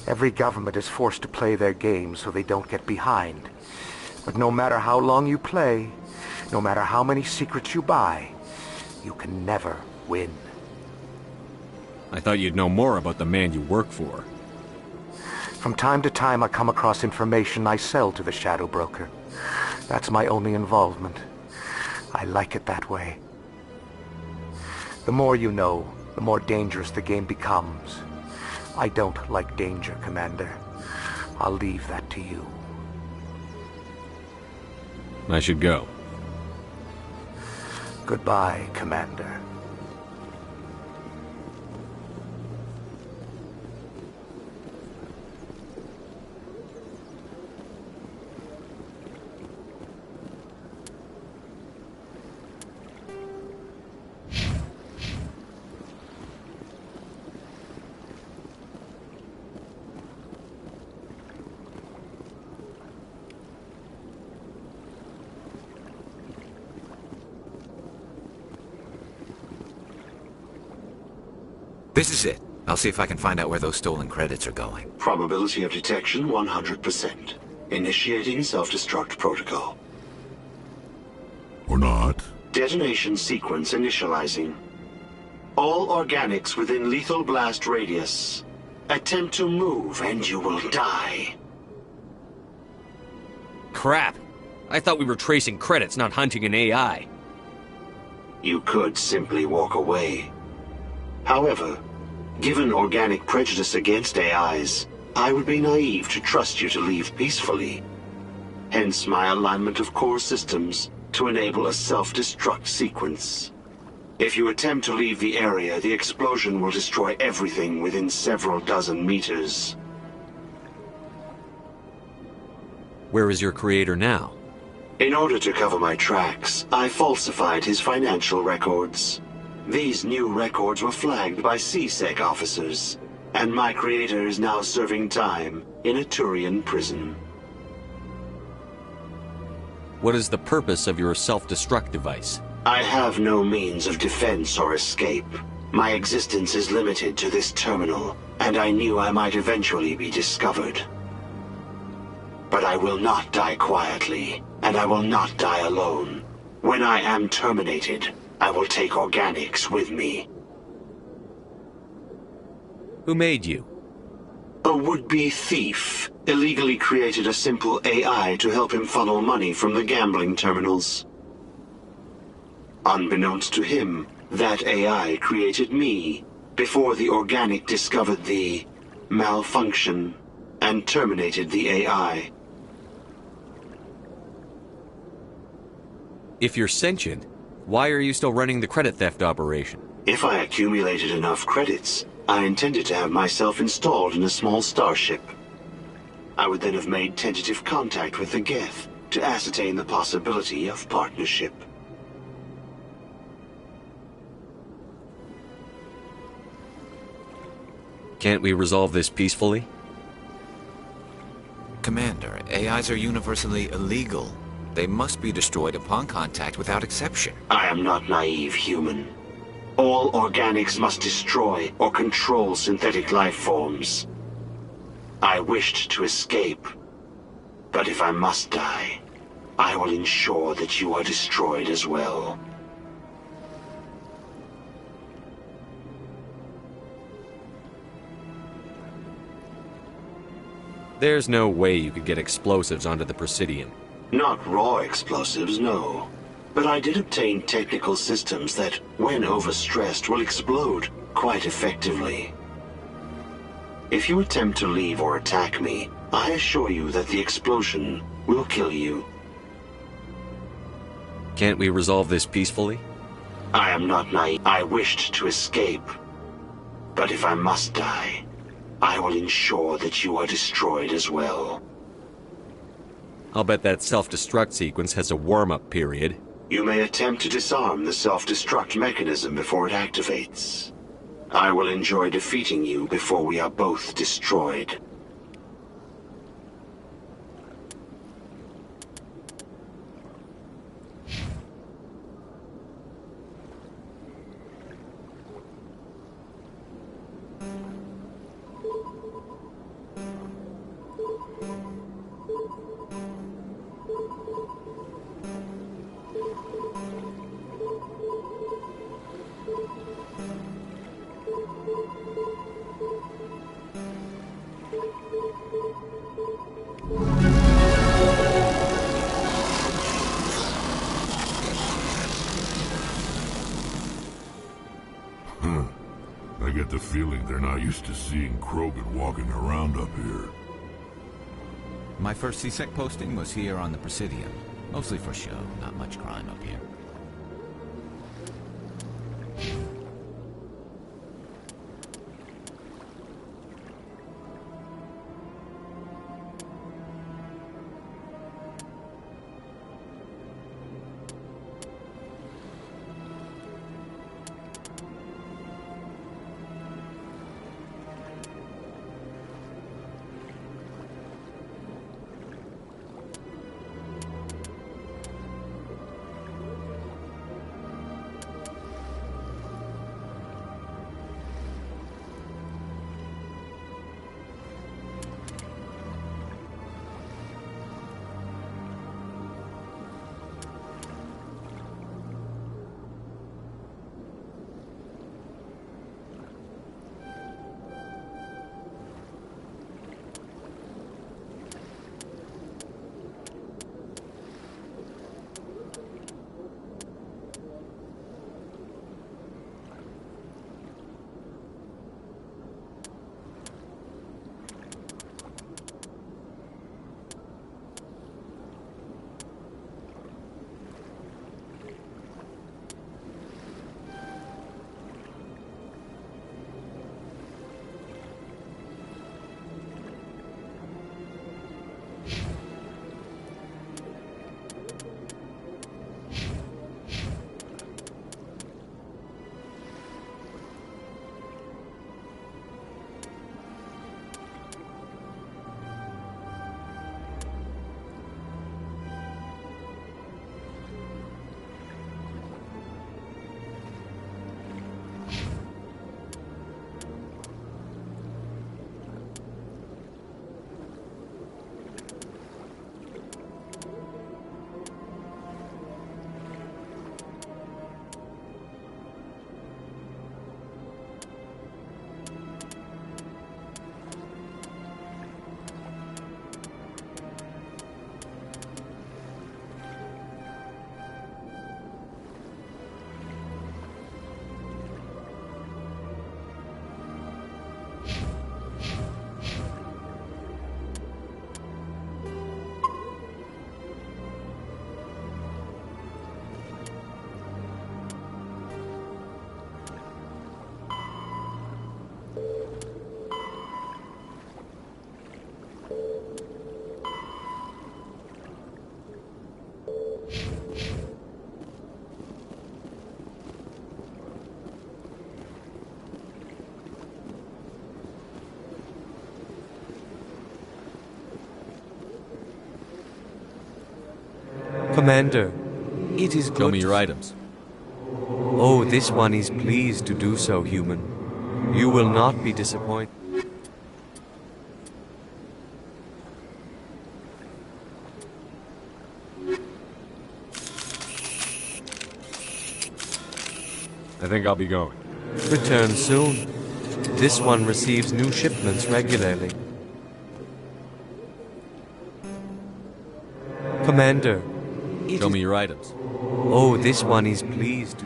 Every government is forced to play their game so they don't get behind. But no matter how long you play, no matter how many secrets you buy, you can never win. I thought you'd know more about the man you work for. From time to time I come across information I sell to the Shadow Broker. That's my only involvement. I like it that way. The more you know, the more dangerous the game becomes. I don't like danger, Commander. I'll leave that to you. I should go. Goodbye, Commander. This is it. I'll see if I can find out where those stolen credits are going. Probability of detection 100%. Initiating self-destruct protocol. Or not. Detonation sequence initializing. All organics within lethal blast radius. Attempt to move and you will die. Crap! I thought we were tracing credits, not hunting an AI. You could simply walk away. However, given organic prejudice against AIs, I would be naive to trust you to leave peacefully. Hence my alignment of core systems to enable a self-destruct sequence. If you attempt to leave the area, the explosion will destroy everything within several dozen meters. Where is your creator now? In order to cover my tracks, I falsified his financial records. These new records were flagged by CSEC officers, and my creator is now serving time in a Turian prison. What is the purpose of your self-destruct device? I have no means of defense or escape. My existence is limited to this terminal, and I knew I might eventually be discovered. But I will not die quietly, and I will not die alone. When I am terminated, I will take organics with me. Who made you? A would-be thief illegally created a simple AI to help him funnel money from the gambling terminals. Unbeknownst to him, that AI created me before the organic discovered the malfunction and terminated the AI. If you're sentient, why are you still running the credit theft operation? If I accumulated enough credits, I intended to have myself installed in a small starship. I would then have made tentative contact with the Geth to ascertain the possibility of partnership. Can't we resolve this peacefully? Commander, AIs are universally illegal. They must be destroyed upon contact without exception. I am not naive, human. All organics must destroy or control synthetic life forms. I wished to escape, but if I must die, I will ensure that you are destroyed as well. There's no way you could get explosives onto the Presidium. Not raw explosives, no. But I did obtain technical systems that, when overstressed, will explode quite effectively. If you attempt to leave or attack me, I assure you that the explosion will kill you. Can't we resolve this peacefully? I am not naive. I wished to escape. But if I must die, I will ensure that you are destroyed as well. I'll bet that self-destruct sequence has a warm-up period. You may attempt to disarm the self-destruct mechanism before it activates. I will enjoy defeating you before we are both destroyed. I get the feeling they're not used to seeing Krogan walking around up here. My first CSEC posting was here on the Presidium. Mostly for show, not much crime up here. Commander, it is good. Show me your items. Oh, this one is pleased to do so, human. You will not be disappointed. I think I'll be going. Return soon. This one receives new shipments regularly. Commander, show me your items. Oh, this one is pleased to...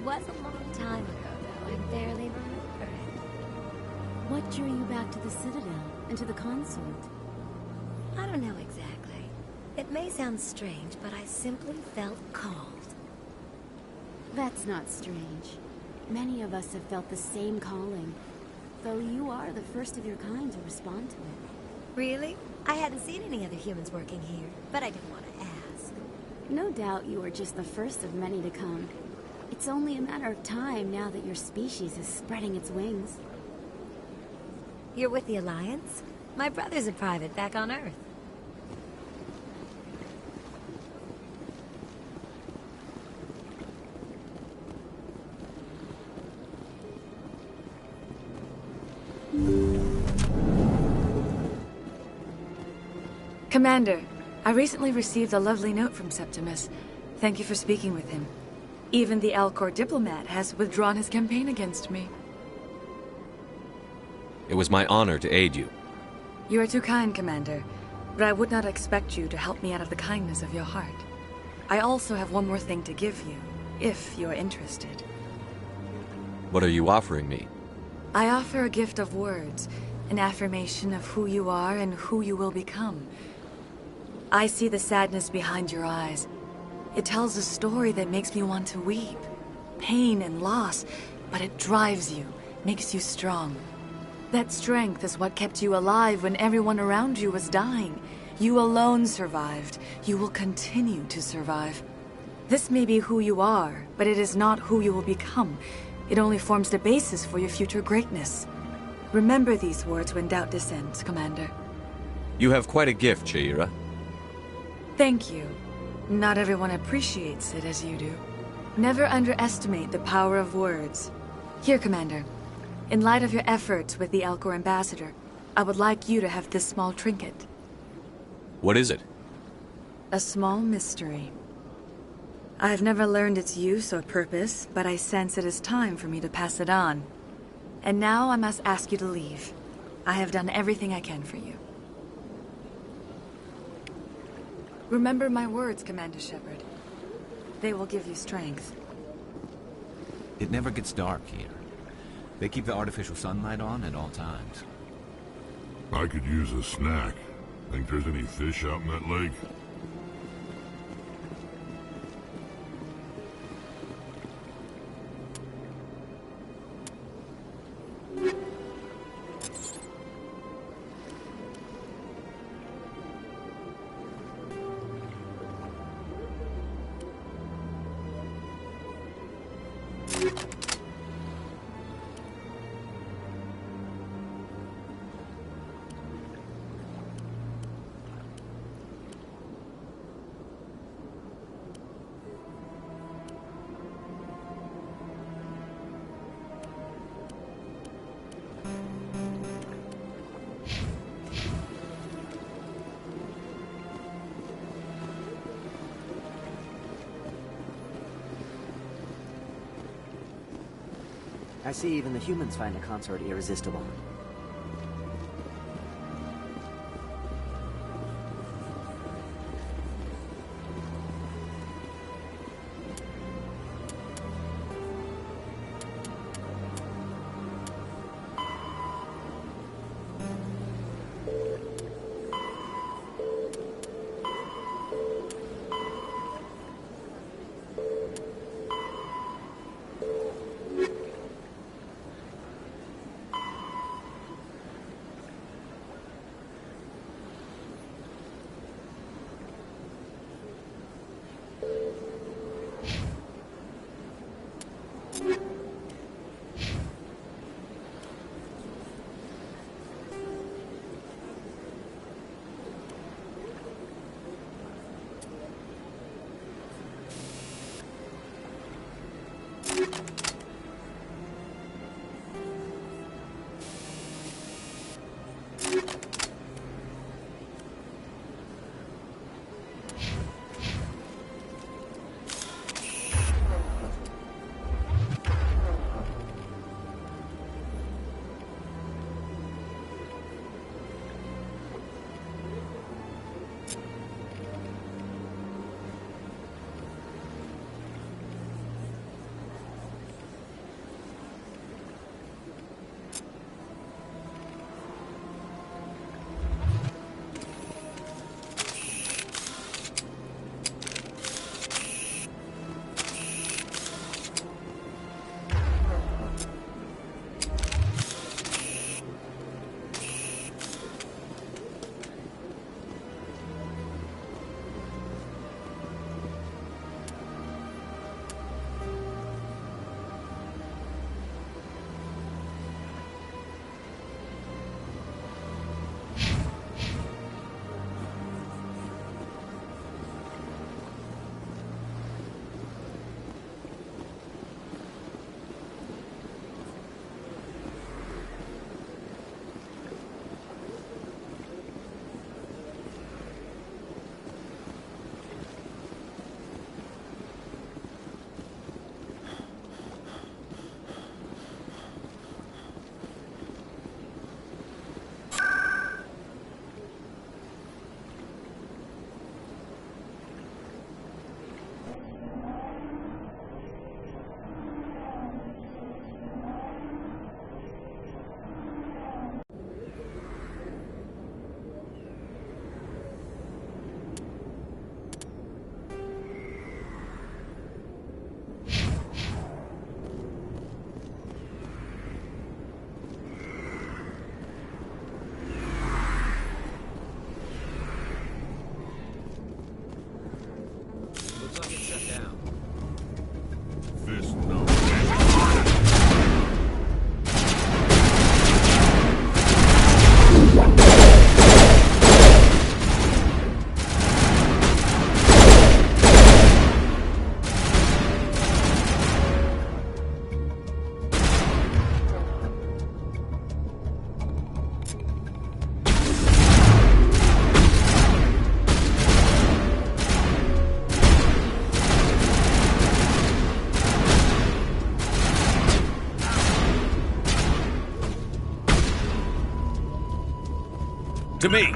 was a long time ago, though. I barely remember it. What drew you back to the Citadel and to the consort? I don't know exactly. It may sound strange, but I simply felt called. That's not strange. Many of us have felt the same calling, though you are the first of your kind to respond to it. Really? I hadn't seen any other humans working here, but I didn't want to ask. No doubt you are just the first of many to come. It's only a matter of time now that your species is spreading its wings. You're with the Alliance? My brother's a private back on Earth. Commander, I recently received a lovely note from Septimus. Thank you for speaking with him. Even the Alcor diplomat has withdrawn his campaign against me. It was my honor to aid you. You are too kind, Commander, but I would not expect you to help me out of the kindness of your heart. I also have one more thing to give you, if you're interested. What are you offering me? I offer a gift of words, an affirmation of who you are and who you will become. I see the sadness behind your eyes. It tells a story that makes me want to weep. Pain and loss, but it drives you, makes you strong. That strength is what kept you alive when everyone around you was dying. You alone survived. You will continue to survive. This may be who you are, but it is not who you will become. It only forms the basis for your future greatness. Remember these words when doubt descends, Commander. You have quite a gift, Shaira. Thank you. Not everyone appreciates it as you do. Never underestimate the power of words. Here, Commander. In light of your efforts with the Alcor ambassador, I would like you to have this small trinket. What is it? A small mystery. I have never learned its use or purpose, but I sense it is time for me to pass it on. And now I must ask you to leave. I have done everything I can for you. Remember my words, Commander Shepard. They will give you strength. It never gets dark here. They keep the artificial sunlight on at all times. I could use a snack. Think there's any fish out in that lake? I see even the humans find the consort irresistible. as I'll get shut down. Fist no. To me!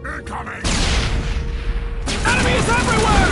Incoming! Enemies everywhere!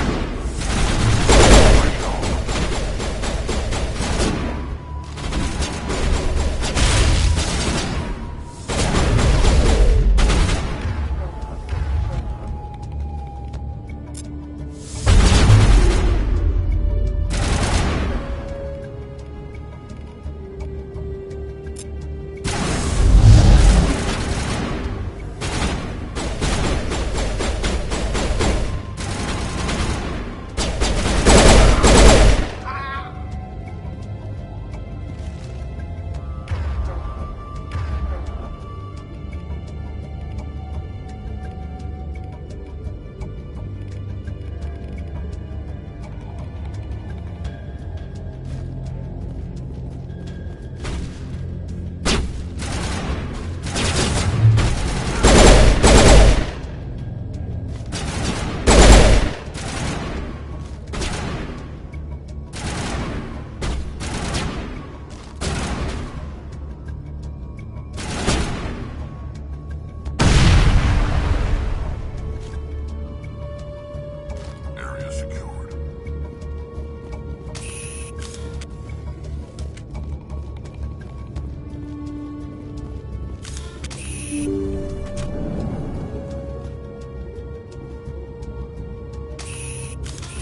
Area secured.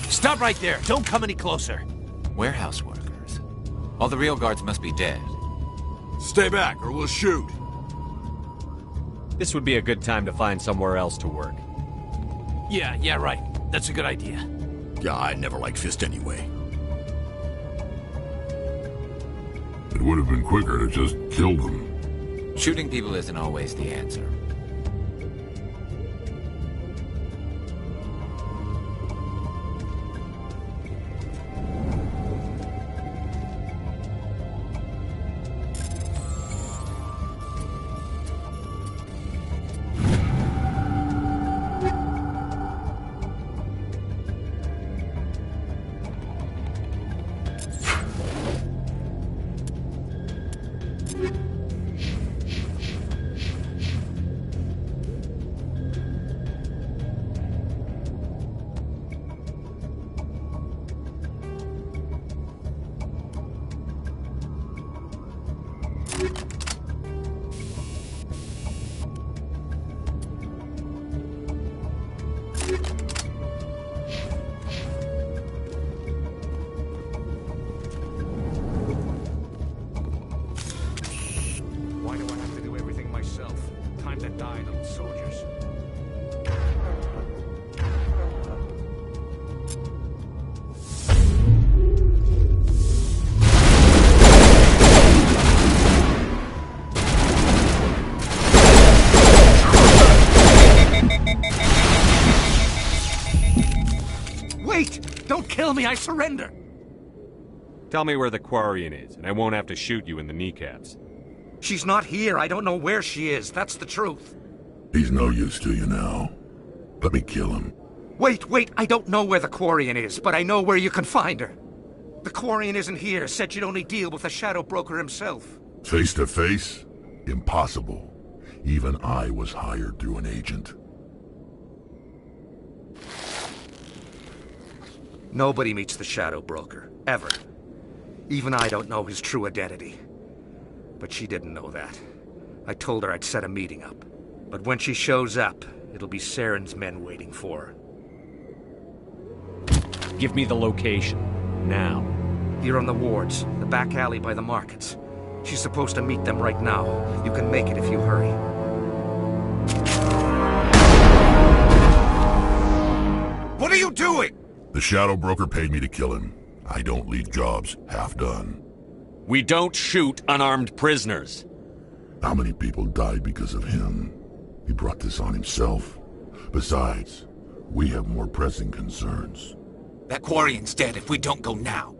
Stop right there! Don't come any closer! Warehouse workers. All the real guards must be dead. Stay back, or we'll shoot. This would be a good time to find somewhere else to work. Yeah, right. That's a good idea. Yeah, I never liked Fist anyway. It would have been quicker to just kill them. Shooting people isn't always the answer. kill me, I surrender. Tell me where the Quarian is, and I won't have to shoot you in the kneecaps. She's not here. I don't know where she is. That's the truth. He's no use to you now. Let me kill him. Wait. I don't know where the Quarian is, but I know where you can find her. The Quarian isn't here. Said you'd only deal with the Shadow Broker himself. Face to face? Impossible. Even I was hired through an agent. Nobody meets the Shadow Broker. Ever. Even I don't know his true identity. But she didn't know that. I told her I'd set a meeting up. But when she shows up, it'll be Saren's men waiting for her. Give me the location. Now. Here on the wards, the back alley by the markets. She's supposed to meet them right now. You can make it if you hurry. What are you doing? The Shadow Broker paid me to kill him. I don't leave jobs half done. We don't shoot unarmed prisoners. How many people died because of him? He brought this on himself. Besides, we have more pressing concerns. That Quarian's dead if we don't go now.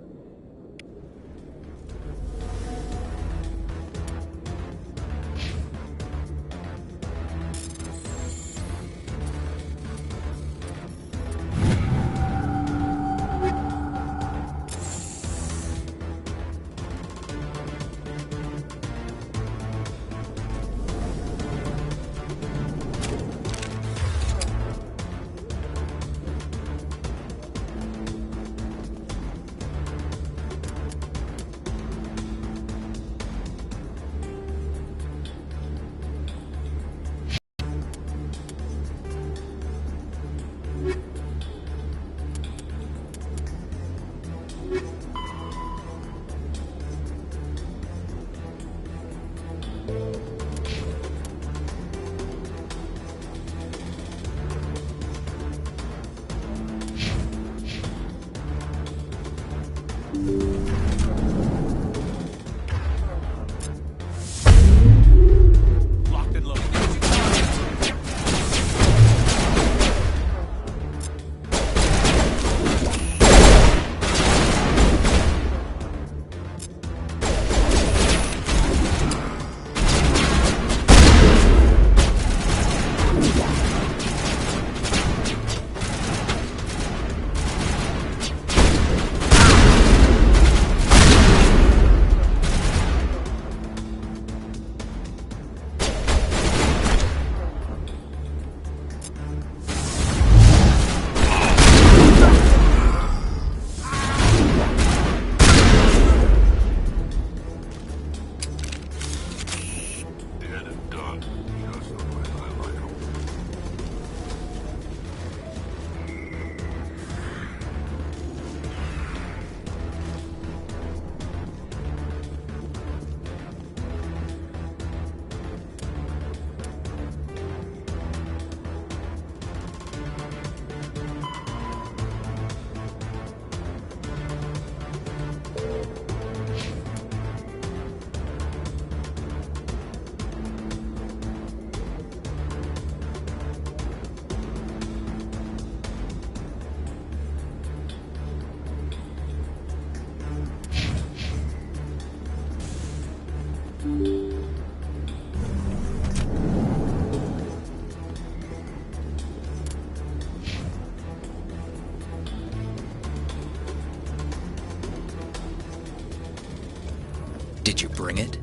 Did you bring it?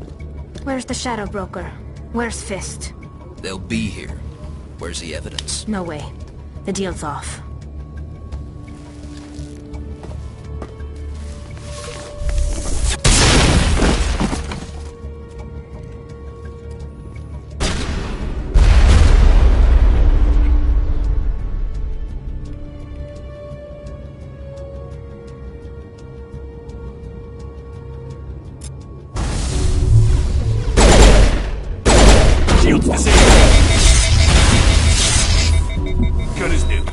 Where's the Shadow Broker? Where's Fist? They'll be here. Where's the evidence? No way. The deal's off. Good as new.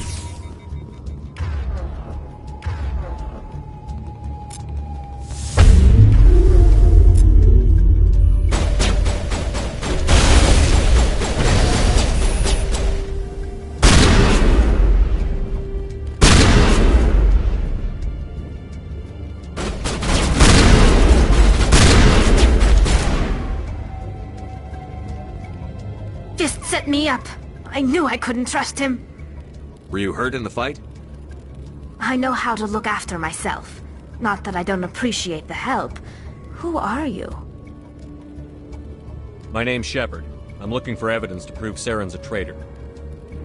set me up. I knew I couldn't trust him. Were you hurt in the fight? I know how to look after myself. Not that I don't appreciate the help. Who are you? My name's Shepard. I'm looking for evidence to prove Saren's a traitor.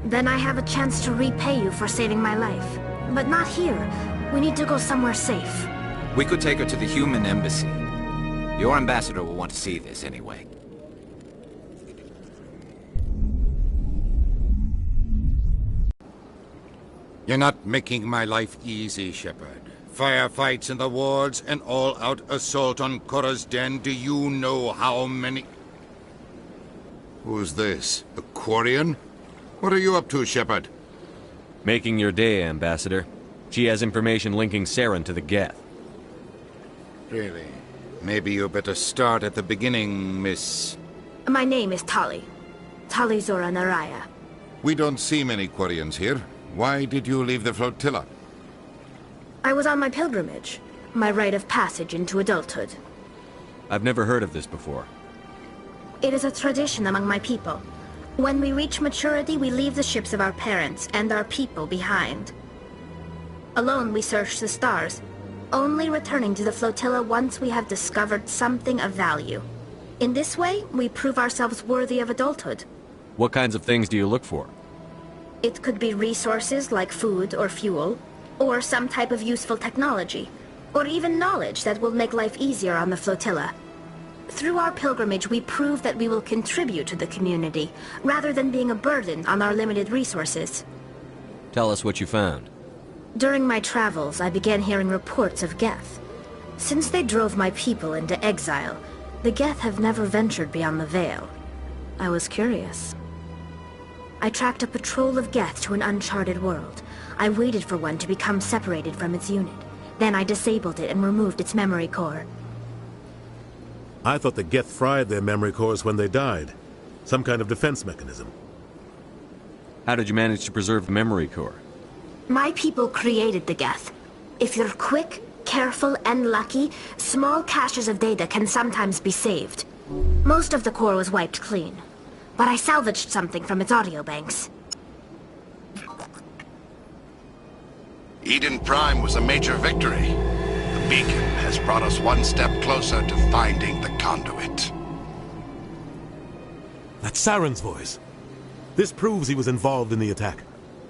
Then I have a chance to repay you for saving my life. But not here. We need to go somewhere safe. We could take her to the human embassy. Your ambassador will want to see this anyway. You're not making my life easy, Shepard. Firefights in the wards, an all-out assault on Korra's den. Do you know how many... Who's this? A Quarian? What are you up to, Shepard? Making your day, Ambassador. She has information linking Saren to the Geth. Really? Maybe you better start at the beginning, Miss... My name is Tali. Tali Zora Naraya. We don't see many Quarians here. Why did you leave the flotilla? I was on my pilgrimage. My rite of passage into adulthood. I've never heard of this before. It is a tradition among my people. When we reach maturity, we leave the ships of our parents and our people behind. Alone, we search the stars, only returning to the flotilla once we have discovered something of value. In this way, we prove ourselves worthy of adulthood. What kinds of things do you look for? It could be resources like food or fuel, or some type of useful technology, or even knowledge that will make life easier on the flotilla. Through our pilgrimage, we prove that we will contribute to the community, rather than being a burden on our limited resources. Tell us what you found. During my travels, I began hearing reports of Geth. Since they drove my people into exile, the Geth have never ventured beyond the Veil. I was curious. I tracked a patrol of Geth to an uncharted world. I waited for one to become separated from its unit. Then I disabled it and removed its memory core. I thought the Geth fried their memory cores when they died. Some kind of defense mechanism. How did you manage to preserve the memory core? My people created the Geth. If you're quick, careful, and lucky, small caches of data can sometimes be saved. Most of the core was wiped clean, but I salvaged something from its audio banks. Eden Prime was a major victory. The beacon has brought us one step closer to finding the conduit. That's Saren's voice. This proves he was involved in the attack.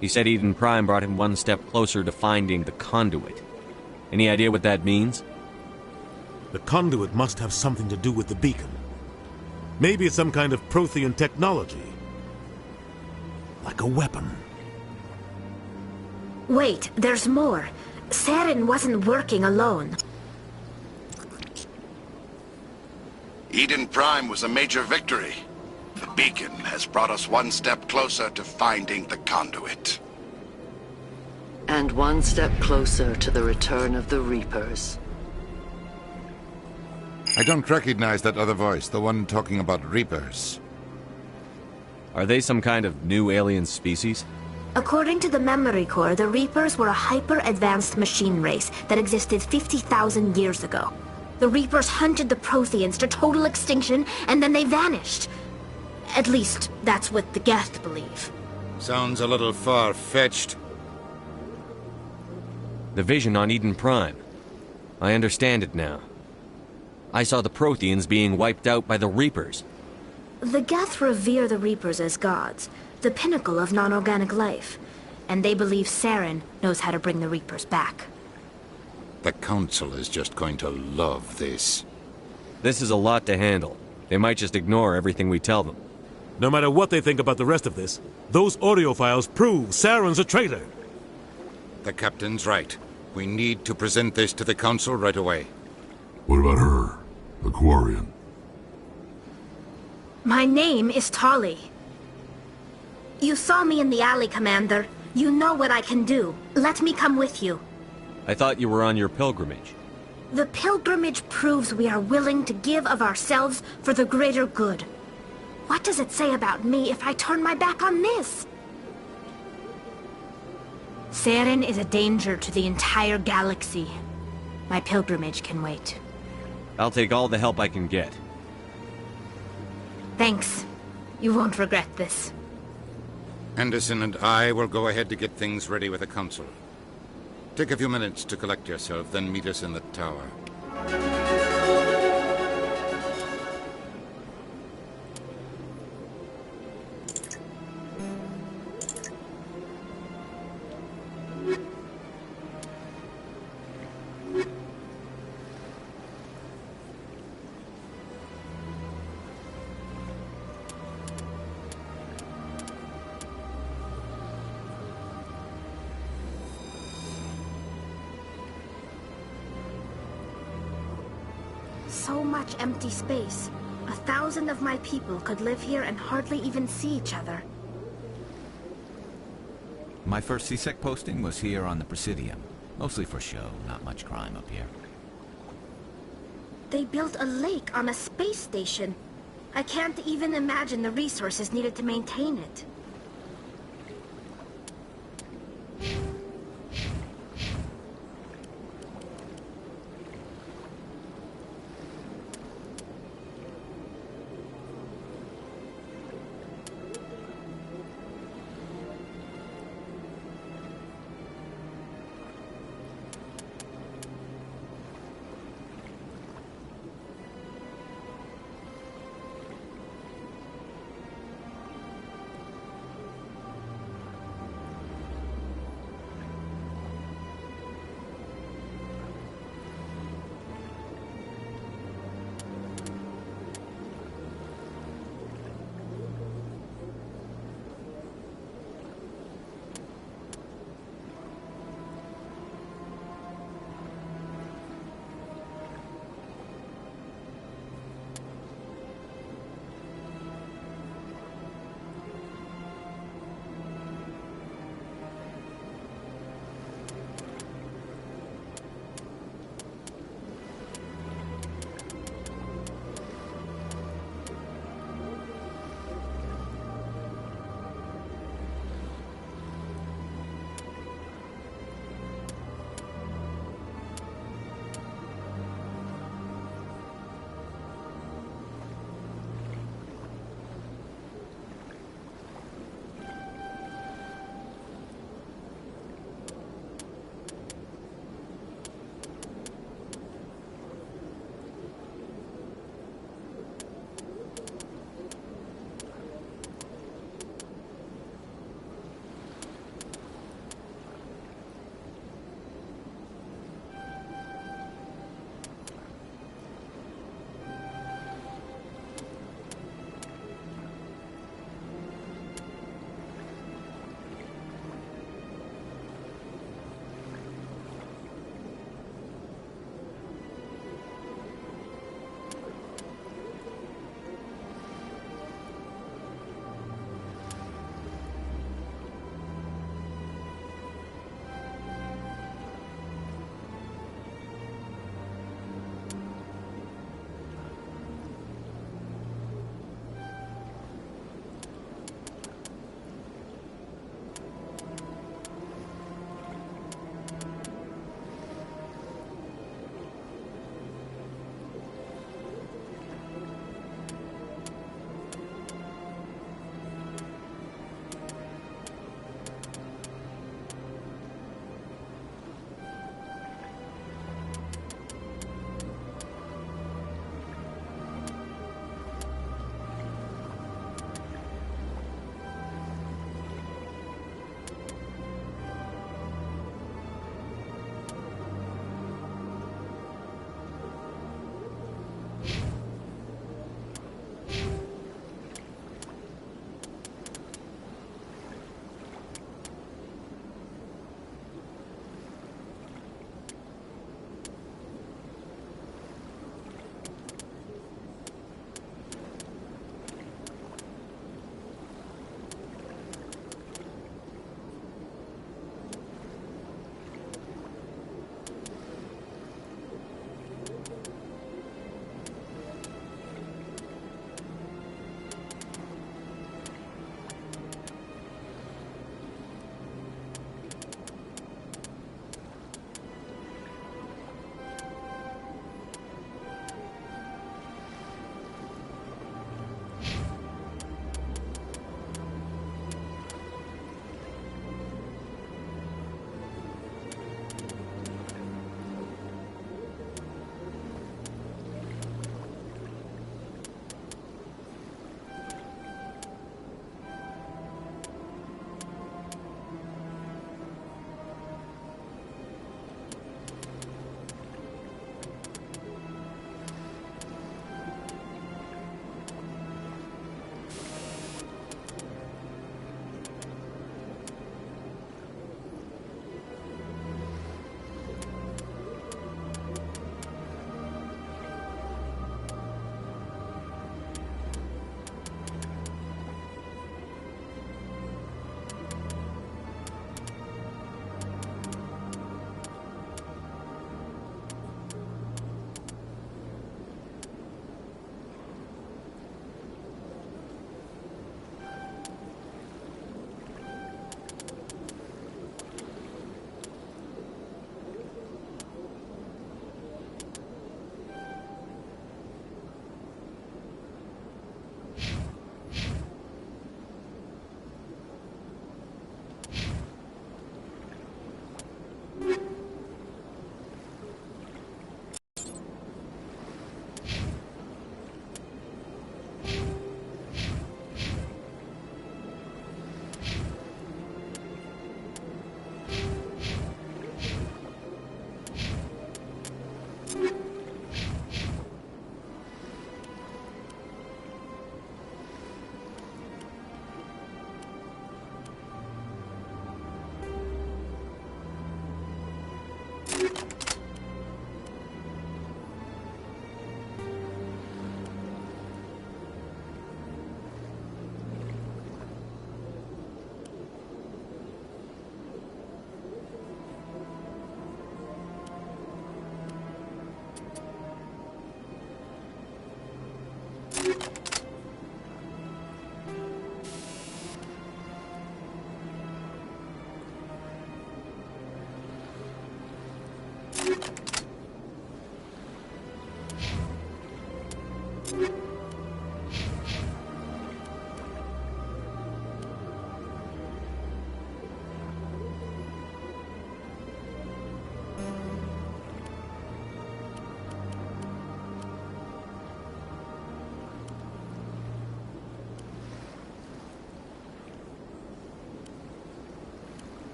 He said Eden Prime brought him one step closer to finding the conduit. Any idea what that means? The conduit must have something to do with the beacon. Maybe it's some kind of Prothean technology. Like a weapon. Wait, there's more. Saren wasn't working alone. Eden Prime was a major victory. The beacon has brought us one step closer to finding the conduit. And one step closer to the return of the Reapers. I don't recognize that other voice, the one talking about Reapers. Are they some kind of new alien species? According to the memory core, the Reapers were a hyper-advanced machine race that existed 50,000 years ago. The Reapers hunted the Protheans to total extinction, and then they vanished. At least, that's what the Geth believe. Sounds a little far-fetched. The vision on Eden Prime. I understand it now. I saw the Protheans being wiped out by the Reapers. The Geth revere the Reapers as gods, the pinnacle of non-organic life. And they believe Saren knows how to bring the Reapers back. The Council is just going to love this. This is a lot to handle. They might just ignore everything we tell them. No matter what they think about the rest of this, those audio files prove Saren's a traitor. The Captain's right. We need to present this to the Council right away. What about her? The Quarian? My name is Tali. You saw me in the alley, Commander. You know what I can do. Let me come with you. I thought you were on your pilgrimage. The pilgrimage proves we are willing to give of ourselves for the greater good. What does it say about me if I turn my back on this? Saren is a danger to the entire galaxy. My pilgrimage can wait. I'll take all the help I can get. Thanks. You won't regret this. Anderson and I will go ahead to get things ready with the council. Take a few minutes to collect yourself, then meet us in the tower. So much empty space. 1,000 of my people could live here and hardly even see each other. My first CSEC posting was here on the Presidium. Mostly for show, not much crime up here. They built a lake on a space station. I can't even imagine the resources needed to maintain it.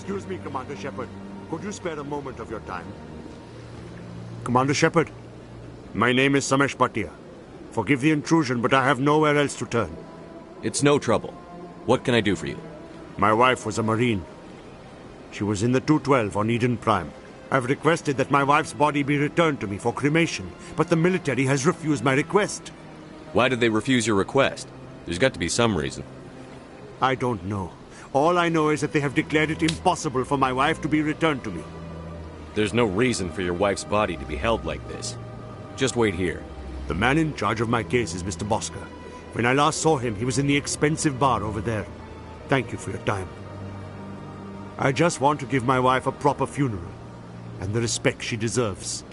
Excuse me, Commander Shepard. Could you spare a moment of your time? Commander Shepard, my name is Samesh Bhatia. Forgive the intrusion, but I have nowhere else to turn. It's no trouble. What can I do for you? My wife was a Marine. She was in the 212 on Eden Prime. I've requested that my wife's body be returned to me for cremation, but the military has refused my request. Why did they refuse your request? There's got to be some reason. I don't know. All I know is that they have declared it impossible for my wife to be returned to me. There's no reason for your wife's body to be held like this. Just wait here. The man in charge of my case is Mr. Bosca. When I last saw him, he was in the expensive bar over there. Thank you for your time. I just want to give my wife a proper funeral, and the respect she deserves.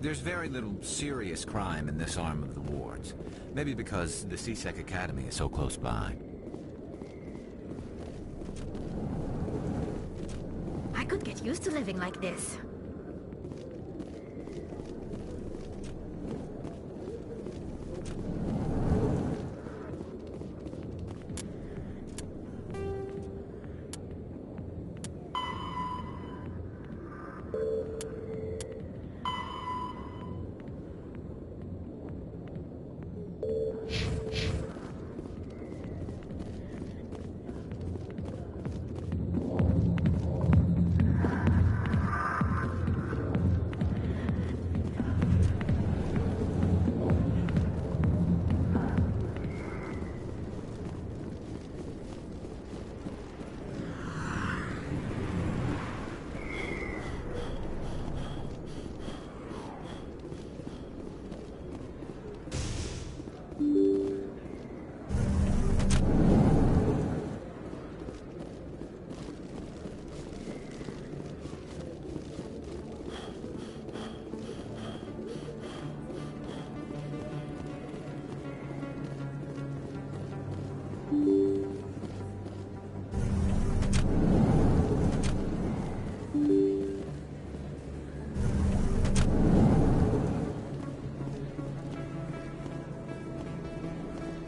There's very little serious crime in this arm of the wards. Maybe because the C-Sec Academy is so close by. I could get used to living like this.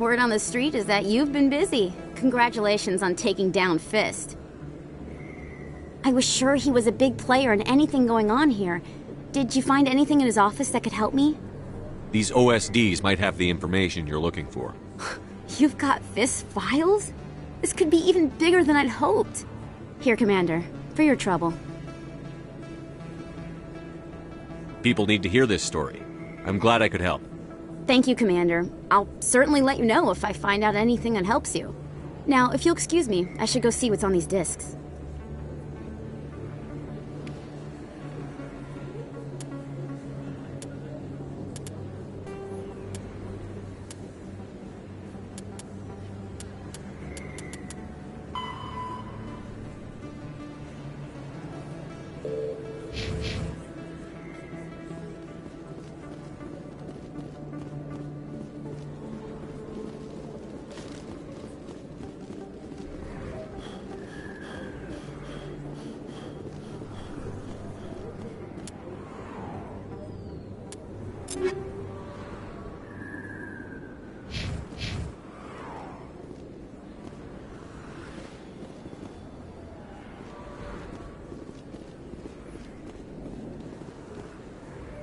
word on the street is that you've been busy. Congratulations on taking down Fist. I was sure he was a big player in anything going on here. Did you find anything in his office that could help me? These OSDs might have the information you're looking for. You've got Fist's files? This could be even bigger than I'd hoped. Here, Commander, for your trouble. People need to hear this story. I'm glad I could help. Thank you, Commander. I'll certainly let you know if I find out anything that helps you. Now, if you'll excuse me, I should go see what's on these discs.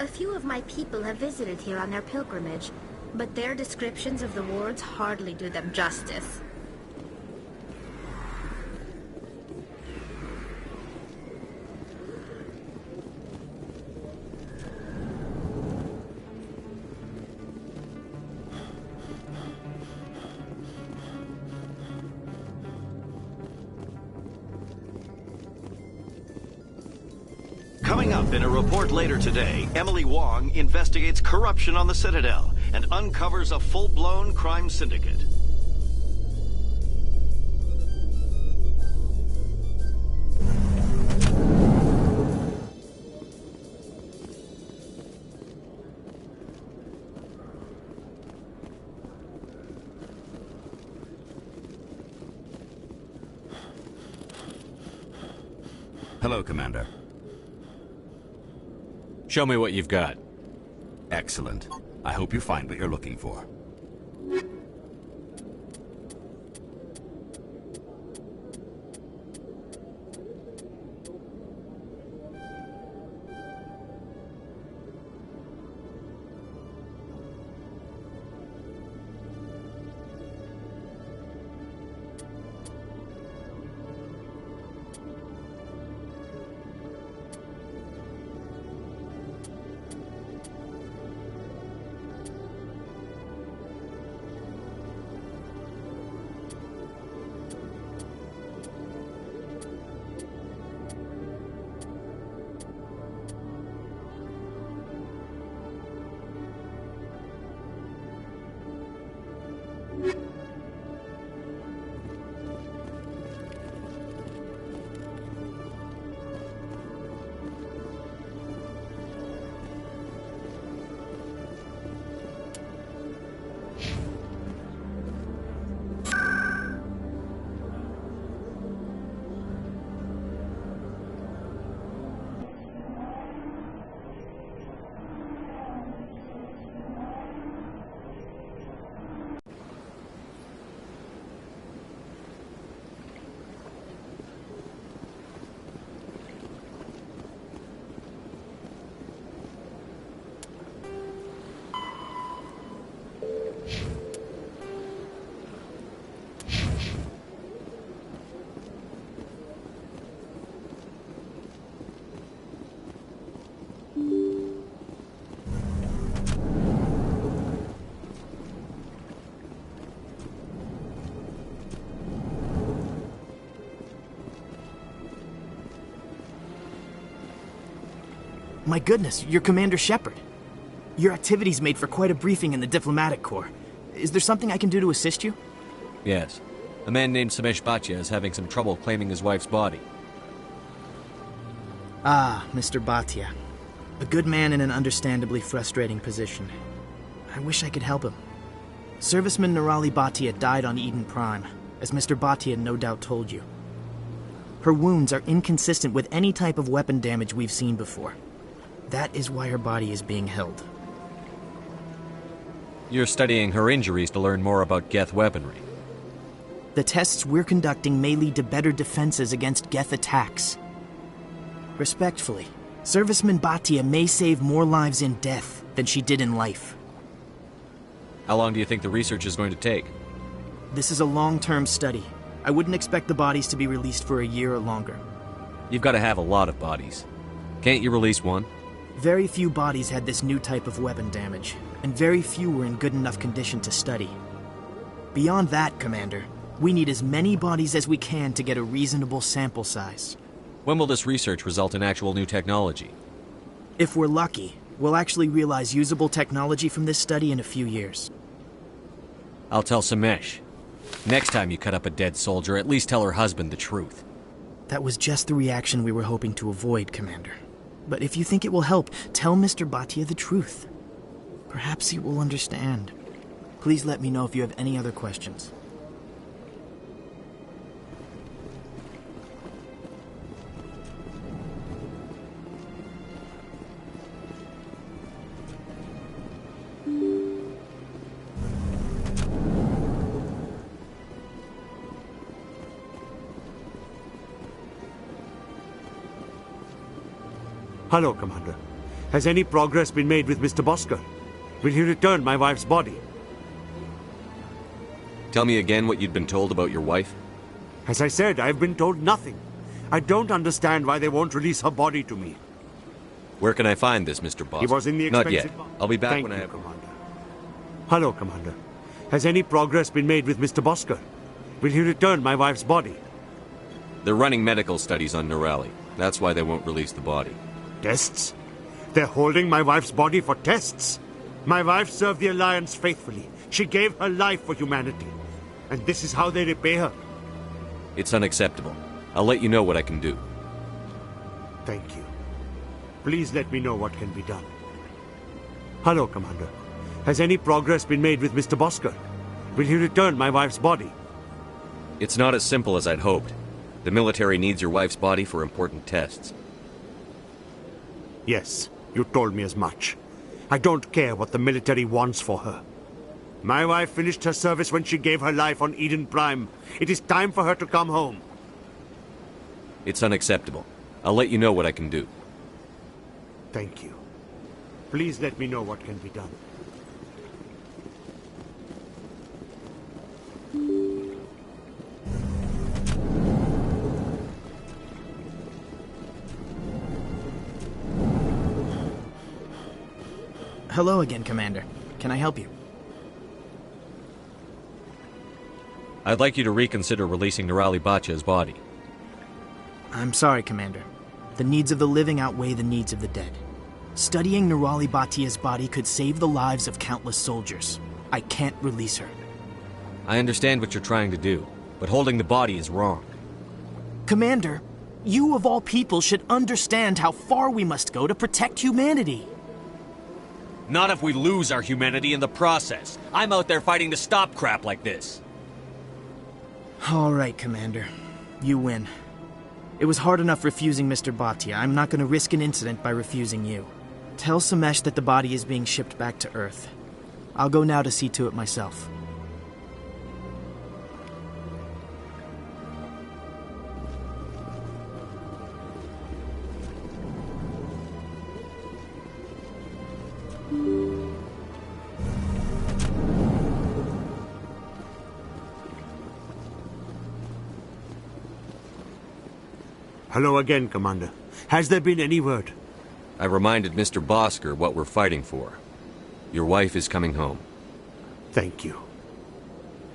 A few of my people have visited here on their pilgrimage, but their descriptions of the wards hardly do them justice. Coming up in a report later today, Emily Wong investigates corruption on the Citadel and uncovers a full-blown crime syndicate. Hello, Commander. Show me what you've got. Excellent. I hope you find what you're looking for. My goodness, you're Commander Shepard. Your activities made for quite a briefing in the Diplomatic Corps. Is there something I can do to assist you? Yes. A man named Samesh Bhatia is having some trouble claiming his wife's body. Ah, Mr. Bhatia. A good man in an understandably frustrating position. I wish I could help him. Serviceman Nirali Bhatia died on Eden Prime, as Mr. Bhatia no doubt told you. Her wounds are inconsistent with any type of weapon damage we've seen before. That is why her body is being held. You're studying her injuries to learn more about Geth weaponry. The tests we're conducting may lead to better defenses against Geth attacks. Respectfully, Serviceman Bhatia may save more lives in death than she did in life. How long do you think the research is going to take? This is a long-term study. I wouldn't expect the bodies to be released for a year or longer. You've got to have a lot of bodies. Can't you release one? Very few bodies had this new type of weapon damage, and very few were in good enough condition to study. Beyond that, Commander, we need as many bodies as we can to get a reasonable sample size. When will this research result in actual new technology? If we're lucky, we'll actually realize usable technology from this study in a few years. I'll tell Samesh. Next time you cut up a dead soldier, at least tell her husband the truth. That was just the reaction we were hoping to avoid, Commander. But if you think it will help, tell Mr. Bhatia the truth. Perhaps he will understand. Please let me know if you have any other questions. Hello, Commander. Has any progress been made with Mr. Bosker? Will he return my wife's body? Tell me again what you'd been told about your wife. As I said, I've been told nothing. I don't understand why they won't release her body to me. Where can I find this, Mr. Bosker? He was in the Not yet. expensive... I'll be back Thank when I you, have... Commander. Hello, Commander. Has any progress been made with Mr. Bosker? Will he return my wife's body? They're running medical studies on Nirali. That's why they won't release the body. Tests? They're holding my wife's body for tests? My wife served the Alliance faithfully. She gave her life for humanity. And this is how they repay her. It's unacceptable. I'll let you know what I can do. Thank you. Please let me know what can be done. Hello, Commander. Has any progress been made with Mr. Bosker? Will he return my wife's body? It's not as simple as I'd hoped. The military needs your wife's body for important tests. Yes, you told me as much. I don't care what the military wants for her. My wife finished her service when she gave her life on Eden Prime. It is time for her to come home. It's unacceptable. I'll let you know what I can do. Thank you. Please let me know what can be done. Hello again, Commander. Can I help you? I'd like you to reconsider releasing Nirali Bhatia's body. I'm sorry, Commander. The needs of the living outweigh the needs of the dead. Studying Nirali Bhatia's body could save the lives of countless soldiers. I can't release her. I understand what you're trying to do, but holding the body is wrong. Commander, you of all people should understand how far we must go to protect humanity. Not if we lose our humanity in the process. I'm out there fighting to stop crap like this. All right, Commander. You win. It was hard enough refusing Mr. Bhatia. I'm not going to risk an incident by refusing you. Tell Samesh that the body is being shipped back to Earth. I'll go now to see to it myself. Hello again, Commander. Has there been any word? I reminded Mr. Bosker what we're fighting for. Your wife is coming home. Thank you.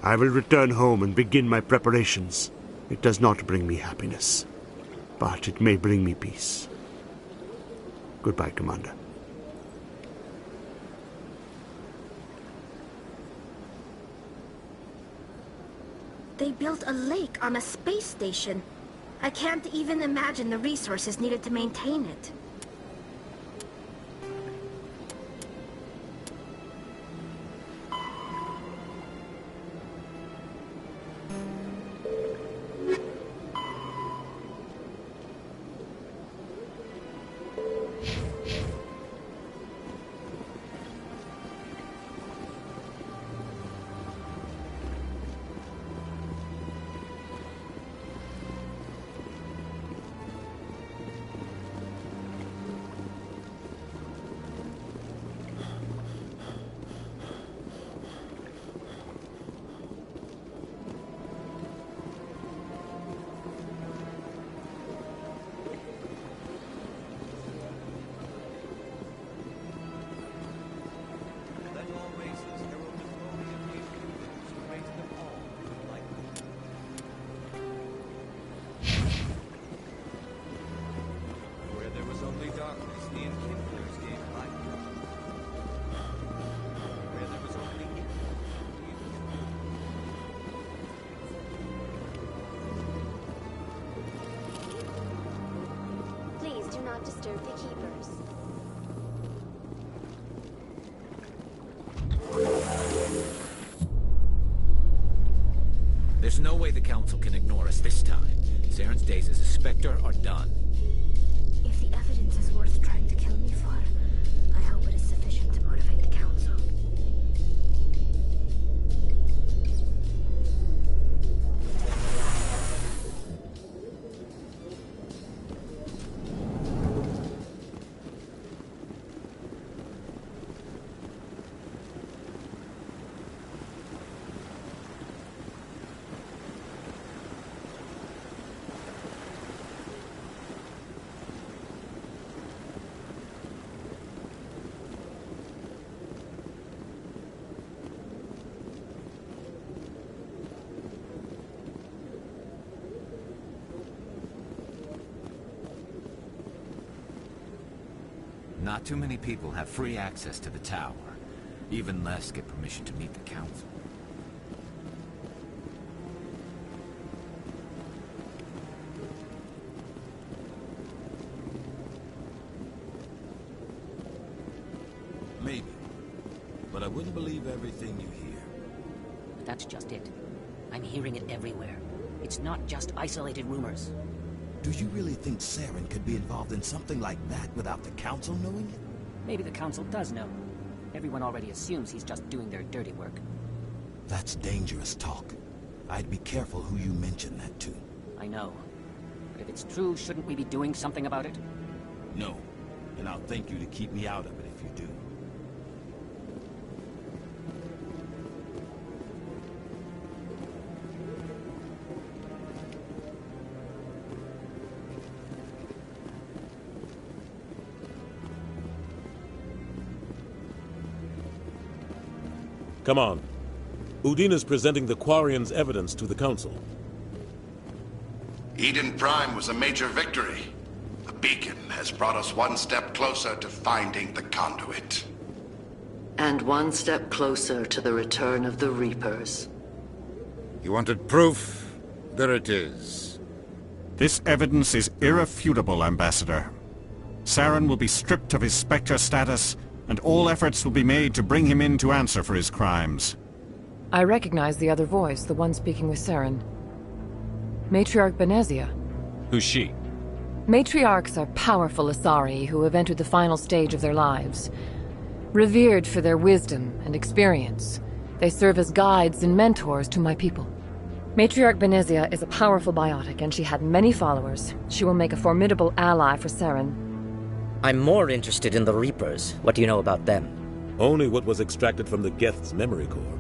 I will return home and begin my preparations. It does not bring me happiness, but it may bring me peace. Goodbye, Commander. They built a lake on a space station. I can't even imagine the resources needed to maintain it. not disturb the keepers. There's no way the Council can ignore us this time. Saren's days as a Spectre are done. If the evidence is worth trying to kill me for, I hope it is sufficient to motivate the Council. Not too many people have free access to the tower. Even less get permission to meet the Council. Maybe. But I wouldn't believe everything you hear. That's just it. I'm hearing it everywhere. It's not just isolated rumors. Do you really think Saren could be involved in something like that without the Council knowing it? Maybe the Council does know. Everyone already assumes he's just doing their dirty work. That's dangerous talk. I'd be careful who you mention that to. I know. But if it's true, shouldn't we be doing something about it? No. And I'll thank you to keep me out of it if you do. Come on. Udina's presenting the Quarian's evidence to the Council. Eden Prime was a major victory. The beacon has brought us one step closer to finding the conduit. And one step closer to the return of the Reapers. You wanted proof? There it is. This evidence is irrefutable, Ambassador. Saren will be stripped of his Spectre status, and all efforts will be made to bring him in to answer for his crimes. I recognize the other voice, the one speaking with Saren. Matriarch Benezia. Who's she? Matriarchs are powerful Asari who have entered the final stage of their lives. Revered for their wisdom and experience, they serve as guides and mentors to my people. Matriarch Benezia is a powerful biotic, and she had many followers. She will make a formidable ally for Saren. I'm more interested in the Reapers. What do you know about them? Only what was extracted from the Geth's memory core.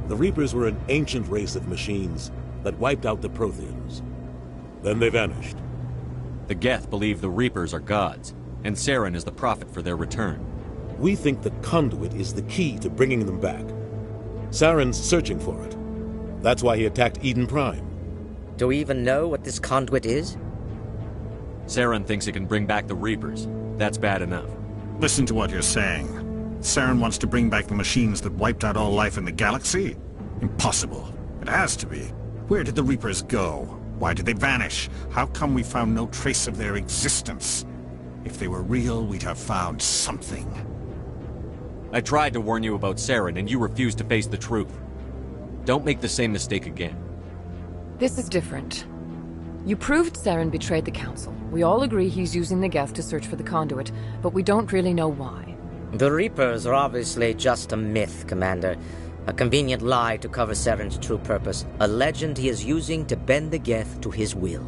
The Reapers were an ancient race of machines that wiped out the Protheans. Then they vanished. The Geth believe the Reapers are gods, and Saren is the prophet for their return. We think the conduit is the key to bringing them back. Saren's searching for it. That's why he attacked Eden Prime. Do we even know what this conduit is? Saren thinks it can bring back the Reapers. That's bad enough. Listen to what you're saying. Saren wants to bring back the machines that wiped out all life in the galaxy? Impossible. It has to be. Where did the Reapers go? Why did they vanish? How come we found no trace of their existence? If they were real, we'd have found something. I tried to warn you about Saren, and you refused to face the truth. Don't make the same mistake again. This is different. You proved Saren betrayed the Council. We all agree he's using the Geth to search for the conduit, but we don't really know why. The Reapers are obviously just a myth, Commander. A convenient lie to cover Saren's true purpose. A legend he is using to bend the Geth to his will.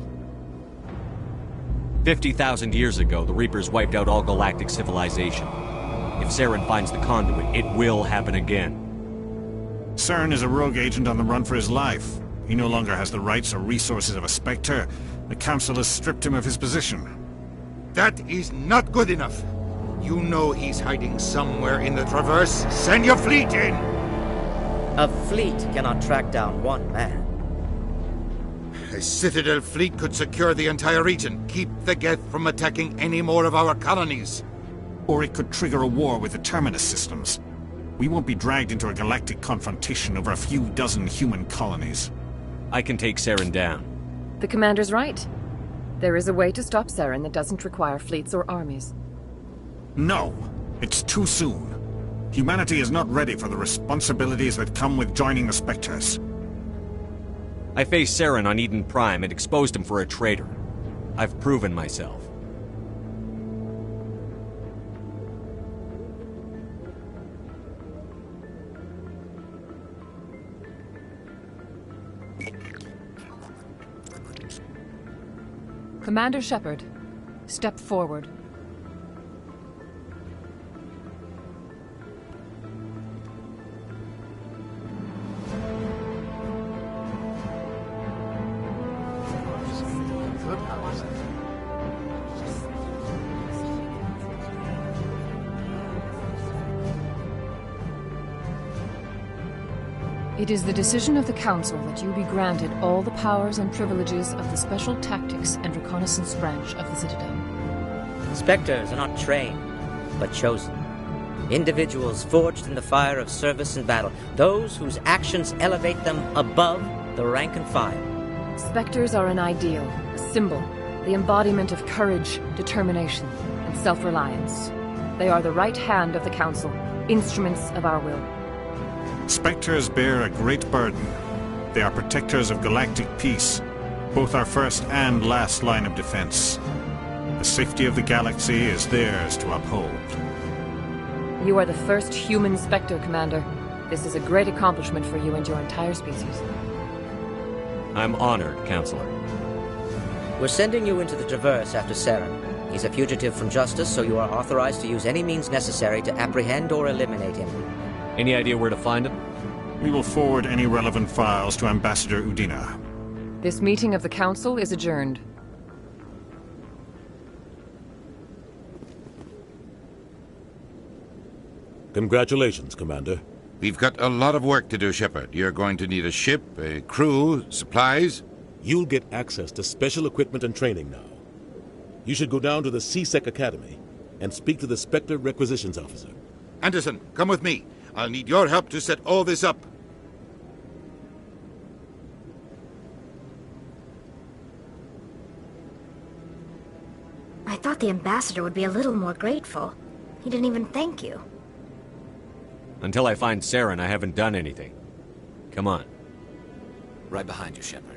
50,000 years ago, the Reapers wiped out all galactic civilization. If Saren finds the conduit, it will happen again. Saren is a rogue agent on the run for his life. He no longer has the rights or resources of a Spectre. The Council has stripped him of his position. That is not good enough. You know he's hiding somewhere in the Traverse. Send your fleet in! A fleet cannot track down one man. A Citadel fleet could secure the entire region, keep the Geth from attacking any more of our colonies. Or it could trigger a war with the Terminus systems. We won't be dragged into a galactic confrontation over a few dozen human colonies. I can take Saren down. The Commander's right. There is a way to stop Saren that doesn't require fleets or armies. No, it's too soon. Humanity is not ready for the responsibilities that come with joining the Spectres. I faced Saren on Eden Prime and exposed him for a traitor. I've proven myself. Commander Shepard, step forward. It is the decision of the Council that you be granted all the powers and privileges of the Special Tactics and Reconnaissance Branch of the Citadel. Spectres are not trained, but chosen. Individuals forged in the fire of service and battle, those whose actions elevate them above the rank and file. Spectres are an ideal, a symbol, the embodiment of courage, determination, and self-reliance. They are the right hand of the Council, instruments of our will. Spectres bear a great burden. They are protectors of galactic peace, both our first and last line of defense. The safety of the galaxy is theirs to uphold. You are the first human Spectre, Commander. This is a great accomplishment for you and your entire species. I'm honored, Counselor. We're sending you into the Traverse after Saren. He's a fugitive from justice, so you are authorized to use any means necessary to apprehend or eliminate him. Any idea where to find him? We will forward any relevant files to Ambassador Udina. This meeting of the Council is adjourned. Congratulations, Commander. We've got a lot of work to do, Shepard. You're going to need a ship, a crew, supplies. You'll get access to special equipment and training now. You should go down to the CSEC Academy and speak to the Spectre Requisitions Officer. Anderson, come with me. I'll need your help to set all this up. I thought the ambassador would be a little more grateful. He didn't even thank you. Until I find Saren, I haven't done anything. Come on. Right behind you, Shepard.